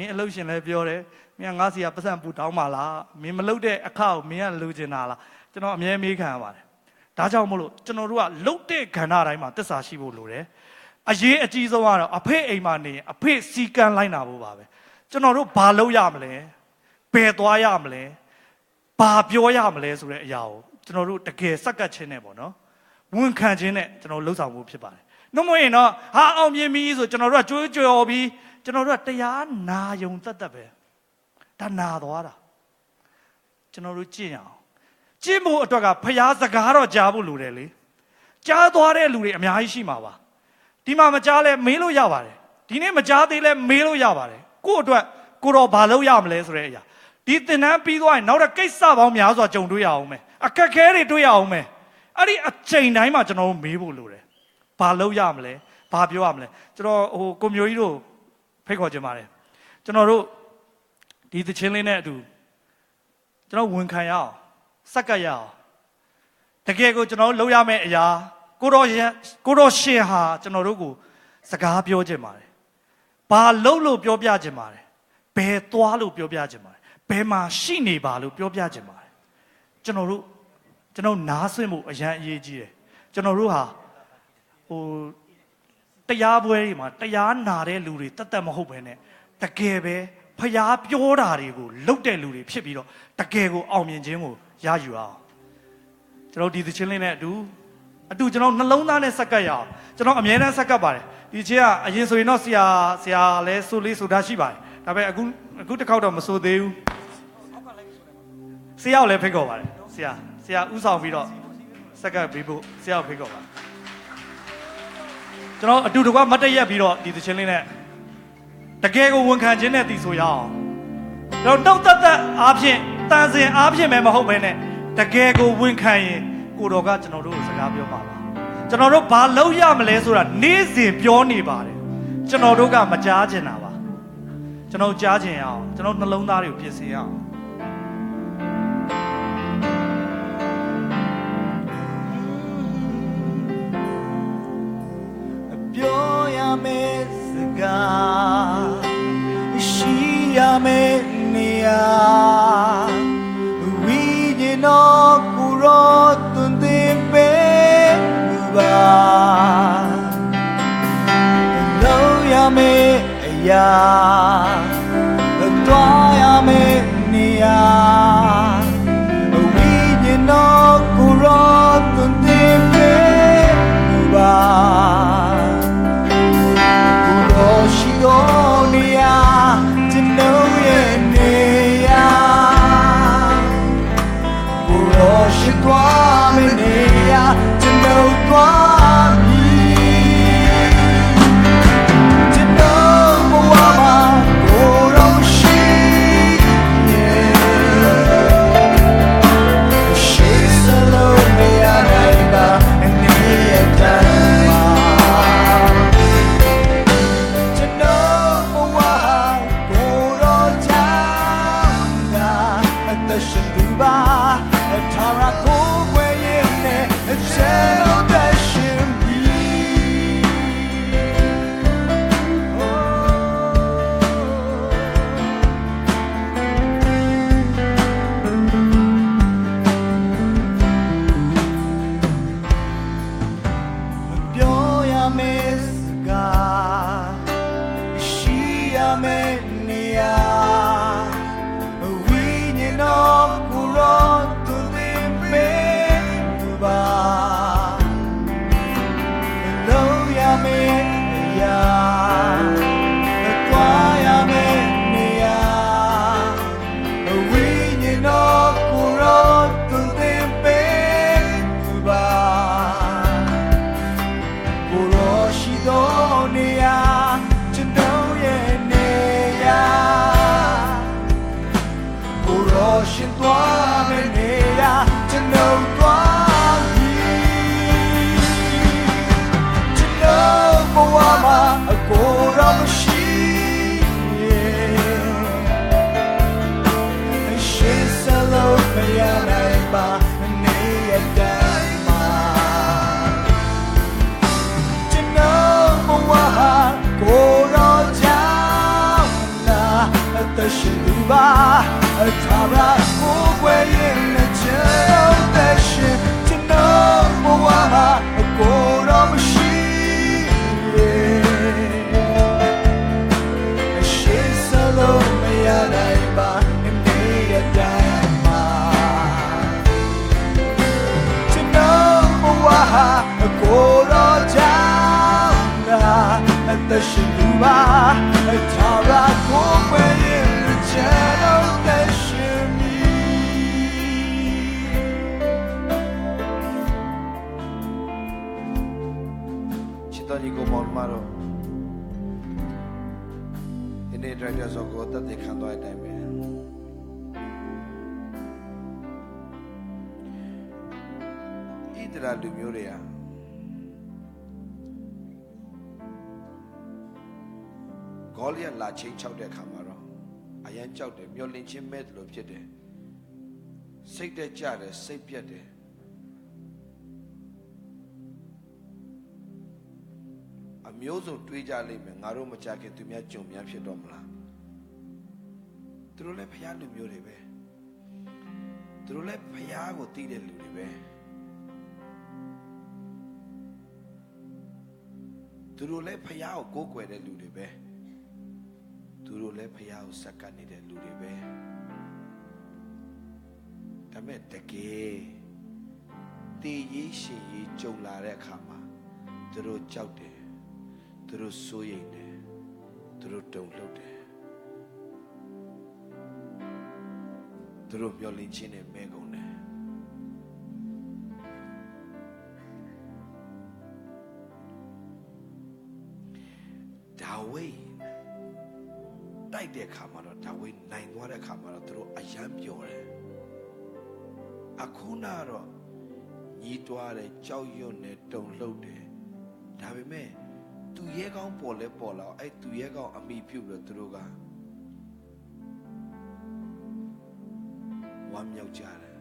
င်းအလုပ်ရှင်လည်းပြောတယ်မင်းကငါစီကပတ်စံပူတောင်းပါလားမင်းမလုပ်တဲ့အခါကိုမင်းကလိုချင်တာလားကျွန်တော်အမြဲမေးခံရပါတယ်ဒါကြောင့်မို့လို့ကျွန်တော်တို့ကလုတ်တဲ့ခန္ဓာတိုင်းမှာသစ္စာရှိဖို့လိုတယ်အရေးအကြီးဆုံးကတော့အဖေအိမ်မှာနေအဖေစီကံလိုက်နာဖို့ပါပဲကျွန်တော်တို့ဘာလုပ်ရမလဲဘယ်သွားရမလဲဘာပြောရမလဲဆိုတဲ့အရာကိုကျွန်တော်တို့တကယ်စက္ကပ်ခြင်းနဲ့ပေါ့နော်ဝန်ခံခြင်းနဲ့ကျွန်တော်လှုပ်ဆောင်ဖို့ဖြစ်ပါတယ်နှုတ်မရင်တော့အောင်မြင်ပြီဆိုကျွန်တော်တို့ကကြွေးကြော်ပြီးကျွန်တော်တို့ကတရားနာယုံတတ်ပဲဒါနာသွားတာကျွန်တော်တို့ကြည့်ရအောင်ကြည့်ဖို့အတွက်ကဖျားစကားတော့ကြားဖို့လိုတယ်လေကြားသွားတဲ့လူတွေအများကြီးရှိမှာပါဒီမှာမကြားလဲမေးလို့ရပါတယ်ဒီနေ့မကြားသေးလဲမေးလို့ရပါတယ်ကို့အတွက်ကိုတော့ဘာလုပ်ရမလဲဆိုတဲ့အရာဒီသင်တန်းပြီးသွားရင်နောက်တော့ကိစ္စပေါင်းများစွာကြုံတွေ့ရအောင်မယ်အခက်ခဲတွေတွေ့ရအောင်မယ်အဲ့ဒီအချိန်တိုင်းမှာကျွန်တော်တို့မေးဖို့လိုတယ်ဘာလုပ်ရမလဲဘာပြောရမလဲကျွန်တော်ကိုမျိုးကြီးတို့ဖိတ်ခေါ်ချင်ပါတယ်ကျွန်တော်တို့ဒီသချင်းလေးနဲ့အတူကျွန်တော်ဝန်ခံရအောင်စက္ကပ်ရအောင်တကယ်ကိုကျွန်တော်တို့လုပ်ရမယ့်အရာကိုတော်ရှင်ဟာကျွန်တော်တို့ကိုစကားပြောခြင်းပါတယ်ဘာလုပ်လို့ပြောပြခြင်းပါတယ်ဘယ်သွားလို့ပြောပြခြင်းပါတယ်ဘယ်မှာရှိနေပါလို့ပြောပြခြင်းပါတယ်ကျွန်တော်နားဆွင့်မှုအရန်အရေးကြီးတယ်ကျွန်တော်တို့ဟာတရားပွဲတွေမှာတရားနာတဲ့လူတွေတတ်မဟုတ်ပဲနဲ့တကယ်ပဲဖျားပြောတာတွေကိုလုပ်တဲ့လူတွေဖြစ်ပြီးတော့တကယ်ကိုအောင်မြင်ခြင်းကိုရယူအောင်ကျွန်တော်ဒီသချင်းလေးနဲ့အတူကျွန်တော်နှလုံးသားနဲ့စက္ကပ်ရအောင်ကျွန်တော်အမြဲတမ်းစက္ကပ်ပါတယ်ဒီချင်းကအရင်ဆိုရင်တော့ဆရာလဲဆိုလေးဆိုတာရှိပါတယ်ဒါပေမဲ့အခုတစ်ခေါက်တော့မဆိုသေးဘူးဆရာကိုလည်းဖိတ်ခေါ်ပါတယ်ဆရာဥဆောင်ပြီးတော့စက္ကပ်ပေးဖို့ဆရာကိုဖိတ်ခေါ်ပါတယ်ကျွန်တော်အတူတကွမတ်တရက်ပြီးတော့ဒီသချင်းလေးနဲ့ တကယ်ကိုဝန်ခံခြင်းနဲ့တည်ဆိုရအောင်တော့နှုတ်သက်အားဖြင့်တန်စင်အားဖြင့်ပဲမဟုတ်ဘဲနဲ့တကယ်ကိုဝန်ခံရင်ကိုတော်ကကျွန်တော်တို့ကိုစကားပြောပါပါကျွန်တော်တို့ဘာလုပ်ရမလဲဆိုတာနေ့စဉ်ပြောနေပါတယ်ကျွန်တော်တို့ကမကြားချင်တာပါကျွန်တော်ကြားချင်ရအောင်ကျွန်တော်နှလုံးသားတွေကိုပြင်ဆင်ရအောင်ပြောရမယ့်စကားရှိရမယ့်နေရာဝိညာဉ်တော်ကိုယ်တော်သွန်သင်ပေးပါလုံးရမယ့်အရာသွားရမယ့်နေရာဝိညာဉ်တော်ကိုယ်တော်သွန်သင်ပေးပါရှိတော်နေရာကျွန်တော်ရဲ့နေရာဘုရားရှိသွားမနေရာကျွန်တော်သွားပြီကျွန်တော်ဘဝမှာဘုရားရှိရှိစလုံးနေရာတိုင်းမှာနေရာတိုင်းမှာရှင်လူပါထာဝရကိုဝဲရင်နဲ့ချဲလို့တရှင်ပြီပြောရမယ့်စကားရှိရမယ့်နေရာno curo tu dimbe ba lo ya me ya kwa ya me ne ya we ni no curo tu dimbe ba curo shi do ne ya chno ye ne yaရှင်သွားမနေရကျွန်တော်သွားပြီကျွန်တော်ဘဝမှာအကိုတော်မရှိရှေ့စလို့မရနိုင်ပါနေရတိုင်းမှာကျွန်တော်ဘဝဟာကိုတော်ကြောင့်လားအသက်ရှင်သူပါထာဝရကိုဝဲရင်နဲ့ချေတဲ့ရှင်ကျွန်တော်ဘဝမှာအကိုတော်မရှိရှေ့စလို့မရနိုင်ပါနေရတိုင်းမှာကျွန်တော်ဘဝဟာအကိုတော်ကြောင့်လားအသက်ရှင်သူပါထာဝရကိုဝဲရင်နဲ့ချေဒီကိုမောင်မတော်ဒီနေ့ဒရိုက်တာဆိုကိုတတ်သိခံသွားတဲ့အတိုင်းပဲဣသရေလလူမျိုးတွေကဂေါလိယလာချင်းချောက်တဲ့အခါမှာတော့အရန်ကြောက်တယ်မျောလင့်ချင်းမဲ့တယ်လို့ဖြစ်တယ်စိတ်တက်ကြတယ်စိတ်ပြတ်တယ်အမျိုးစုံတွေးကြလိမ့်မယ်ငါတို့မကြခင်သူများကြုံများဖြစ်တော့မလားသူတို့လည်းဖျားလူမျိုးတွေပဲသူတို့လည်းဖျားကိုသိတဲ့လူတွေပဲသူတို့လည်းဖျားကိုကိုးကွယ်တဲ့လူတွေပဲသူတို့လည်းဖျားကိုစက္ကန့်နေတဲ့လူတွေပဲဒါပေမဲ့တကယ်တည်ရေးရှင်ရေးကြုံလာတဲ့အခါမှာသူတို့ကြောက်တယ်သူတို့စိုးရိမ်တယ်သူတို့တုန်လှုပ်တယ်သူတို့မျောလင့်ခြင်းနဲ့မဲကုန်တယ်ဒါဝိဒ် လိုက်တဲ့အခါမှာတော့ဒါဝိနိုင်သွားတဲ့အခါမှာတော့သူတို့အယံပြောတယ်အခုနာတော့ညီးတွားတယ်ကြောက်ရွံ့တယ်တုန်လှုပ်တယ်ဒါပေမဲ့သူရဲကောင်းပေါ်လဲပေါ်လာအဲ့သူရဲကောင်းအမိပြုတ်ပြီးသူတို့ကဝမ်းမြောက်ကြတယ်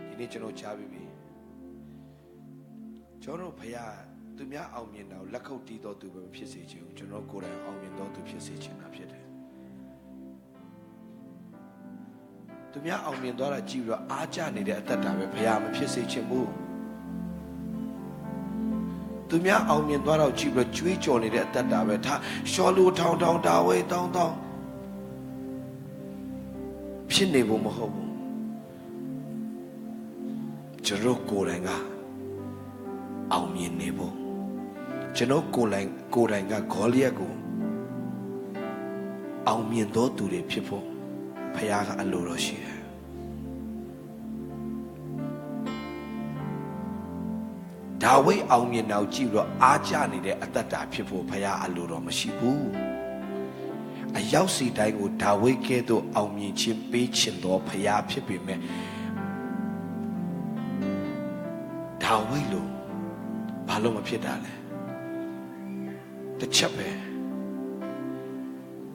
ဒီနေ့ကျွန်တော်ကြားပြီးပြီကျွန်တော်ဖခင်သူများအောင်မြင်တာကိုလက်ခုပ်တီးတော်သူပဲဖြစ်စေချင်ဘူးကျွန်တော်ကိုယ်တိုင်အောင်မြင်တော်သူဖြစ်စေချင်တာဖြစ်တယ်သူများအောင်မြင်သွားတာကြည့်ပြီးတော့အားကျနေတဲ့အသက်တာပဲဖခင်မဖြစ်စေချင်ဘူးသူများအောင်မြင်သွားတော့ကြည့်ပြီးတော့ကြွေးကြော်နေတဲ့အသက်တာပဲဒါရှောလူထောင်ထောင်ဒါဝိတောင်းတောင်းဖြစ်နေဖို့မဟုတ်ဘူးကျွန်တော်ကိုယ်တိုင်ကအောင်မြင်နေဖို့ကျွန်တော်ကိုယ်တိုင်ကဂေါလိယက်ကိုအောင်မြင်တော်သူတွေဖြစ်ဖို့ဖခင်ကအလိုတော်ရှိတယ်ဒါဝိအောင်မြင်တော့ကြည့်ပြီးတော့အားကျနေတဲ့အတ္တတာဖြစ်ဖို့ဖခင်အလိုတော်မရှိဘူးအရောက်စီတိုင်းကိုဒါဝိကဲ့သို့အောင်မြင်ခြင်းပေးခြင်းတော်ဖခင်ဖြစ်ပေမဲ့ဒါဝိလိုဘာလို့မဖြစ်တာလဲတစ်ချက်ပဲ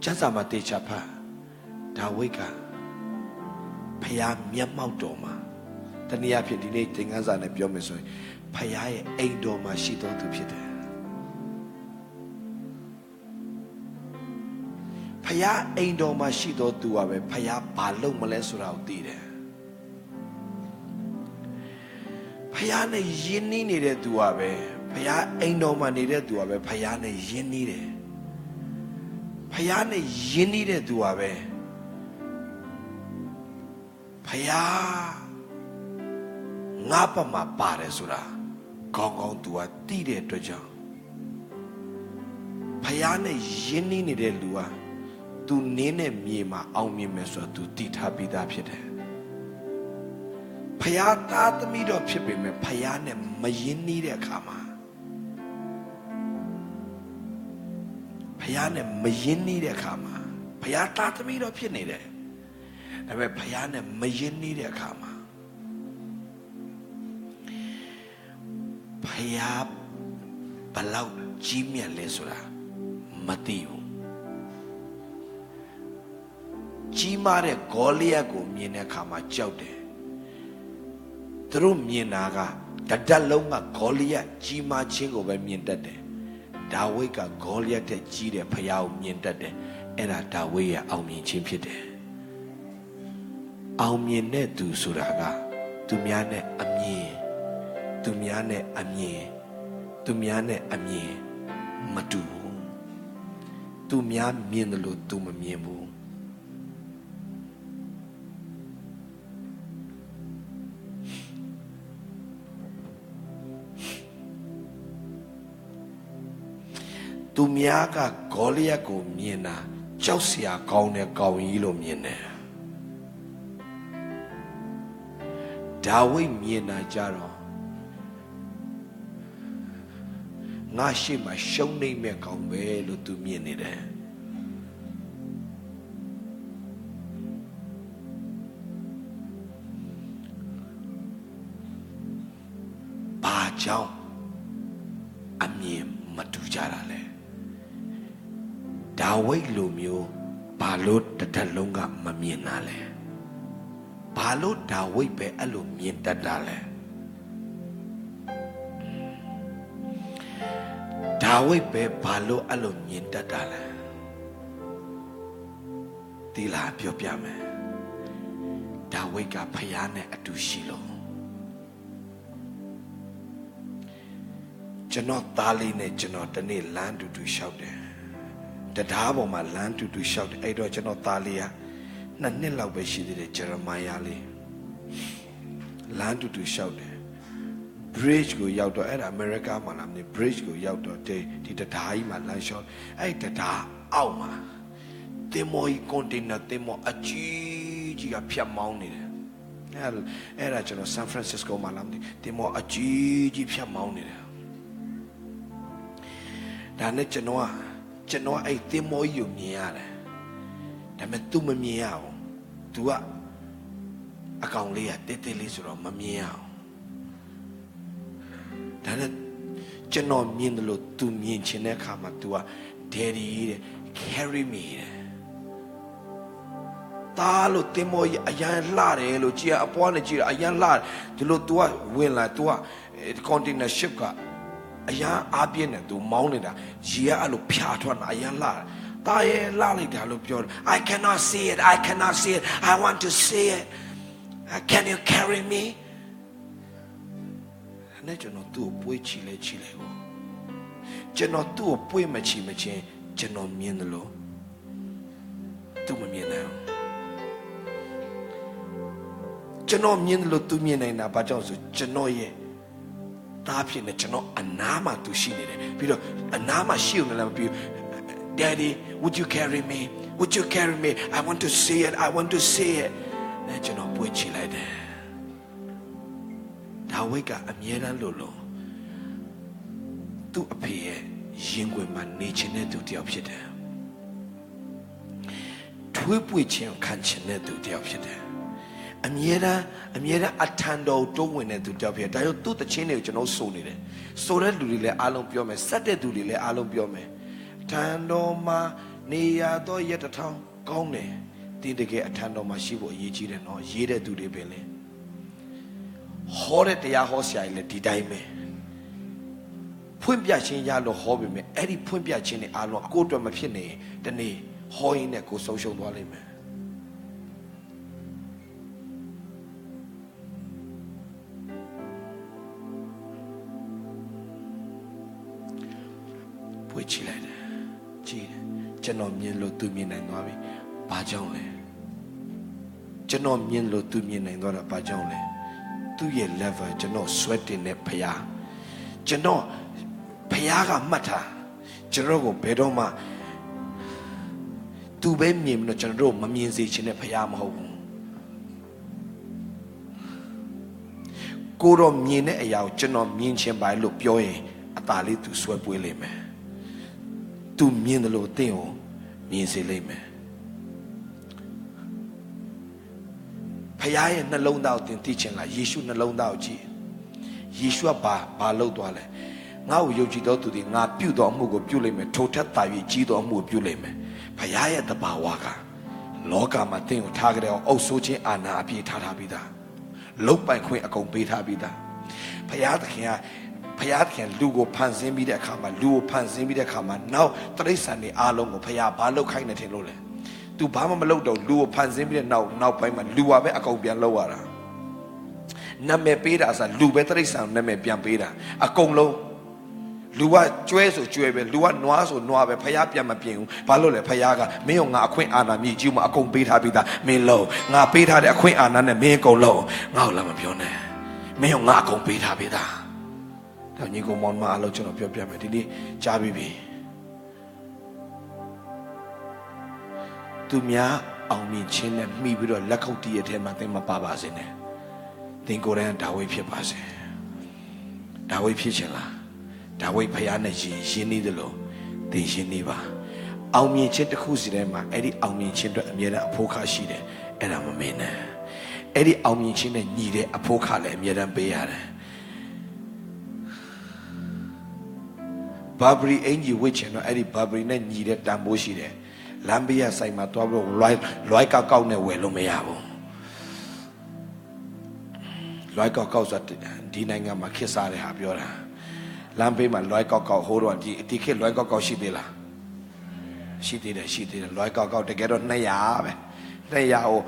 ကျမ်းစာမှာတေချာဖတ်ဒါဝိကဖခင်မျက်မှောက်တော်မှာတနည်းအားဖြင့်ဒီနေ့သင်ခန်းစာနဲ့ပြောမယ်ဆိုရင်ဖခင်ရဲ့အိမ်တော်မှာရှိတော်သူဖြစ်တယ်ဖခင်အိမ်တော်မှာရှိတော်သူကပဲဖခင်ဘာလုပ်မလဲဆိုတာကိုသိတယ်ဖခင်နဲ့ယဉ်နီးနေတဲ့သူကပဲဖခင်အိမ်တော်မှာနေတဲ့သူကပဲဖခင်နဲ့ယဉ်နီးတယ်ဖခင်နဲ့ယဉ်နီးတဲ့သူကပဲဖခင်ငါ့ဘက်မှာပါတယ်ဆိုတာကောင်းကောင်းသူကသိတဲ့အတွက်ကြောင့်ဖခင်နဲ့ယဉ်နီးနေတဲ့လူကသူနင်းတဲ့မြေမှာအောင်မြင်မယ်ဆိုတာသူသိထားပြီးသားဖြစ်တယ်ဖခင်သားသမီးတော်ဖြစ်ပေမဲ့ဖခင်နဲ့မယဉ်နီးတဲ့အခါမှာဖခင်နဲ့မယဉ်နီးတဲ့အခါမှာဖခင်သားသမီးတော်ဖြစ်နေတယ်ဒါပေမဲ့ဖခင်နဲ့မယဉ်နီးတဲ့အခါမှာဖခင်ဘလောက်ကြီးမြတ်လဲဆိုတာမသိဘူးကြီးမားတဲ့ဂေါလိယက်ကိုမြင်တဲ့အခါမှာကြောက်တယ်သူတို့မြင်တာကတတ်လုံးကဂေါလိယက်ကြီးမားခြင်းကိုပဲမြင်တတ်တယ်ဒါဝိဒ်ကဂေါလိယက်တဲ့ကြီးတဲ့ဖခင်ကိုမြင်တတ်တယ်အဲ့ဒါဒါဝိဒ်ရဲ့အောင်မြင်ခြင်းဖြစ်တယ်အောင်မြင်တဲ့သူဆိုတာကသူများနဲ့အမြင်သူများနဲ့အမြင်သူများနဲ့အမြင်မတူဘူးသူများမြင်တယ်လို့သူမမြင်ဘူးသူများကဂေါလိယက်ကိုမြင်တာကြောက်စရာကောင်းတဲ့ကောင်ကြီးလို့မြင်တယ်ဒါဝိဒ်မြင်တာကြတော့ငါရှိမှရှုံးနေမဲ့ကောင်ပဲလို့သူမြင်နေတယ်ဘာကြောင့်အမြင်မတူကြတာလဲဒါဝိဒ်လိုမျိုးဘာလို့တစ်လုံးကမမြင်တာလဲဘာလို့ဒါဝိဒ်ပဲအဲ့လိုမြင်တတ်တာလဲဒါဝိဒ်ပဲဘာလို့အဲ့လိုမြင်တတ်တာလဲဒီလားပြောပြမယ်ဒါဝိဒ်ကဖခင်နဲ့အတူရှိလို့ကျွန်တော်သားလေးနဲ့ကျွန်တော်တနေ့လမ်းတူတူလျှောက်တယ်တရားပေါ်မှာလမ်းတူတူလျှောက်တယ်အဲ့တော့ကျွန်တော်သားလေးက2 နှစ်လောက်ပဲရှိသေးတယ်ဂျေရမိုင်ယာလေးလမ်းတူတူလျှောက်တယ် bridge ကိုရောက်တော့အဲ့ဒါအမေရိကမှာလာမသိ bridge ကိုရောက်တော့ဒီတရားကြီးမှာလမ်းလျှောက်အဲ့တရားအောက်မှာတင်မော်ကြီးကွန်တိန်နာတင်မော်အကြီးကဖြတ်မောင်းနေတယ်အဲ့ဒါကျွန်တော်ဆန်ဖရန်စစ္စကိုမှာလာမသိတင်မော်အကြီးဖြတ်မောင်းနေတယ် ဒါနဲ့ကျွန်တော်အဲ့သင်္ဘောကြီးကိုမြင်ရတယ်ဒါပေမဲ့ तू မမြင်ရဘူး तू ကအကောင်လေးကတဲတဲလေးဆိုတော့မမြင်ရအောင်ဒါနဲ့ကျွန်တော်မြင်တယ်လို့ तू မြင်ချင်တဲ့အခါမှာ तू က Daddy တဲ့ carry me တဲ့တားလို့တင်မောကြီးအရန်လှတယ်လို့ကြည်အပွားနဲ့ကြည်အရန်လှဒီလို तू ကဝင်လာ तू က container ship ကအရန်အားပြင်းတယ် तू မောင်းနေတာရေကအဲ့လိုဖြာထွက်လာအရန်လှတယ်တားရဲ့လှလိုက်တာလို့ပြောတယ် I cannot see it I want to see it can you carry me နဲ့ကျွန်တော်သူ့ကိုပွေးချီလဲကိုကျွန်တော်သူ့ကိုပွေးမချီမချင်းကျွန်တော်မြင်တယ်လို့သူမမြင်နိုင်ဘူးကျွန်တော်မြင်တယ်လို့သူမြင်နိုင်တာဘာကြောင့်ဆိုကျွန်တော်ရဲ့တားဖြစ်နေကျွန်တော်အနားမှာသူရှိနေတယ်ပြီးတော့အနားမှာရှိနေလားမပြီး Daddy would you carry me I want to see it နဲ့ကျွန်တော်ပွေးချီလိုက်တယ်ဒါဝိတ်ကအမြဲတမ်းလို့သူ့အဖေရဲ့ရင်ခွင်မှာနေချင်တဲ့သူတယောက်ဖြစ်တယ်ထွေးပွေခြင်းခံချင်တဲ့သူတယောက်ဖြစ်တယ်အမြဲတမ်းအထံတော်တိုးဝင်တဲ့သူတယောက်ဖြစ်တယ်ဒါကြောင့်သူ့တခြင်းတွေကိုကျွန်တော်ဆိုနေတယ်ဆိုတဲ့လူတွေလည်းအားလုံးပြောမယ်စက်တဲ့သူတွေလည်းအားလုံးပြောမယ်ထံတော်မှာနေရတော့ရတထောင်ကောင်းတယ်ဒီတကယ်အထံတော်မှာရှိဖို့အရေးကြီးတယ်နော်ရေးတဲ့သူတွေပဲလေဟောတဲ့တရားဟောဆရာကြီးလည်းဒီတိုင်းပဲဖွင့်ပြခြင်းရလို့ဟောပြီမယ်အဲ့ဒီဖွင့်ပြခြင်းတွေအားလုံးကိုယ့်အတွက်မဖြစ်နေတနေ့ဟောရင်းနဲ့ကိုယ်ဆုံးရှုံးသွားလိမ့်မယ်ပွေးချလိုက်တယ်ကြည်တယ်ကျွန်တော်မြင်လို့သူမြင်နိုင်သွားပြီဘာကြောင့်လဲကျွန်တော်မြင်လို့သူမြင်နိုင်သွားတာဘာကြောင့်လဲသူ့ရဲ့ level ကျွန်တော်ဆွဲတင်တဲ့ဖရားကျွန်တော်ဖရားကမှတ်တာကျွန်တော်ကိုဘယ်တော့မှသူပဲမြင်လို့ကျွန်တော်တို့မမြင်စေချင်တဲ့ဖရားမဟုတ်ဘူးကိုတော့မြင်တဲ့အရာကိုကျွန်တော်မြင်ချင်ပါလို့ပြောရင်အသာလေးသူဆွဲပွေးလိမ့်မယ်သူမြင်တယ်လို့သိအောင်မြင်စေလိမ့်မယ်ဖရားရဲ့နှလုံးသားကိုသင်သိချင်လားယေရှုနှလုံးသားကိုကြည့်ယေရှုကဘာလုပ်သွားလဲငါ့ကိုယုံကြည်တော်သူတွေငါပြုတော်မှုကိုပြုလိမ့်မယ်ထိုထက်သာ၍ကြီးတော်မှုကိုပြုလိမ့်မယ်ဖရားရဲ့တဘာဝကလောကမှာသင်ကိုထားကြတဲ့အုပ်ဆိုးခြင်းအာဏာအပြည့်ထားပြီးသားလုတ်ပိုင်ခွင့်အကုန်ပေးထားပြီးသားဖရားသခင်လူကိုဖန်ဆင်းပြီးတဲ့အခါမှာနောက်တိရစ္ဆာန်တွေအားလုံးကိုဖရားဘာလုပ်ခိုင်းနေတယ်လို့လဲသူဘာမှမလုပ်တော့လူကိုဖန်ဆင်းပြီးတဲ့နောက်ပိုင်းမှာလူပါပဲအကုန်ပြန်လုပ်ရတာနာမည်ပေးတာဆိုလူပဲတိရစ္ဆာန်နာမည်ပြန်ပေးတာအကုန်လုံးလူကကျွဲဆိုကျွဲပဲလူကနွားဆိုနွားပဲဖရားပြန်မပြင်ဘူးဘာလို့လဲဖရားကမင်းကငါအခွင့်အာဏာမြည်ကြီးမှအကုန်ပေးထားပြီးသားမင်းလုံးငါပေးထားတဲ့အခွင့်အာဏာနဲ့မင်းအကုန်လုံးငါ့ကိုလည်းမပြောနဲ့မင်းကငါအကုန်ပေးထားပြီးသားဒါညီကောင်မောင်မအားလုံးကျွန်တော်ပြောပြမယ်ဒီနေ့ကြားပြီးပြီသူများအောင်မြင်ခြင်းနဲ့မှီပြီးတော့လက်ခုပ်တီးရတဲ့မှာသင်မပါပါစေနဲ့သင်ကိုယ်တိုင်ဒါဝိဖြစ်ပါစေဒါဝိဖြစ်ချင်လားဒါဝိဖရားနဲ့ရင်းနှီးတယ်လို့သင်ရင်းနှီးပါအောင်မြင်ခြင်းတစ်ခုစီတိုင်းမှာအဲ့ဒီအောင်မြင်ခြင်းအတွက်အမြဲတမ်းအဖို့ခါရှိတယ်အဲ့ဒါမမင်းနဲ့အဲ့ဒီအောင်မြင်ခြင်းနဲ့ညီတဲ့အဖို့ခါလည်းအမြဲတမ်းပေးရတယ်ဘာဘရီအင်ဂျီဝစ်ချင်တော့အဲ့ဒီဘာဘရီနဲ့ညီတဲ့တန်ဖိုးရှိတယ်လမ်းဘေးရဆိုင်မှာတွားပြီးလွိုက်ကောက်နဲ့ဝယ်လို့မရဘူးလွိုက်ကောက်ဆိုဒီနိုင်ငံမှာခက်စားတဲ့ဟာပြောတာလမ်းဘေးမှာလွိုက်ကောက်ဟိုးတော့ဒီခေတ်လွိုက်ကောက်ရှိသေးလားရှိသေးတယ်လွိုက်ကောက်တကယ်တော့200ပဲ200ကို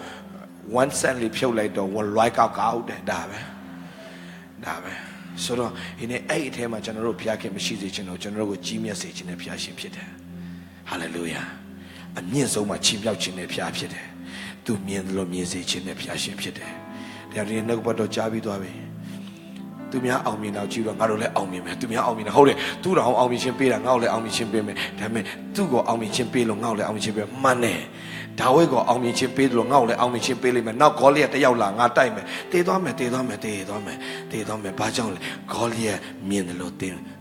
1 cent လေးဖြုတ်လိုက်တော့လွိုက်ကောက်တယ်ဒါပဲဆိုတော့ဒီနေ့အဲ့အထဲမှာကျွန်တော်တို့ဘုရားခင်မရှိစေချင်တော့ကျွန်တော်တို့ကိုကြီးမြတ်စေခြင်းနဲ့ဘုရားရှင်ဖြစ်တယ်ဟာလေလုယာအမြင့်ဆုံးမှာချီးမြှောက်ခြင်းနဲ့ဘုရားဖြစ်တယ်သူမြင်လို့မြင်စေခြင်းနဲ့ဘုရားရှင်ဖြစ်တယ်ဒါဒီနှုတ်ဘတ်တော်ကြားပြီးသွားပြီသူများအောင်မြင်တော့ကြည့်တော့ငါတို့လည်းအောင်မြင်မယ်သူများအောင်မြင်တယ်ဟုတ်တယ်သူတော်အောင်မြင်ခြင်းပေးတာငါ့ကိုလည်းအောင်မြင်ခြင်းပေးမယ်ဒါပေမဲ့သူ့ကိုအောင်မြင်ခြင်းပေးလို့ငါ့ကိုလည်းအောင်မြင်ခြင်းပေးမှန်တယ်ဒါဝိဒ်ကိုအောင်မြင်ခြင်းပေးလို့ငါ့ကိုလည်းအောင်မြင်ခြင်းပေးလိမ့်မယ်နောက်ဂေါလိယတယောက်လာငါတိုက်မယ်တေသွားမယ်ဘာကြောင့်လဲဂေါလိယမြင်တယ်လို့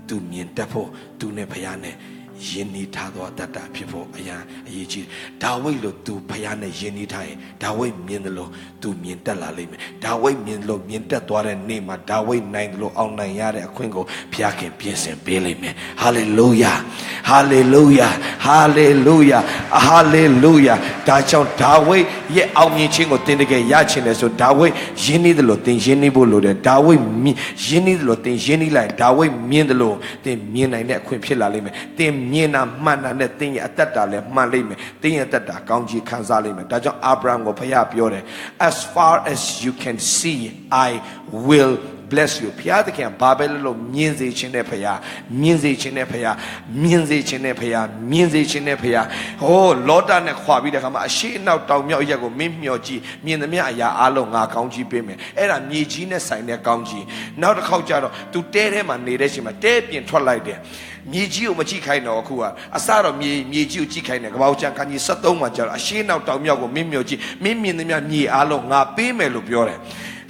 သူမြင်တတ်ဖို့သူနဲ့ဘုရားနဲ့ ယဉ်နီးထားသောတတ်တာဖြစ်ဖို့အရေးကြီးဒါဝိဒ်လို့သူဖခင်နဲ့ယဉ်နီးထားရင်ဒါဝိဒ်မြင်တယ်လို့သူမြင်တက်လာလိမ့်မယ်ဒါဝိဒ်မြင်လို့မြင်တက်သွားတဲ့နေ့မှာဒါဝိဒ်နိုင်တယ်လို့အောင်နိုင်ရတဲ့အခွင့်ကိုဘုရားခင်ပြင်ဆင်ပေးလိမ့်မယ်ဟာလေလုယာဟာလေလုယာဟာလေလုယာဟာလေလုယာဒါကြောင့်ဒါဝိဒ်ရဲ့အောင်မြင်ခြင်းကိုသင်တကယ်ရချင်တယ်ဆိုဒါဝိဒ်ယဉ်နီးတယ်လို့သင်ယဉ်နီးဖို့လိုတယ်ဒါဝိဒ်ယဉ်နီးတယ်လို့သင်ယဉ်နီးလိုက်ဒါဝိဒ်မြင်တယ်လို့သင်မြင်နိုင်တဲ့အခွင့်ဖြစ်လာလိမ့်မယ်သင်မြင်တာမှန်တာနဲ့သင်ရဲ့အသက်တာလည်းမှန်လိမ့်မယ်သင်ရဲ့အသက်တာကောင်းကြီးခံစားလိမ့်မယ်ဒါကြောင့်အာဗြဟံကိုဘုရားပြောတယ် as far as you can see I will bless you ဘုရားသခင်ဘာပဲလို့မြင်စေခြင်းနဲ့ဘုရားမြင်စေခြင်းနဲ့ဘုရားမြင်စေခြင်းနဲ့ဘုရားမြင်စေခြင်းနဲ့ဘုရားဟောလောတာနဲ့ခွာပြီးတဲ့ခါမှာအရှိအနောက်တောင်မြောက်ရက်ကိုမင်းမျှော်ကြည့်မြင်သမျှအရာအလုံးငါကောင်းကြီးပေးမယ်အဲ့ဒါမြေကြီးနဲ့ဆိုင်တဲ့ကောင်းကြီးနောက်တစ်ခေါက်ကျတော့ तू တဲထဲမှာနေတဲ့ချိန်မှာတဲပြင်ထွက်လိုက်တယ်မြေကြီးကိုမကြည့်ခိုင်းတော့အခုကအစတော့မြေကြီးကိုကြည့်ခိုင်းတယ်ကပောက်ချန်ခန်းကြီး73မှာကျတော့အရှိနောက်တောင်မြောက်ကိုမင်းမျှော်ကြည့်မင်းမြင်သမျှမြေအလုံးငါပေးမယ်လို့ပြောတယ်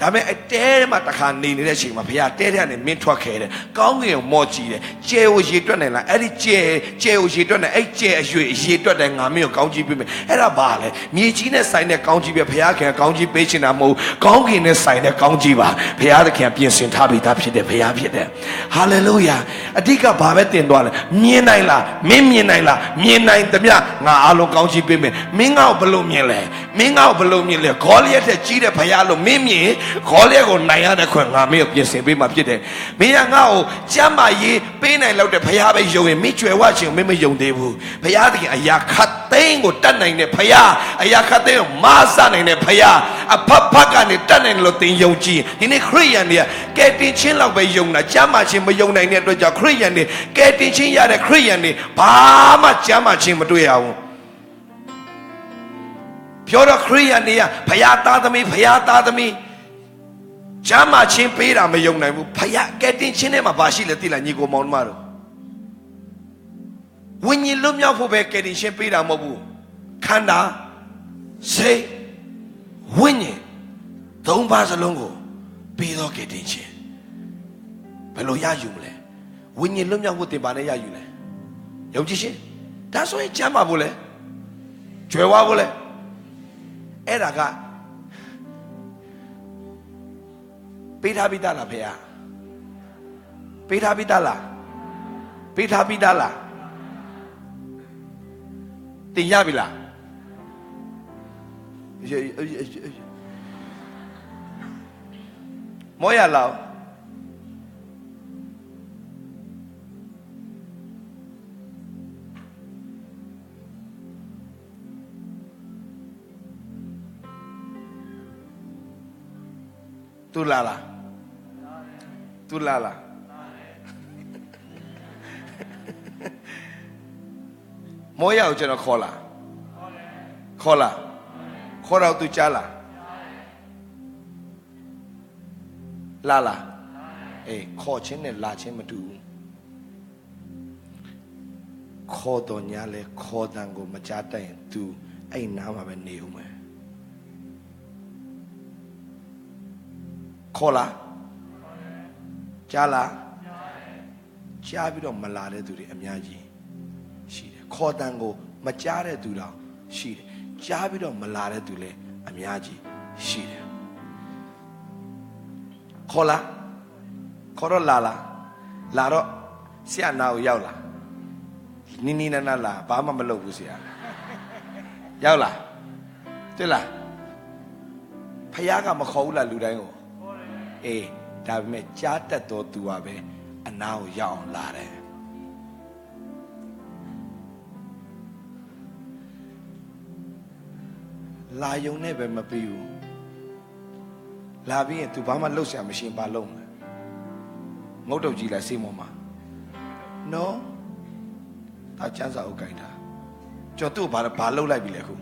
ဒါပေမဲ့တဲမှာတခါနေနေတဲ့အချိန်မှာဘုရားတဲထဲကနေမင်းထွက်ခဲ့တယ်ကောင်းကင်ကိုမော့ကြည့်တယ်ကျဲကိုရေတွက်နိုင်လားအဲ့ဒီကျဲကိုရေတွက်နိုင်အဲ့ကျဲအရွေရေတွက်တယ်ငါမင်းကိုကောင်းကြီးပေးမယ်အဲ့ဒါဘာလဲမြေကြီးနဲ့ဆိုင်တဲ့ကောင်းကြီးပဲဘုရားခင်ကောင်းကြီးပေးချင်တာမဟုတ်ကောင်းကင်နဲ့ဆိုင်တဲ့ကောင်းကြီးပါဘုရားသခင်ပြင်ဆင်ထားပြီးသားဖြစ်တယ်ဘုရားဖြစ်တယ်ဟာလေလုယာအဓိကဘာပဲတင်သွားလဲမြင်နိုင်လားမင်းမြင်နိုင်လားမြင်နိုင်သမျှငါအားလုံးကောင်းကြီးပေးမယ်မင်းငါ့ကိုဘယ်လိုမြင်လဲမင်းငါ့ကိုဘယ်လိုမြင်လဲဂေါလိယက်ထက်ကြီးတဲ့ဘုရားလို့မင်းမြင်ခေါ်လေကိုနိုင်ရတဲ့ခွင့်ငါမင်းကိုပြင်ဆင်ပေးမှဖြစ်တယ်မင်းကငါ့ကိုကျမ်းမာရေးပေးနိုင်လို့တဲ့ဘုရားပဲယုံရင်မင်းကြွယ်ဝခြင်းမင်းမယုံသေးဘူးဘုရားသခင်အရာခတ်သိမ်းကိုတတ်နိုင်တဲ့ဘုရားအရာခတ်သိမ်းကိုမာစနိုင်တဲ့ဘုရားအဖဖကနေတတ်နိုင်လို့သင်ယုံကြည်ဒီနေ့ခရိယန်တွေကကယ်တင်ခြင်းလောက်ပဲယုံတာကျမ်းမာခြင်းမယုံနိုင်တဲ့အတွက်ကြောင့်ခရိယန်တွေကယ်တင်ခြင်းရတဲ့ခရိယန်တွေဘာမှကျမ်းမာခြင်းမတွေ့ရဘူးပြောတော့ခရိယန်တွေကဘုရားသားသမီးဘုရားသားသမီးကျမ်းမာခြင်းပေးတာမယုံနိုင်ဘူးဘုရားကယ်တင်ခြင်းထဲမှာဘာရှိလဲသိလားညီကိုမောင်နှမတို့ဝိညာဉ်လွတ်မြောက်ဖို့ပဲကယ်တင်ခြင်းပေးတာမဟုတ်ဘူးခန္ဓာစိတ်ဝိညာဉ်သုံးပါးစလုံးကိုပေးတော့ကယ်တင်ခြင်းဘယ်လိုရယူမလဲဝိညာဉ်လွတ်မြောက်ဖို့သင်ပါနဲ့ရယူလဲယုံကြည်ခြင်းဒါဆိုရင်ကျမ်းမာဖို့လဲကြွယ်ဝဖို့လဲအဲ့ဒါကပေးထားပြီးသားလားဖေ။ပေးထားပြီးသားလား။ပေးထားပြီးသားလား။တင်ရပြီလား။မောရလောက်တူလာလားတူလာလားမောရကိုကျွန်တော်ခေါ်လာခေါ်လာခေါ်တော့သူကြားလာလာလာအေးခေါ်ခြင်းနဲ့လာခြင်းမတူဘူးခေါ်တော်ညာလဲခေါ်တန်ကိုမကြားတတ်ရင် तू အဲ့နားမှာပဲနေဦးမယ်ခေါ်လာကြားလာကြားပြီးတော့မလာတဲ့သူတွေအများကြီးရှိတယ်ခေါ်တန်ကိုမကြားတဲ့သူတော့ရှိတယ်ကြားပြီးတော့မလာတဲ့သူလည်းအများကြီးရှိတယ်ခေါ်လာခေါ်တော့လာတော့ဆရာနာကိုရောက်လာနီနီနာနာလာဘာမှမလုပ်ဘူးဆရာရောက်လာတွေ့လားဖခင်ကမခေါ်ဘူးလားလူတိုင်းကိုအေးဒါပေမဲ့ကြားတတ်တော်သူကပဲအနာကိုရောက်အောင်လာတယ်လာယုံနဲ့ပဲမပြီးဘူးလာပြီးရင် तू ဘာမှလှုပ်ရှားမရှင်ဘာလုပ်မလဲငုတ်တုတ်ကြည့်လိုက်စိတ်မောမှာနော်ဒါချမ်းစာအုပ်ကိုင်တာကျွန်တော်သူ့ကိုဘာလှုပ်လိုက်ပြီလဲခု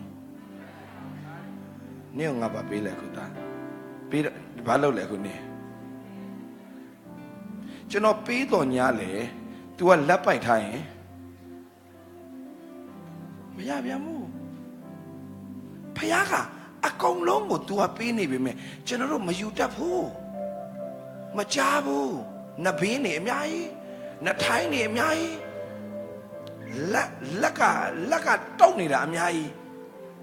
နင်းငါဘာပေးလဲခုဒါပေးဘာလှုပ်လဲခုနင်းကျွန်တော်ပေးတော်ညာလေ तू ကလက်ပိုက်ထားရင်မရပြန်ဘူးဖယားကအကုန်လုံးကို तू ကပေးနေပြီမဲ့ကျွန်တော်တို့မယူတတ်ဘူးမကြားဘူးနဘေးနေအများကြီးနထိုင်းနေအများကြီး laka tau ni dah amyai,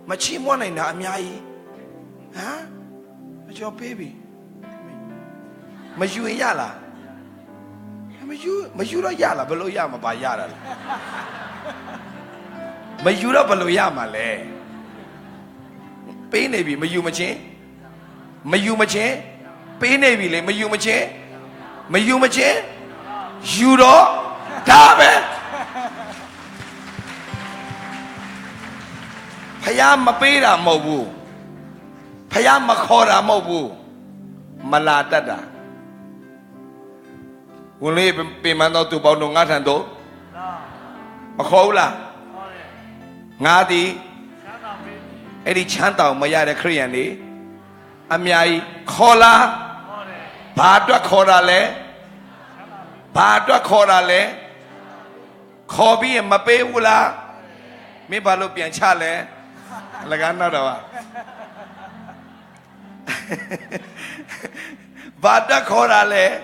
macam mana ni dah amyai, ha? Macam baby, macam ya lah, macam ya lah, belum ya mah bayar lah, macam belum ya mah le, pay ni bi macam, pay ni bi le macam, euro, dah be. พยายามมาပေးတာမဟုတ်ဘူးพยายามมาခေါ်တာမဟုတ်ဘူးမလာတတ်တာဝင်လေးပြင်မှန်းတော့သူပေါင်းတော့ငါထန်တော့မခေါ်ဘူးလားငါသည်အဲ့ဒီချမ်းတောင်မရတဲ့ခရိယန်တွေအများကြီးခေါ်လာဘာအတွက်ခေါ်တာလဲဘာအတွက်ခေါ်တာလဲခေါ်ပြီးရင်မပေးဘူးလားမင်းဘာလို့ပြန်ချလဲ là cái nào đâu à và đã khó ra lẽ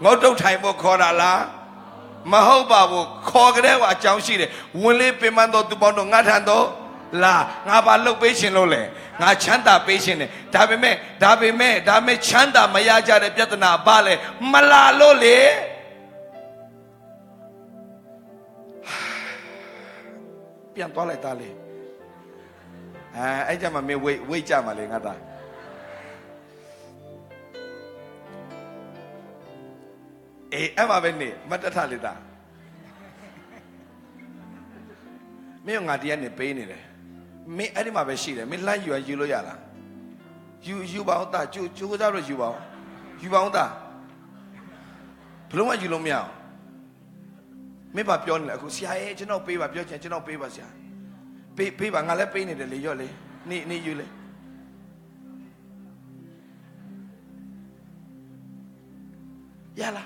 ngõ trong thành bộ khó ra là mà hậu bảo bộ khó cái đấy và cháu xí đấy muốn lên bên man đó tụi bọn nó ngắt hàng đó là ngã bà lúc bế xin lô lẽ ngã chán ta bế xin này đã bế mẹ chán ta mà ya ra để biết là ba lẽ mà là lô lẽ biến toa lại ta lẽ anh cha mà mẹ quay cha mà liền ngắt ta, em mà bên này mất tất cả liền ta, mẹ ông ngắt đi anh này pay này đấy, mẹ anh mà bên xí đấy, mẹ lại yêu lo ya là, yêu bao ta, chú có sao rồi yêu bao ta, không ai yêu lo mèo, mẹ bà pion là cũng xài, chứ nào pay bà pion chứ nào pay bà xài. Pay bà ngài lấy pay này để lấy cho lấy, ni yêu lấy. Ya là.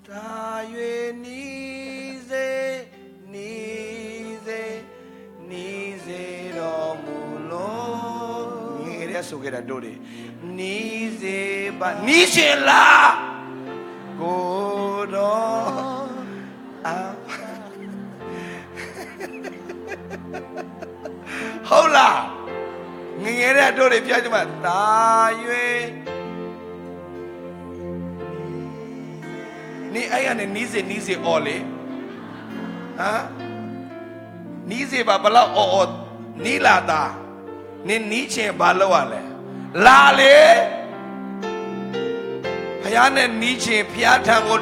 Ta yue ni ze ro mu lo. Nghe đấy số cái đó đồ đấy. Ni ze la. Cô đó. Hậu là nghe ra đôi để phía cho mà ta yue ni ai anh ni ze ole hả ni ze bà bao o ni là ta ni che bà lâu à lẽ là lẽ phải anh ni che phía thang một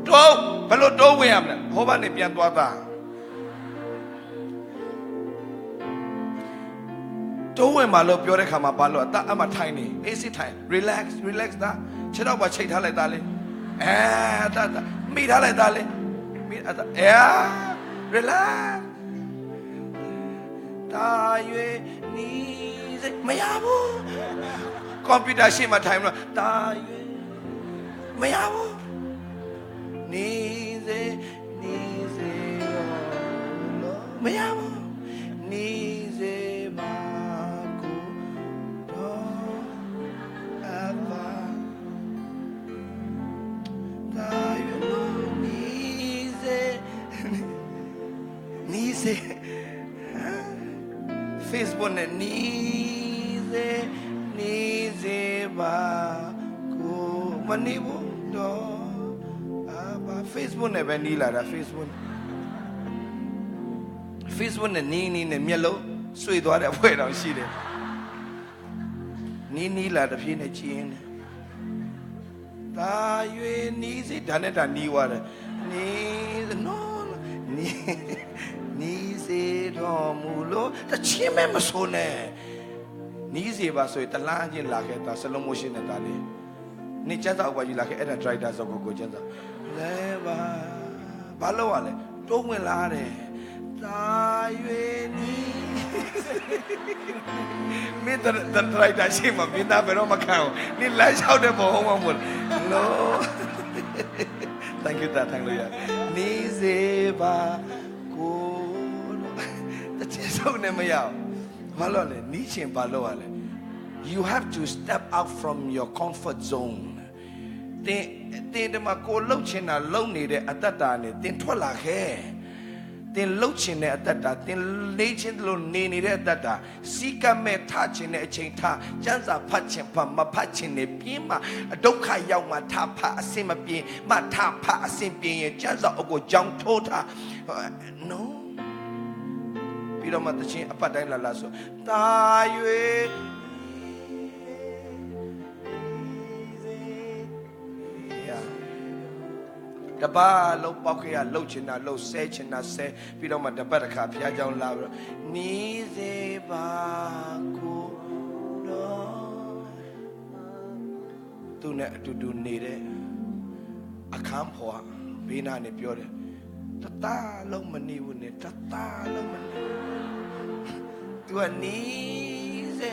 đâu bao đâu vậy em nè hôm nay này biến toa ta đâu vậy mà lâu biểu đấy khám mà bao lâu ta mà thay này easy thay relax ta chế đâu mà chạy thả lại ta lên ta mi thả lại ta lên mi ta relax ta yue ni mày à bu computer xem mà thay mà ta yue mày à bu ni ze mày à bu ni ze ma Facebook này ni ze ba cô mà ni bu đó ba Facebook này bên đi là đã Facebook này ni này miết lâu suy đoán đã quay đâu xí đấy ni là đã phía này chiên ta yue ni ze đàn này đàn đi qua đấy ni ze ro mu lo ta chiên mẹ mà số này ni ze ba số ta la trên là cái ta slow motion này ta đi ni chân ta qua gì là cáiအဲ့ဒါ driver ဆိုကိုchân taလဲba lâu àလဲတိုးဝင်လာတယ်တာရွေနီမင်းတရိုက်တာရှိမှမင်းသားဘယ်တော့မခံဘူးနင်လမ်းလျှောက်တဲ့ပုံဟောမှာမဟုတ်လို့ thank you တာထိုင်လို့ရနီးစေပါကိုတချင်ဆုံးနဲ့မရအောင်ဘာလို့လဲနီးချင်ဘာလို့ရလဲ you have to step out from your comfort zone တင်တမကိုလှုပ်ချင်တာလှုပ်နေတဲ့အတ္တတာနဲ့တင်ထွက်လာခဲ့တင်လှုပ်ချင်တဲ့အတ္တတာတင်လေးချင်းလို့နေနေတဲ့အတ္တတာစီကမဲ့ထားချင်တဲ့အချိန်ထားကျန်းစာဖတ်ချင်ဖတ်မဖတ်ချင်နေပြင်းမှာဒုက္ခရောက်မှာထားဖတ်အစင်မပြင်းမထားဖတ်အစင်ပြင်းရင်ကျန်းစာအကိုကြောင်ထိုးထား no ပြီးတော့မှတချင်းအပတ်တိုင်းလာဆိုတာ၍တပတ်လုံးပေါက်ခဲ့ရလှုပ်ချင်တာလှုပ်ဆဲချင်တာဆဲပြီးတော့မှတပတ်တစ်ခါဘုရားကြောင့်လာပြီးတော့နီးစေပါကိုတော့သူနဲ့အတူတူနေတဲ့အခန်းဖွာဘေးနားနဲ့ပြောတယ်တသားလုံးမနေဘူးနဲ့တသားလုံးမနေသူကနီးစေ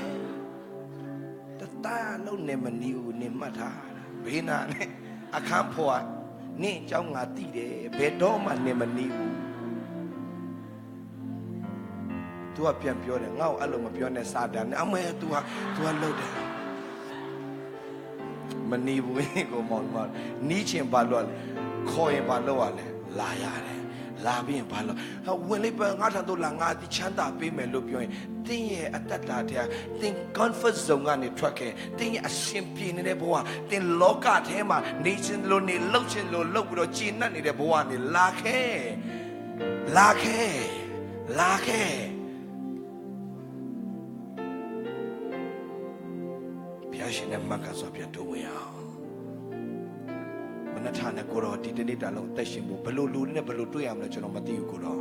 တသားလုံးနဲ့မနေဘူးနဲ့မှတ်ထားဘေးနားနဲ့အခန်းဖွာနင့်เจ้าငါတိတယ်ဘယ်တော့မှနေမနေဘူး तू ကပြန်ပြောတယ်ငါ့ကိုအဲ့လိုမပြောနဲ့စာတန်နဲ့အမေ तू ကလှုပ်တယ်မနေဘူးကိုမောင်မနီးချင်ပါလို့ခေါ်ရင်ပါလို့ရလဲလာရတယ်လာပြီးရင်ပါလို့ဝင်လေးပဲငါထံတို့လာငါဒီချမ်းသာပေးမယ်လို့ပြောရင်တင်းရဲ့အတ္တတာတဲ့တင်း comfort zone ကနေထွက်ခဲ့တင်းရဲ့အရှင်ပြေနေတဲ့ဘဝတင်းလောကထဲမှာနေချင်းလို့နေလှုပ်ချင်းလို့လှုပ်ပြီးတော့ကျဉ်နှံ့နေတဲ့ဘဝနေလာခဲ့ဘုရားရှင်နဲ့မကဆိုပြတိုးဝင်အောင်မနထနဲ့ကိုတော့ဒီတနေ့တာလုံးတက်ရှင်ဖို့ဘလို့လူနဲ့ဘလို့တွေ့ရမလဲကျွန်တော်မသိဘူးကိုတော့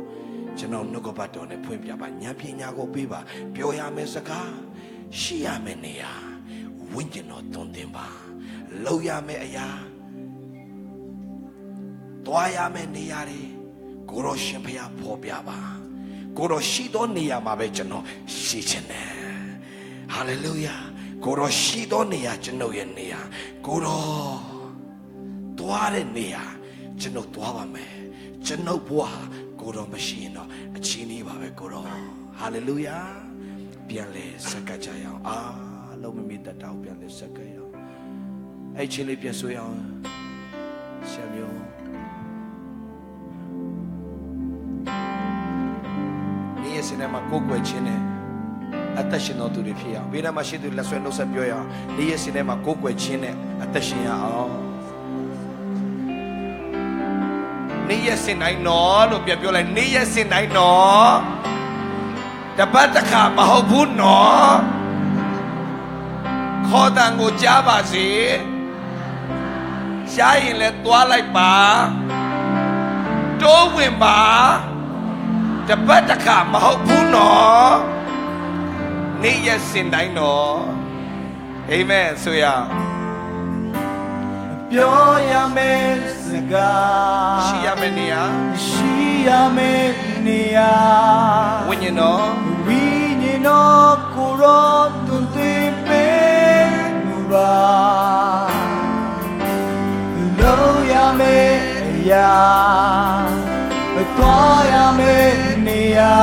ကျွန်တော်နှုတ်ကပတ်တော်နဲ့ဖွင့်ပြပါဉာဏ်ပညာကိုပေးပါပြောရမယ့်စကားရှိရမယ့်နေရာဝိညာဉ်တော်သွန်သင်ပါလုပ်ရမယ့်အရာတွားရမယ့်နေရာတွေကိုတော့ရှင်ဖျားဖော်ပြပါကိုတော့ရှိသောနေရာမှာပဲကျွန်တော်ရှိချင်တယ်ဟာလေလုယာကိုတော့ရှိသောနေရာကျွန်တော်ရဲ့နေရာကိုတော့တွားတဲ့နေရာကျွန်တော်တွားပါမယ်ကျွန်တော်ဘဝကိုတော့မရှိရင်တော့အချင်းကြီးပါပဲကိုတော့ဟာလေလုယာပြန်လဲစက္ကကြရအောင်အားလုံးမမိတတ်တော့ပြန်လဲစက္ကရအောင်အဲ့ချင်းလေးပြန်ဆွေးအောင်ဆရာမျိုးဒီစနေမှာကိုယ်ွယ်ချင်းနဲ့အသက်ရှင်တော်သူတွေဖြစ်အောင်ဘေးနားမှာရှိသူလက်ဆွဲနှုတ်ဆက်ပြောရအောင်ဒီရဲ့စနေမှာကိုယ်ွယ်ချင်းနဲ့အသက်ရှင်ရအောင်နေ့ရက်စင်တိုင်းနော်လို့ပြောလိုက်နေ့ရက်စင်တိုင်းနော်တပတ်တစ်ခါမဟုတ်ဘူးနော်ခေါ်တန်ကိုကြားပါစေရှားရင်လည်းသွားလိုက်ပါတိုးဝင်ပါတပတ်တစ်ခါမဟုတ်ဘူးနော်နေ့ရက်စင်တိုင်းနော်အာမင်ဆိုရပြောရမယ့်စကားရှိရမယ့်နေရာဝိညာဉ်တော်ကိုရောသူတင်ပေးမှုပါလို့ရမယ့်အရာသွားရမယ့်နေရာ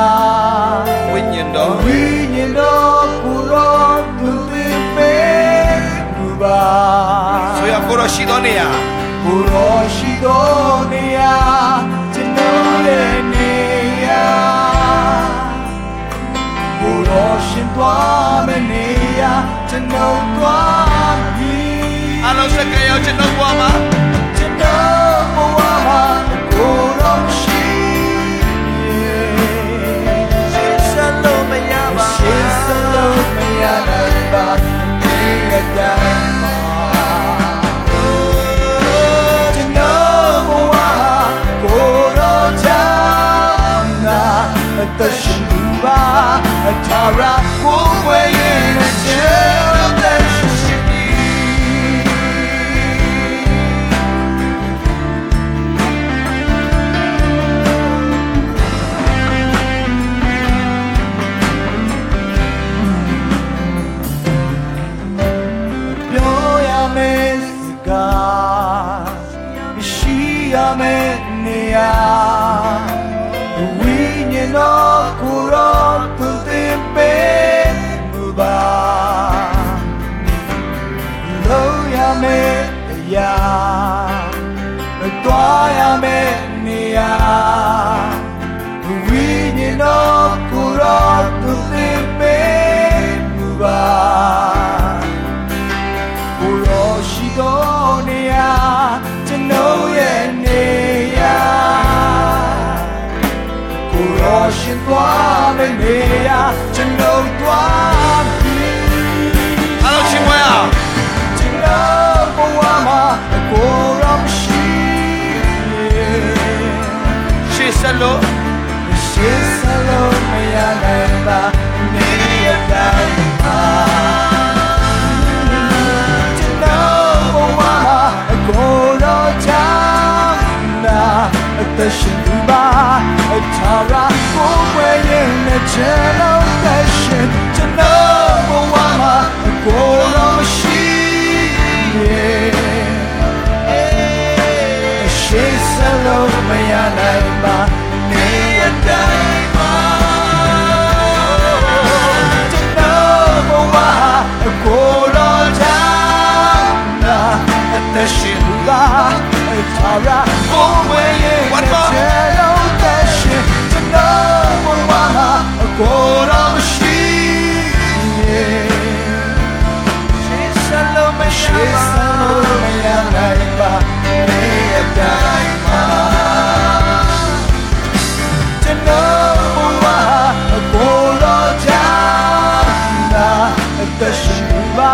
ဝိညာဉ်တော်ကိုရောသူတင်ပေးမှုပါဆိုရကိုရောရှိသောနေရာကျွန်တော်ရဲ့နေရာကိုရောရှင်သွားမယ့်နေရာကျွန်တော်သွားပြီအားလုံးစကားရောက်ကျွန်တော်သွားမှာကိုရောရှိရှေ့ဆက်လို့မရနိုင်ပါဒီကတိုင်းတရှင်သူပါအထာရကိုဝဲရင်ချေတဲ့ရှိပြောရမယ့်စကားရှိရမယ့်နေရာနော်ကိုရောသူတင်ပေးမှုပါလို့ရမယ့်အရာ ရှင်သွားမယ်နေရကျွန်တော်သွားပြီအားလုံးချင်းမွေးအောင်ကျွန်တော်ဘဝမှာကိုယ်တော်မရှိရှေ့ဆက်လို့မရနိုင်ပါနေရတိုင်းမှာကျွန်တော်ဘဝမှာကိုယ်တော်ကြောင့်နာအသက်ရှင်သူပါအထာရကိုယ်ဝဲရင်နဲ့ကျွန်တော်သက်ရှင်ကျွန်တော်ဘဝမှာကိုယ်တော်မရှိရှေ့ဆက်လို့မရနိုင်ပါနေရတိုင်းမှာကျွန်တော်ဘဝကိုယ်တော်ကြောင့်နာအသက်ရှင်သူပါအထာရကိုယ်ဝဲရင်နဲ့ကျွန်တော်သက်ရှင်ကျွန်တော်ဘဝမှာကိုယ်တော်မရှိရှေ့ဆက်လို့မရနိုင်ပါနေရတိုင်းမှာကျွန်တော်ဘဝကိုယ်တော်ကြောင့်နာအသက်ရှင်ပါ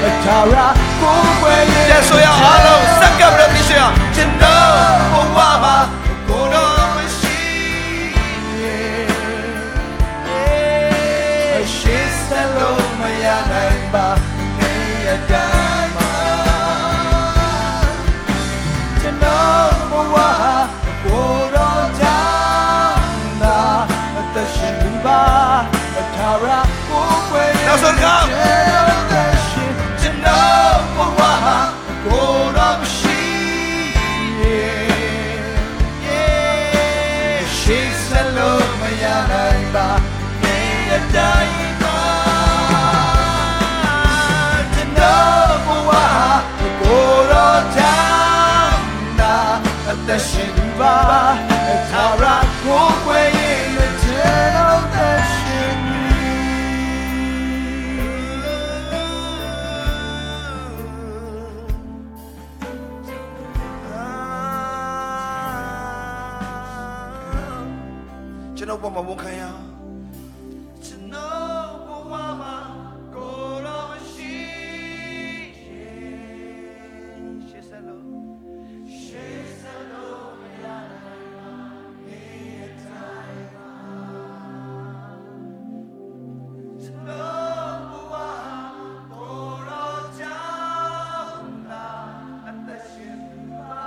အထာရကိုယ်ဝဲရင်ကျဆိုရအားလုံးစက္ကပ်ရပြီဆိုရကျွန်တော်ဘဝမှာကိုယ်တော်မရှိရှေ့ဆက်လို့မရနိုင်ပါနေရတိုင်းမှာကျွန်တော်ဘဝကိုယ်တော်ကြောင့်နာအသက်ရှင်ပါအထာရကိုယ်ဝဲရင်နောက်ဆုံးကကျွန်တော်ဘဝကိုယ်တော်မရှိရှေ့ဆက်လို့မရနိုင်ပါနေရတိုင်းမှာကျွန်တော်ဘဝကိုယ်တော်ကြောင့်နာအသက်ရှင်ပါအထာရကိုယ်ဝဲရင်ကျွန်တော်သက်ရှင်ကျွန်တော်ဘဝမှာဝန်ခံရကျွန်တော်ဘဝမှာကိုယ်တော်မရှိရှေ့ဆက်လို့မရနိုင်ပါနေရတိုင်းမှာကျွန်တော်ဘဝကိုယ်တော်ကြောင့်နာအသက်ရှင်ပါ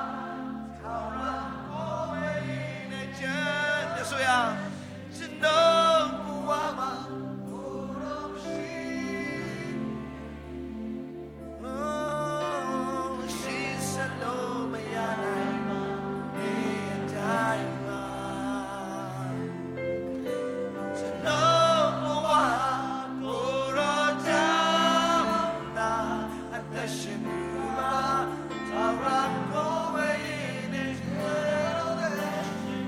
ထာဝရကိုယ်ဝဲရင်နဲ့ကျွန်ကျဆိုရကျွန်တော်ဘဝမှာကိုယ်တော်မရှိရှေ့ဆက်လို့မရနိုင်ပါနေတိုင်းမှာကျွန်တော်ဘဝကိုယ်တော်ကြောင့်နာအသက်ရှင်ပါထာဝရကိုယ်ဝဲရင်နဲ့ကျွန်တော်သက်ရှင်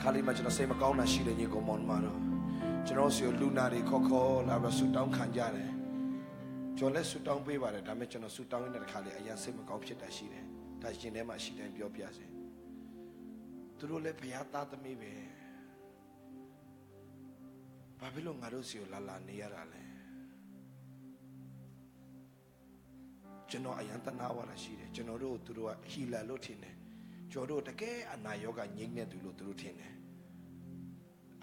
ခါလေးမှာကျွန်တော်စိတ်မကောင်းတာရှိတယ်ညီကောင်မောင်မှာတော့ကျွန်တော်စီလူနာတွေခေါ်လာပြီးဆူတောင်းခံကြတယ်ကျွန်တော်လည်းဆူတောင်းပေးပါတယ်ဒါပေမဲ့ကျွန်တော်ဆူတောင်းနေတဲ့ခါလေးအရင်စိတ်မကောင်းဖြစ်တာရှိတယ်ဒါရှင်ထဲမှာရှိတိုင်းပြောပြစေသူတို့လည်းဘုရားသားသမီးပဲဘာဖြစ်လို့ငါတို့စီကိုလာနေရတာလဲကျွန်တော်အရင်တနာဝါဒရှိတယ်ကျွန်တော်တို့သူတို့ကဟီလာလို့ထင်တယ်ကျွန်တော်တို့တကယ်အနာရောဂါငြိမ့်နေသူလို့သူတို့ထင်တယ်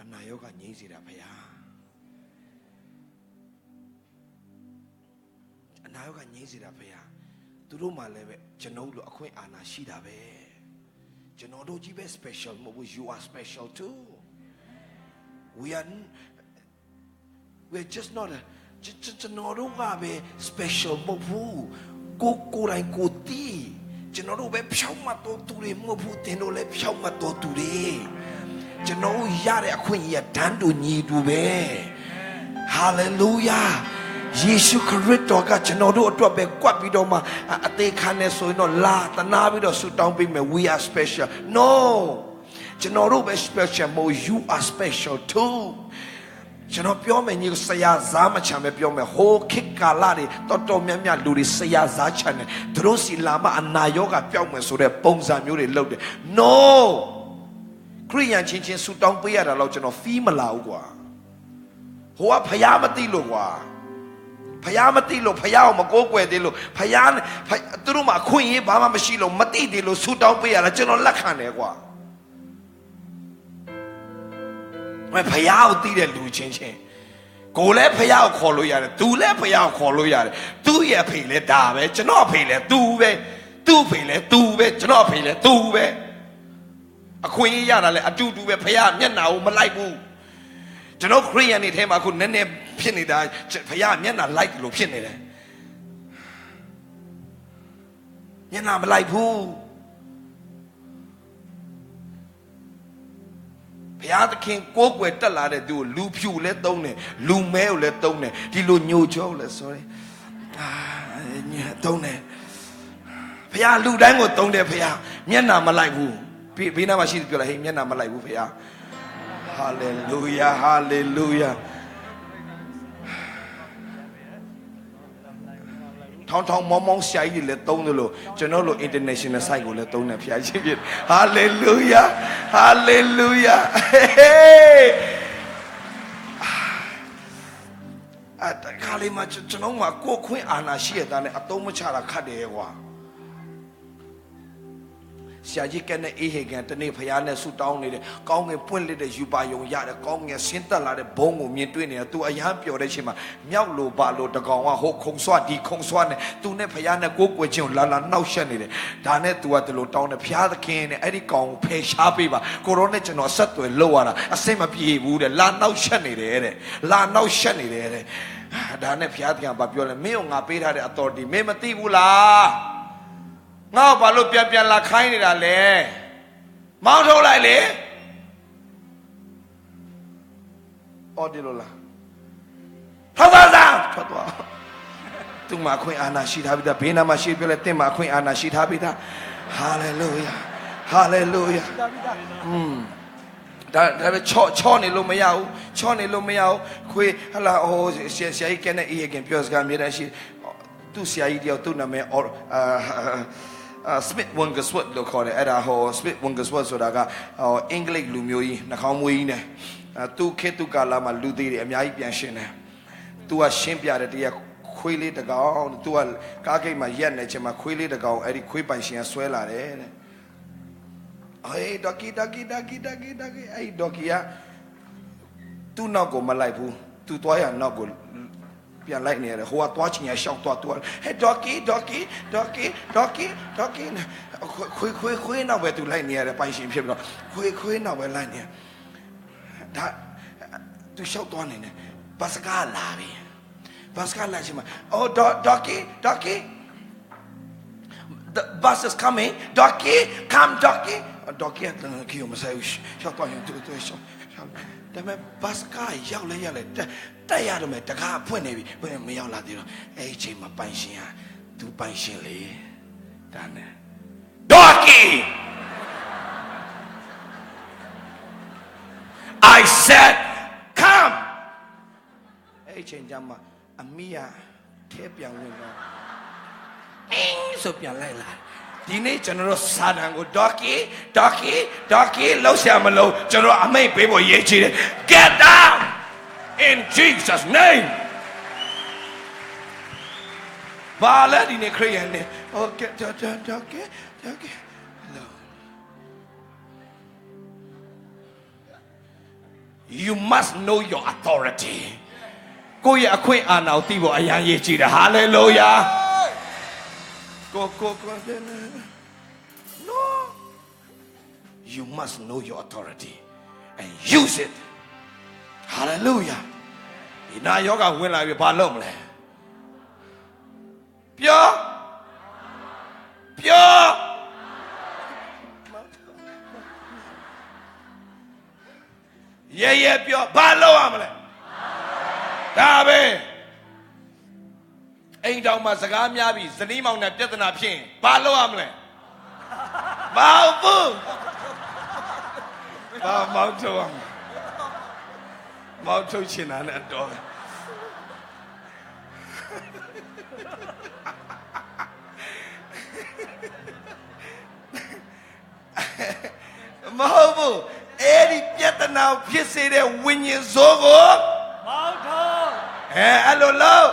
အနာရောဂါငြိမ့်စေတာဘုရားအနာရောဂါငြိမ့်စေတာဘုရားသူတို့မှလည်းပဲကျွန်တော်တို့အခွင့်အာဏာရှိတာပဲကျွန်တော်တို့ကြီးပဲ special မဟုတ်ဘူး you are special too we're just not a ကျွန်တော်တို့ကပဲ special မဟုတ်ဘူးကိုယ်တိုင်ကိုတီးကျွန်တော်တို့ပဲဖြောင်းမတော်သူတွေမဟုတ်ဘူးတင်တို့လည်းဖြောင်းမတော်သူတွေကျွန်တော်ရတဲ့အခွင့်အရေးတန်းတူညီတူပဲ hallelujah ယေရှုခရစ်တော်ကကျွန်တော်တို့အတွက်ပဲကွက်ပြီးတော့မှအသေးခံနေဆိုရင်တော့လာတနာပြီးတော့ဆူတောင်းပေးမယ် we are special no ကျွန်တော်တို့ပဲ special မဟုတ် you are special too ကျွန်တော်ပြောမယ်ညီကိုဆရာစားမချမ်းပဲပြောမယ်ဟိုခေတ်ကာလတွေတော်များများလူတွေဆရာစားချမ်းတယ်သူတို့စီလာမအနာရောဂါပျောက်မယ်ဆိုတဲ့ပုံစံမျိုးတွေလုပ်တယ် no ခရိယန်ချင်းဆူတောင်းပေးရတာတော့ကျွန်တော်ဖီးမလာဘူးကွာဟိုကဖယားမသိလို့ကွာဖယားမသိလို့ဖယားကိုမကိုးကွယ်သေးလို့ဖယားသူတို့မှာအခွင့်အရေးဘာမှမရှိလို့မသိသေးလို့ဆူတောင်းပေးရတာကျွန်တော်လက်ခံတယ်ကွာဖယားကိုသိတဲ့လူချင်းကိုလည်းဖယားကိုခေါ်လို့ရတယ်သူလည်းဖယားကိုခေါ်လို့ရတယ်သူ့ရဲ့ဖေလည်းဒါပဲကျွန်တော်ဖေလည်းသူပဲသူ့ဖေလည်းသူပဲကျွန်တော်ဖေလည်းသူပဲအခွင့်အရေးရတာလည်းအတူတူပဲဖယားမျက်နှာကိုမလိုက်ဘူးကျွန်တော်ခရိယန်တွေထဲမှာအခုနည်းနည်းဖြစ်နေတာဖယားမျက်နှာလိုက်လို့ဖြစ်နေတယ်မျက်နှာမလိုက်ဘူးဘုရားသခင်ကိုးကွယ်တက်လာတဲ့သူကိုလူဖြူလည်းသုံးတယ်လူမဲကိုလည်းသုံးတယ်ဒီလိုညိုချောလည်း sorry သုံးတယ်ဘုရားလူတိုင်းကိုသုံးတယ်ဘုရားမျက်နှာမလိုက်ဘူးဘေးနားမှာရှိတယ်ပြောလိုက်ဟေးမျက်နှာမလိုက်ဘူးဘုရားဟာလေလုယာဟာလေလုယာထောင်းမောင်းဆရာကြီးတွေလည်းသုံးတယ်လို့ကျွန်တော်တို့ international site ကိုလည်းသုံးတယ်ဖျားချင်းဖြစ်ဟာလေလုယာဟာလေလုယာတခါလေးမှကျွန်တော်ကကိုယ်ခွင့်အာဏာရှိရတဲ့နဲ့အတုံးမချတာခတ်တယ်ကွာဆရာကြီးကနဲ့အေးဟေကန်တနေ့ဖျားနဲ့ဆူတောင်းနေတယ်ကောင်းငယ်ပွင့်လက်တဲ့ယူပါယုံရတယ်ကောင်းငယ်ဆင်းသက်လာတဲ့ဘုံကိုမြင်တွေ့နေတာ तू အရန်ပျော်တဲ့အချိန်မှာမြောက်လိုပါလို့တကောင်ကဟိုခုံဆွဒီခုံဆွနဲ့ तू နဲ့ဖျားနဲ့ကိုယ်ကွယ်ချင်းကိုလာနှောက်ရှက်နေတယ်ဒါနဲ့ तू ကဒီလိုတောင်းတယ်ဖျားသခင်နဲ့အဲ့ဒီကောင်ကိုဖယ်ရှားပေးပါကိုရောနဲ့ကျွန်တော်ဆက်သွယ်လောက်ရတာအစိမ့်မပြေဘူးတဲ့လာနှောက်ရှက်နေတယ်တဲ့လာနှောက်ရှက်နေတယ်တဲ့ဒါနဲ့ဖျားသခင်ကပြောလဲမင်းကငါပေးထားတဲ့ authority မင်းမသိဘူးလားငါ့ဘာလို့ပြန်လာခိုင်းနေတာလဲမောင်းထုတ်လိုက်လေအော်ဒီလိုလားထွက်သွားသူ့မှာခွင့်အာဏာရှိထားပြီးသားဘေးနားမှာရှိပြလဲတင့်မှာခွင့်အာဏာရှိထားပြီးသားဟာလေလုယာဟာလေလုယာဒါပဲချောနေလို့မရဘူးချောနေလို့မရဘူးခွေဟလာဟိုဆရာကြီးကနဲ့အေးကပြောစကားမြေတန်းရှိသူ့ဆရာကြီးတယောက်သူ့နာမည်Smith Wongersworth လို့ခေါ်တယ်အဲ့ဒါဟို Smith Wongersworth ဆိုတာကအင်္ဂလိပ်လူမျိုးကြီးနှာခေါင်းမွေးကြီးနဲ့သူခေတ်သူကာလမှာလူသေးတွေအများကြီးပြန်ရှင်းတယ်သူကရှင်းပြတယ်တရားခွေးလေးတကောင်သူကကားဂိတ်မှာရက်နေချိန်မှာခွေးလေးတကောင်အဲ့ဒီခွေးပိုင်ရှင်ကဆွဲလာတယ်တဲ့အေးဒေါကီအဲ့ဒေါကီကသူ့နောက်ကိုမလိုက်ဘူးသူသွားရနောက်ကိုပြန်လိုက်နေရတယ်ဟိုကသွားချင်ရရှောက်သွားသူကဟဲ့ဒေါကီခွေးနောက်ပဲသူလိုက်နေရတယ်ပိုင်ရှင်ဖြစ်ပြီးတော့ခွေးနောက်ပဲလိုက်နေဒါသူရှောက်သွားနေတယ်ဘတ်စကားလာပြီဘတ်စကားလာချင်မှာအော်ဒေါကီ the bus is coming Doki come Doki Doki ကီမဆိုင်ရှောက်သွားရင်သူရှောက်ဒါပေမဲ့ဘတ်စကားရောက်လဲတက်ရတယ်မဲ့တကားဖွင့်နေပြီဘယ်မရောက်လာသေးတော့အဲ့ဒီချိန်မှာပိုင်ရှင်ဟာသူပိုင်ရှင်လေဒါနဲ့ Doki I said come အဲ့ဒီချိန်ကျမှအမိယာထဲပြန်ဝင်တော့အင်းဆိုပြန်လိုက်လာဒီနေ့ကျွန်တော်တို့စာတန်ကို Doki လောက်ရှာမလို့ကျွန်တော်အမိတ်ပေးဖို့ရေးချင်တယ် Get down in Jesus name ဘာလဲဒီနေ့ခရိယန်နဲ့ Okay Doki You must know your authority ကိုယ့်ရဲ့အခွင့်အာဏာကိုသိဖို့အရန်ရေးချင်တယ် Hallelujah Go. No. You must know your authority and use it. Hallelujah. Ina yoga win la bi ba lom le. Pyo. Yeah, pyo. Ba lo am le. Da be. အိမ်တောင်မှာစကားများပြီးဇနီးမောင်နဲ့ပြဿနာဖြစ်ရင်ဘာလုပ်ရမလဲမဟုတ်ဘူးဘာမောက်တော့ မောက်ထုတ်ချင်တာနဲ့တော့မဟုတ်ဘူးအဲ့ဒီပြဿနာဖြစ်စေတဲ့ဝိညာဉ်စိုးကိုမောက်ထုတ်အဲ့လိုလို့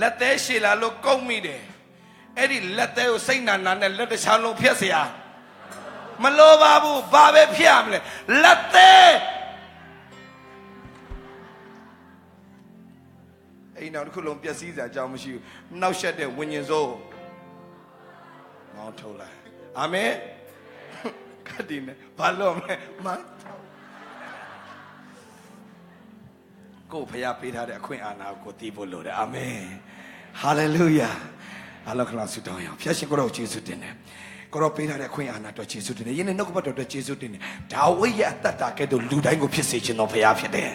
လက်သေးရှည်လာလို့ကုန်းမိတယ်အဲ့ဒီလက်သေးကိုစိတ်နာနာနဲ့လက်တစ်ချောင်းလုံးဖျက်เสียမလိုပါဘူးဘာပဲဖျက်ရမလဲလက်သေးအိမ်တော်တစ်ခုလုံးပျက်စီးစရာအကြောင်းမရှိဘူးနောက်ဆက်တဲ့ဝိညာဉ်စိုးမောင်းထုတ်လိုက်အာမင်ခတ်ဒီနဲ့ဘာလို့မလဲမကိုဖျားပေးထားတဲ့အခွင့်အာဏာကိုသိဖို့လိုတယ်အာမင်ဟာလေလုယာအလောကလာဆုတောင်းရအောင်ဖျားရှင်ကိုတော့ယေရှုတင်တယ်ကိုတော့ပေးထားတဲ့အခွင့်အာဏာတော်ယေရှုတင်တယ်ယင်းနဲ့နှုတ်ကပတ်တော်တော်ယေရှုတင်တယ်ဒါဝိဒ်ရဲ့အသက်တာကဲ့သို့လူတိုင်းကိုဖြစ်စေခြင်းတော်ဖျားဖြစ်တယ်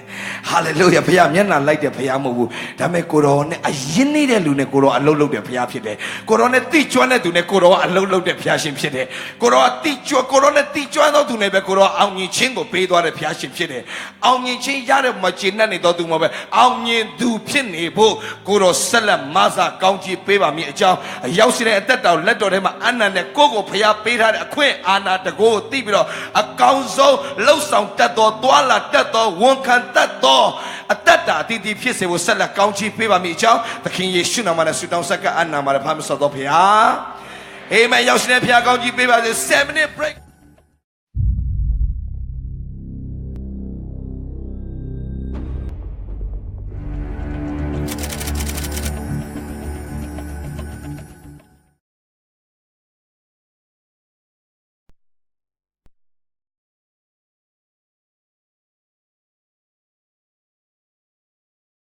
ဟာလေလုယာဖျားမျက်နှာလိုက်တဲ့ဖျားမဟုတ်ဘူးဒါပေမဲ့ကိုတော်နဲ့အရင်နေတဲ့လူနဲ့ကိုတော်အလုံးလုံးတဲ့ဖျားဖြစ်တယ်ကိုတော်နဲ့တိကျွမ်းတဲ့သူနဲ့ကိုတော်ကအလုံးလုံးတဲ့ဖျားရှင်ဖြစ်တယ်ကိုတော်ကတိကျွမ်းကိုတော်နဲ့တိကျွမ်းသောသူနဲ့ပဲကိုတော်အောင်မြင်ခြင်းကိုပေးသွားတဲ့ဖျားရှင်ဖြစ်တယ်အောင်မြင်ခြင်းရတဲ့မကျေနပ်နေသောသူမပဲအောင်မြင်သူဖြစ်နေဖို့ကိုတော်ဆက်လက်မဆာကောင်းချီးပေးပါမည်အကြောင်းရောက်ရှိတဲ့အသက်တော်လက်တော်ထဲမှာအနန္တနဲ့ကိုဖျားပေးထားတဲ့အခွင့်အာဏာတကိုးကိုသိပြီးတော့အကောင်းဆုံးလှုပ်ဆောင်တတ်သောသွာလာတတ်သောဝန်ခံတတ်သောအတ္တတာအတီးတီးဖြစ်စေဖို့ဆက်လက်ကောင်းချီးပေးပါမည်အကြောင်းသခင်ယေရှုနာမနဲ့ဆုတောင်းဆက်ကအနန္တမှာဖာမဆောတော်ဖျားအာမင်ရောက်ရှိတဲ့ဖျားကောင်းချီးပေးပါစေ7 minute break